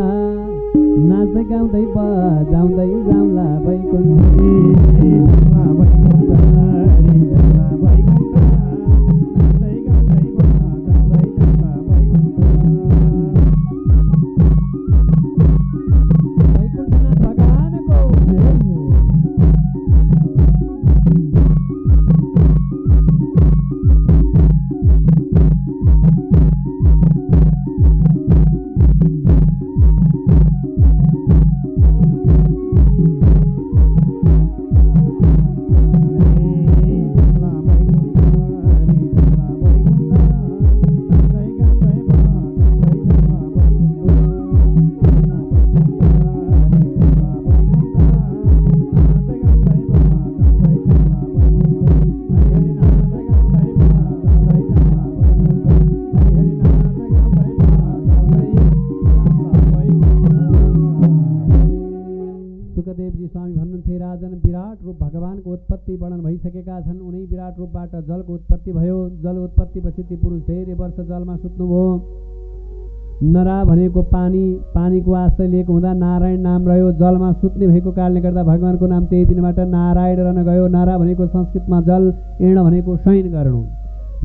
नाच्दै गाउँदै बजाउँदै जाउँला वैकुण्ठ। जलको उत्पत्ति भयो। जल उत्पत्तिपछि ती पुरुष धेरै वर्ष जलमा सुत्नुभयो। नरा भनेको पानी, पानीको आश्रय लिएको हुँदा नारायण नाम रह्यो। जलमा सुत्ने भएको कारणले गर्दा भगवानको नाम त्यही दिनबाट नारायण रहन गयो। नारा भनेको संस्कृतमा जल, एण भनेको शयन गर्नु।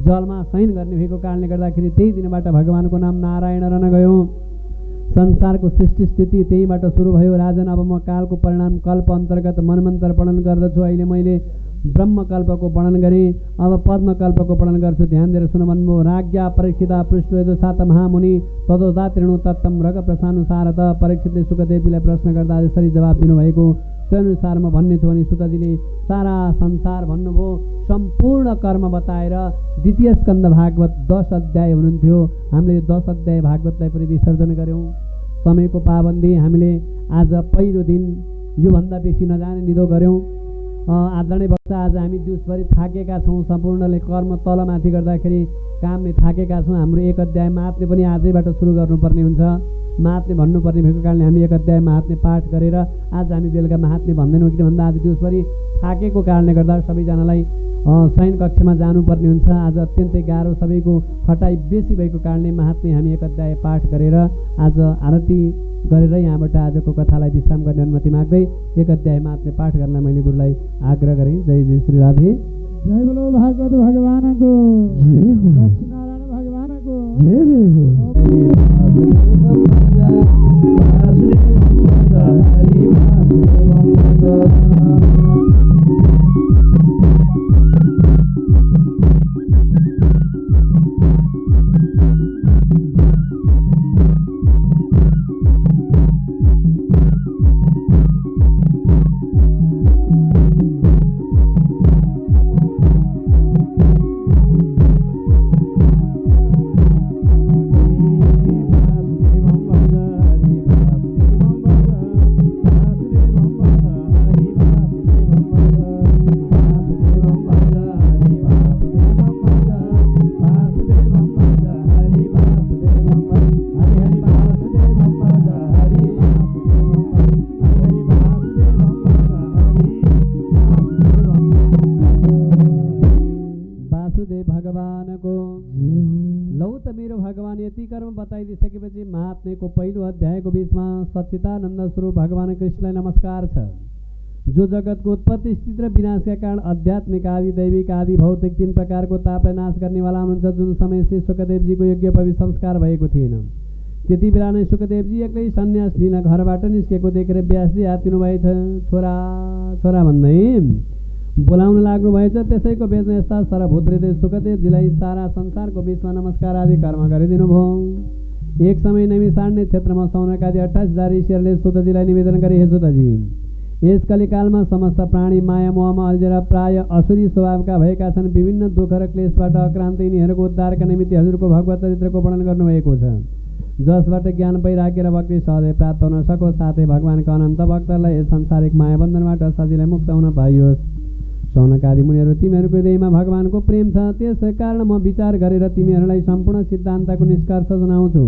जलमा शयन गर्ने भएको कारणले गर्दाखेरि त्यही दिनबाट भगवानको नाम नारायण रहन गयो। संसारको सृष्टि स्थिति त्यहीबाट सुरु भयो। राजन, अब म कालको परिणाम कल्प अन्तर्गत मनमन्त्र वर्णन गर्दछु। अहिले मैले ब्रह्मकल्पको वर्णन गरेँ, अब पद्मकल्पको वर्णन गर्छु। ध्यान दिएर सुन भन्नुभयो। राज्ञा परीक्षिता पृष्ठ सात महामुनि तदोदा तृणु तत्तम रग प्रसानुसारत। परीक्षितले सुखदेवजीलाई प्रश्न गर्दा यसरी जवाब दिनुभएको। त्यो अनुसार म भन्ने छु भने सुतजीले सारा संसार भन्नुभयो। सम्पूर्ण कर्म बताएर द्वितीय स्कन्द भागवत 10 अध्याय हुनुहुन्थ्यो। हामीले यो 10 अध्याय भागवतलाई पनि विसर्जन गऱ्यौँ। समयको पाबन्दी, हामीले आज पहिलो दिन योभन्दा बेसी नजाने निधो गऱ्यौँ। आदरणीय वक्ता, आज हामी दिउँसभरि थाकेका छौँ। सम्पूर्णले कर्म तलमाथि गर्दाखेरि कामले थाकेका छौँ। हाम्रो एक अध्याय महात्म्य पनि आजैबाट सुरु गर्नुपर्ने हुन्छ। महात्म्य भन्नुपर्ने भएको कारणले हामी एक अध्याय महात्म्य पाठ गरेर आज हामी बेलुका महात्म्य भन्दैनौँ। किन भन्दा आज दिउँसभरि थाकेको कारणले गर्दा सबैजनालाई शयन कक्षमा जानुपर्ने हुन्छ। आज अत्यन्तै गाह्रो, सबैको खटाइ बेसी भएको कारणले महात्म्य हामी एक अध्याय पाठ गरेर आज आरती गरेर यहाँबाट आजको कथालाई विश्राम गर्ने अनुमति माग्दै एक अध्याय महात्म्य पाठ गर्न मैले गुरुलाई आग्रह गरेँ। जय जय श्री राधे। जय बोलो भागवत भगवानको, लक्ष्मीनारायण भगवानको जय जय हो। बताइदिसकेपछि महात्म्यको पहिलो अध्यायको बीचमा सच्चिदानन्द स्वरूप भगवान कृष्णलाई नमस्कार छ, जो जगतको उत्पत्ति स्थिति र विनाशका कारण आध्यात्मिक आदि दैविक आदि भौतिक तीन प्रकारको तापलाई नाश गर्नेवाला हुनुहुन्छ, जुन समय श्री सुखदेवजीको यज्ञोपवीत संस्कार भएको थिएन। त्यति बेला नै सुखदेवजी एक्लै सन्यास लिन घरबाट निस्केको देखेर व्यासजी आत्तिनुभएछ। छोरा छोरा भन्दै बोलाउन लाग्नुभएछ। त्यसैको बेचमा यस्ता सरभूत हृदय सुखदेवजीलाई सारा संसारको बिचमा नमस्कार आदि कर्म गरिदिनु भयो। एक समय नैमिषारण्य क्षेत्रमा सौनकादि 28,000 ऋषिहरूले सुतजीलाई निवेदन गरे, हे सुतजी, यस कलिकालमा समस्त प्राणी माया मोहमा अल्झेर प्राय असुरी स्वभावका भएका छन्। विभिन्न दुःख र क्लेशबाट आक्रान्त यिनीहरूको उद्धारका निमित्त हजुरको भगवत चरित्रको वर्णन गर्नुभएको छ, जसबाट ज्ञान वैराग्य र भक्ति सहजै प्राप्त हुन सकोस्, साथै भगवानका अनन्त भक्तहरूलाई यस सांसारिक माया बन्धनबाट सजिलै मुक्त हुन पाइयोस्। सौनकादि मुनिहरू, तिमीहरूको हृदयमा भगवानको प्रेम छ, त्यस कारण म विचार गरेर तिमीहरूलाई सम्पूर्ण सिद्धान्तको निष्कर्ष सुनाउँछु,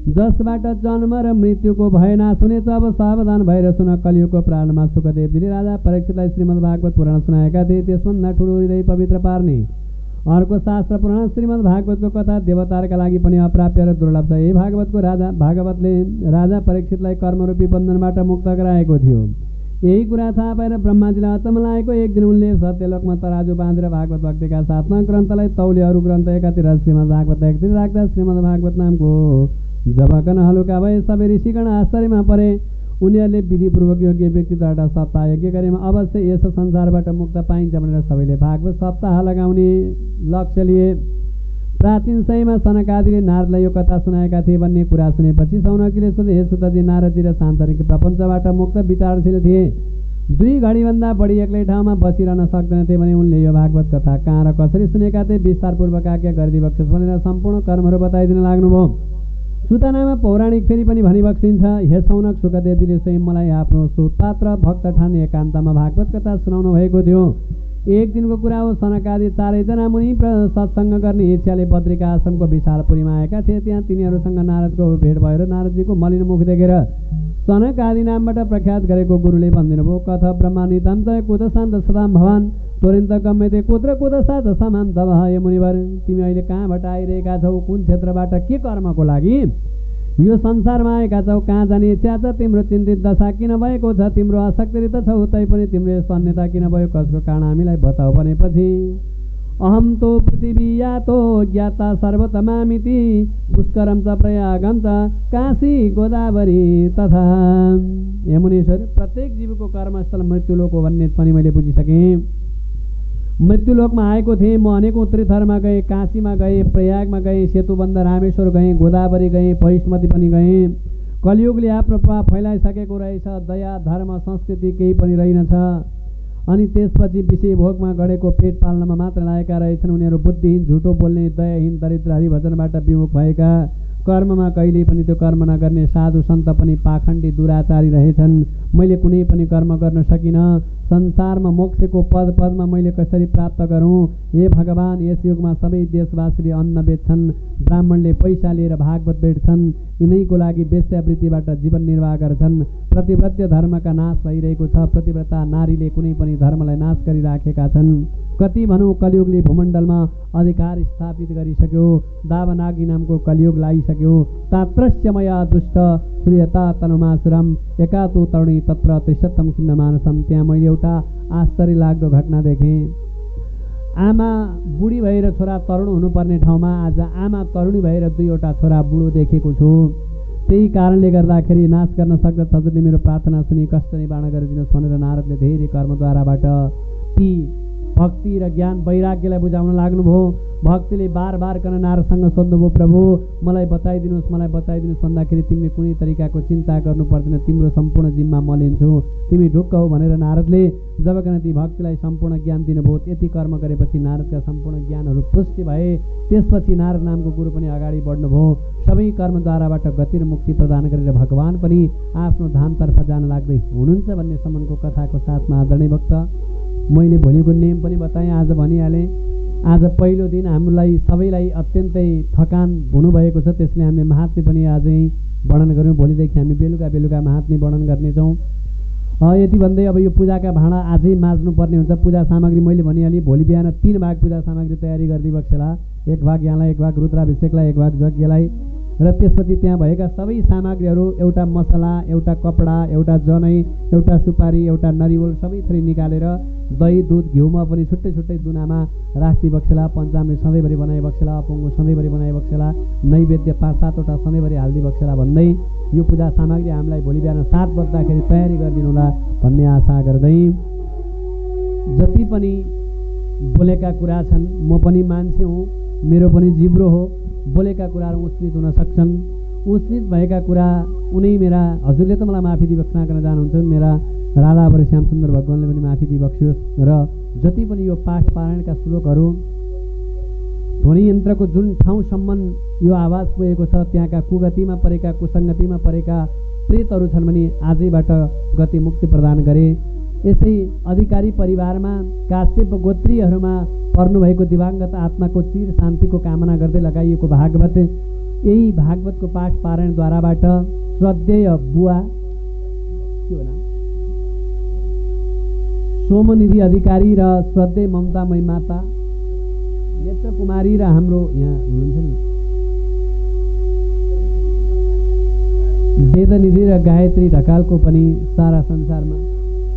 जसबाट जन्म र मृत्युको भय नाश हुनेछ। अब सावधान भएर सुन। कलियुगको प्रारम्भमा सुखदेवजीले राजा परीक्षितलाई श्रीमद् भागवत पुराण सुनाएका थिए। त्यसभन्दा ठुलो हृदय पवित्र पार्ने अर्को शास्त्र पुराण श्रीमद् भागवतको कथा देवताका लागि पनि अप्राप्य र दुर्लभ छ। यही भागवतले राजा परीक्षितलाई कर्मरूपी बन्धनबाट मुक्त गराएको थियो। यही कुरा थाहा पाएर ब्रह्माजीलाई अचम्म लागेको। एक दिन उनले सत्यलोकमा तराजु बाँधेर भागवत भक्तिका साथमा ग्रन्थलाई तौले अरू ग्रन्थ एकातिर श्रीमद् भागवत एकतिर राख्दा श्रीमद् भागवत नामको जबकन हलुका भए। सबै ऋषिगण आश्चर्यमा परे। उनीहरूले विधिपूर्वक योग्य व्यक्तित्वबाट सप्ताह यज्ञ गरेमा अवश्य यस संसारबाट मुक्त पाइन्छ भनेर सबैले भागवत सप्ताह लगाउने लक्ष्य लिए। प्राचीन समयमा सनकादिले नारदलाई यो कथा सुनाएका थिए भन्ने कुरा सुनेपछि सौनकीले सोधे, हे सुतजी, नारदजी र सांसारिक प्रपञ्चबाट मुक्त विचारशील थिए। 2 घडीभन्दा बढी एक्लै ठाउँमा बसिरहन सक्दैनथे भने उनले यो भागवत कथा कहाँ र कसरी सुनेका थिए विस्तारपूर्वक आज्ञा गरिदिबक्सोस् भनेर सम्पूर्ण कर्महरू बताइदिन लाग्नुभयो। सुतनामा पौराणिक फेरि पनि भनिबक्सिन्छ, हे सौनक, सुखदेवजीले स्वयं मलाई आफ्नो सुपात्र भक्त ठाने एकान्तमा भागवत कथा सुनाउनु भएको थियो। एक दिनको कुरा हो। सनकादि 4जना मुनि सत्सङ्ग गर्ने इच्छाले बद्रिका आश्रमको विशालपुरीमा आएका थिए। त्यहाँ तिनीहरूसँग नारदको भेट भएर नारदजीको मलिन मुख देखेर सनकादि नामबाट प्रख्यात गरेको गुरुले भनिदिनुभयो, कथ ब्रह्मा नितान्त कुत शान्त सदाम भवान् तुरन्त गम्यते कुत्र कुत साथ समान तब। हे मुनिवर, तिमी अहिले कहाँबाट आइरहेका छौ? कुन क्षेत्रबाट, के कर्मको लागि यो संसारमा आएका छौ? कहाँ जाने इच्छा छ? तिम्रो चिन्तित दशा किन भएको छ? तिम्रो आसक्ति त छौ, तैपनि तिम्रो यस्तो अन्यता किन भयो? कसको कारण हामीलाई बताऊ भनेपछि, अहम तो पृथ्वी यातो ज्ञाता सर्वतमामिति पुष्करम च प्रयागम च काशी गोदावरी तथा। हे मुनीश्वर, प्रत्येक जीवको कर्मस्थल मृत्युलोक हो भन्ने पनि मैले बुझिसकेँ। मृत्युलोकमा आएको थिएँ म। अनेकौँ तीर्थहरूमा गएँ, काशीमा गएँ, प्रयागमा गएँ, सेतुबन्ध रामेश्वर गएँ, गोदावरी गएँ, भैष्मती पनि गएँ। कलियुगले आफ्नो प्रभाव फैलाइसकेको रहेछ। दया धर्म संस्कृति केही पनि रहेनछ। अनि त्यसपछि विषय भोगमा गढेको पेट पाल्नमा मात्र लागेका रहेछन्। उनीहरू बुद्धिहीन, झुटो बोल्ने, दयाहीन, दरिद्र, हरिभजनबाट विमुख भएका, कर्ममा कहिल्यै पनि त्यो कर्म नगर्ने साधु सन्त पनि पाखण्डी दुराचारी रहेछन्। मैले कुनै पनि कर्म गर्न सकिनँ। संसारमा मोक्षको पदमा मैले कसरी प्राप्त गरौँ? हे भगवान्, यस युगमा सबै देशवासीले अन्न बेच्छन्, ब्राह्मणले पैसा लिएर भागवत बेच्छन्, यिनैको लागि वेश्यावृत्तिबाट जीवन निर्वाह गर्छन्। प्रतिव्रत्य धर्मका नाश भइरहेको छ। प्रतिव्रता नारीले कुनै पनि धर्मलाई नाश गरिराखेका छन्। कति भनौँ, कलियुगले भूमण्डलमा अधिकार स्थापित गरिसक्यो। दावनागी नामको कलियुग लागिसक्यो। तात्रस्यमया दुष्ट श्रूयता तनुमासुरम एकातु तरुणी तत्र त्रिशतम खिन्न मानसम। त्यहाँ मैले एउटा आश्चर्य लाग्दो घटना देखेँ। आमा बुढी भएर छोरा तरुण हुनुपर्ने ठाउँमा आज आमा तरुणी भएर 2वटा छोरा बुढो देखेको छु। त्यही कारणले गर्दाखेरि नाश गर्न सक्दछ। हजुरले मेरो प्रार्थना सुनि कष्ट निवारण गरिदिनुहोस् भनेर नारदले धेरै कर्मद्वाराबाट ती भक्ति र ज्ञान वैराग्यलाई बुझाउन लाग्नुभयो। भक्तिले बार बार कन नारदसँग सोध्नुभयो, प्रभु मलाई बताइदिनुहोस्, मलाई बताइदिनुहोस् भन्दाखेरि तिमीले कुनै तरिकाको चिन्ता गर्नु पर्दैन, तिम्रो सम्पूर्ण जिम्मा म लिन्छु, तिमी ढुक्क हो भनेर नारदले जबकन ती भक्तिलाई सम्पूर्ण ज्ञान दिनुभयो। यति कर्म गरेपछि नारदका सम्पूर्ण ज्ञानहरू पुष्टि भए। त्यसपछि नारद नामको गुरु पनि अगाडि बढ्नुभयो। सबै कर्मद्वाराबाट गति र मुक्ति प्रदान गरेर भगवान पनि आफ्नो धामतर्फ जान लाग्दै हुनुहुन्छ भन्ने सम्मको कथाको साथमा आदरणीय भक्त, मैले भोलिको नियम पनि बताएँ, आज भनिहालेँ। आज पहिलो दिन हामीलाई सबैलाई अत्यन्तै थकान हुनुभएको छ, त्यसले हामीले महात्म्य पनि आजै वर्णन गऱ्यौँ। भोलिदेखि हामी बेलुका महात्म्य वर्णन गर्नेछौँ। यति भन्दै अब यो पूजाका भाँडा आजै माझ्नुपर्ने हुन्छ। पूजा सामग्री मैले भनिहालेँ, भोलि बिहान 3 भाग पूजा सामग्री तयारी गरिदिबक्सेला। 1 भाग यहाँलाई, 1 भाग रुद्राभिषेकलाई, 1 भाग यज्ञलाई, र त्यसपछि त्यहाँ भएका सबै सामग्रीहरू, एउटा मसला, एउटा कपडा, एउटा जनै, एउटा सुपारी, एउटा नरिवल सबै थरी निकालेर दही, दुध, घिउमा पनि छुट्टै छुट्टै दुनामा राख्ती बक्सेला, पञ्चामृत सधैँभरि बनाए बक्सेला, अपुङ्गो सधैँभरि बनाए बक्सेला, नैवेद्य 5-7वटा सधैँभरि हाल्दी बक्सेला भन्दै यो पूजा सामग्री हामीलाई भोलि बिहान 7 बज्दाखेरि तयारी गरिदिनु होला भन्ने आशा गर्दै जति पनि बोलेका कुरा छन्, म पनि मान्छे हुँ, मेरो पनि जिब्रो हो, बोलेका कुराहरू उच्चित हुन सक्छन्। उच्चित भएका कुरा उनै मेरा हजुरले त मलाई माफी दिबक्सना गर्न जानुहुन्छ, मेरा राधावर श्यामसुन्दर भगवानले पनि माफी दिबक्सियोस्। र जति पनि यो पाठ पारायणका श्लोकहरू ध्वनि यन्त्रको जुन ठाउँसम्म यो आवाज पुगेको छ त्यहाँका कुगतिमा परेका, कुसङ्गतिमा परेका प्रेतहरू छन् भने आजैबाट गति मुक्ति प्रदान गरे। यसै अधिकारी परिवारमा काश्यप गोत्रीयहरूमा पर्नुभएको दिवाङ्गत आत्माको चिर शान्तिको कामना गर्दै लगाइएको भागवत, यही भागवतको पाठ पारायणद्वाराबाट श्रद्धेय बुवा के हो नाम, सोमनिधि अधिकारी र श्रद्धेय ममतामयी माता नेत्र कुमारी र हाम्रो यहाँ हुनुहुन्छ नि वेदनिधि र गायत्री ढकालको पनि सारा संसारमा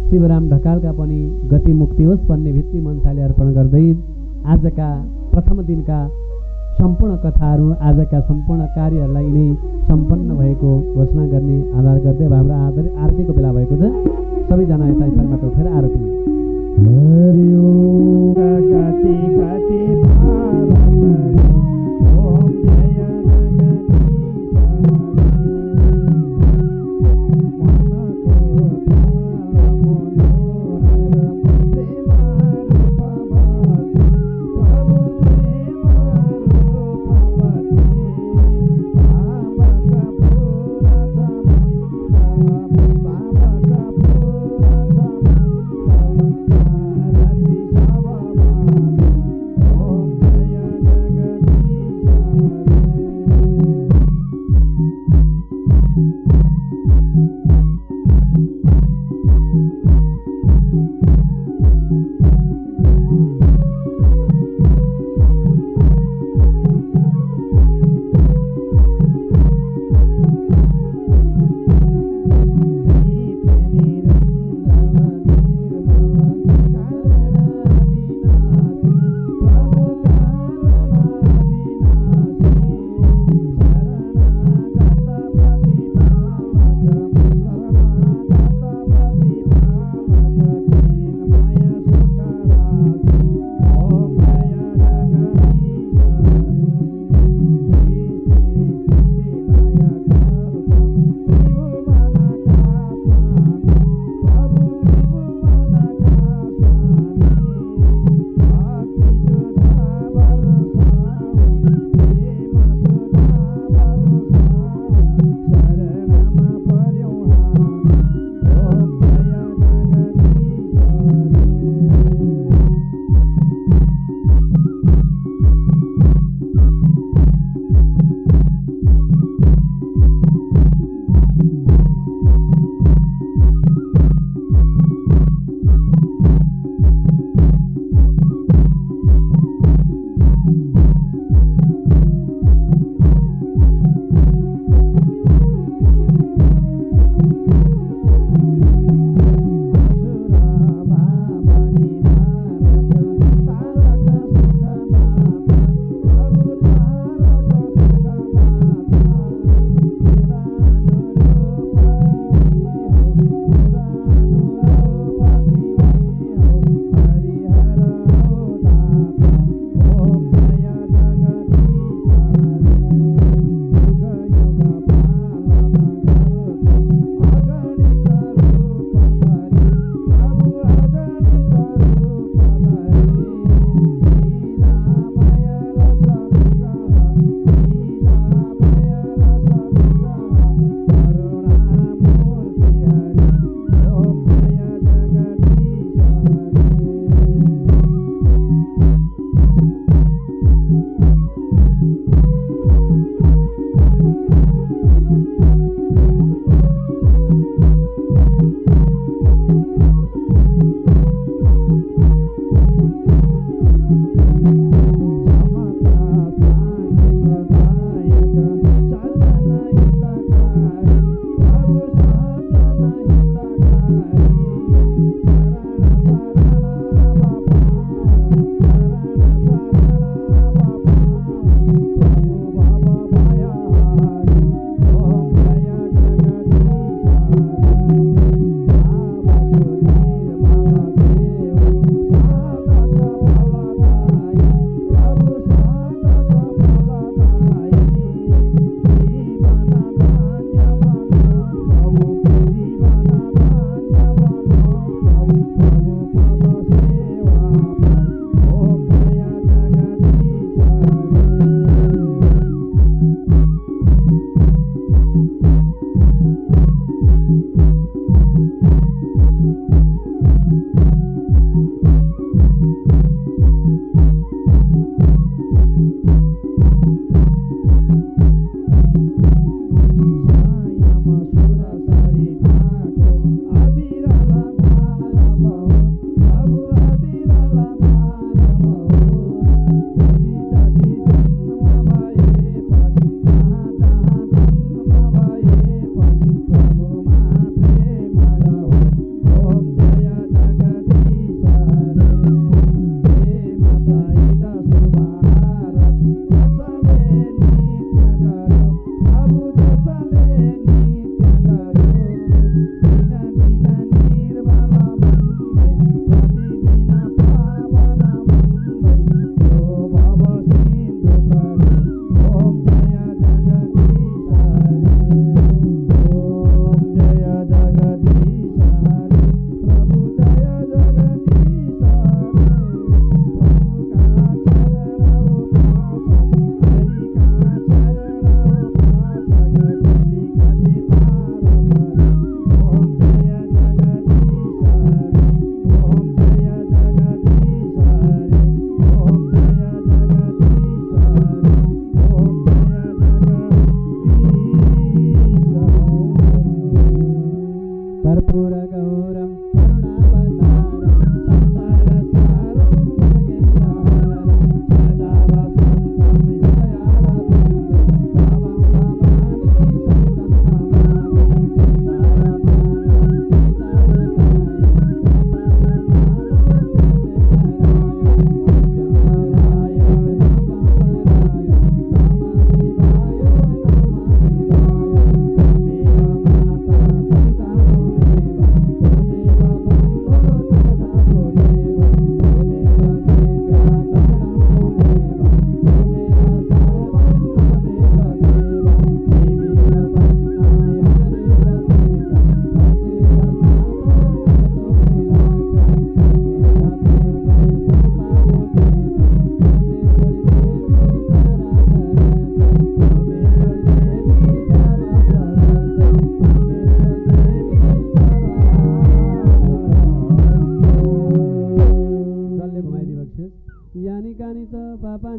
शिवराम ढकालका पनि गति मुक्ति होस् भन्ने भित्री मनसाले अर्पण गर्दै आजका प्रथम दिनका सम्पूर्ण कथाहरू, आजका सम्पूर्ण कार्यहरूलाई नै सम्पन्न भएको घोषणा गर्ने आधार गर्दै अब हाम्रो आरतीको बेला भएको छ। सबैजना यता स्थानबाट उठेर आरती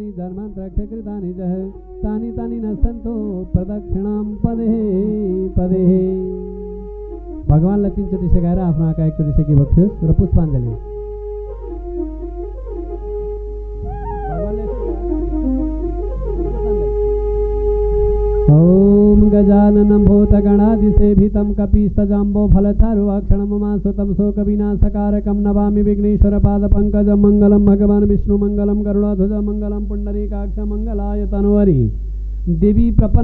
यानि धर्मान्तरक्ष कृतानि च तानि तानि न सन्तो प्रदक्षिणां पदे पदे। भगवानलाई 3 चोटि सघाएर आफ्नो आँखा 1 चोटि सेकिबक्सियोस् र पुष्पाञ्जली। ओम गजाननं भूतगणादिसेवितं कपिस्तजम्बो फलचारुवाक्षणमुमासुतं शोकविनाशकारकं नमामि विघ्नेश्वरपादपङ्कजं मङ्गलं भगवान् विष्णुमङ्गलं गरुडध्वजमङ्गलं पुण्डरीकाक्षमङ्गलाय तनोहरि। देवी प्रपन्न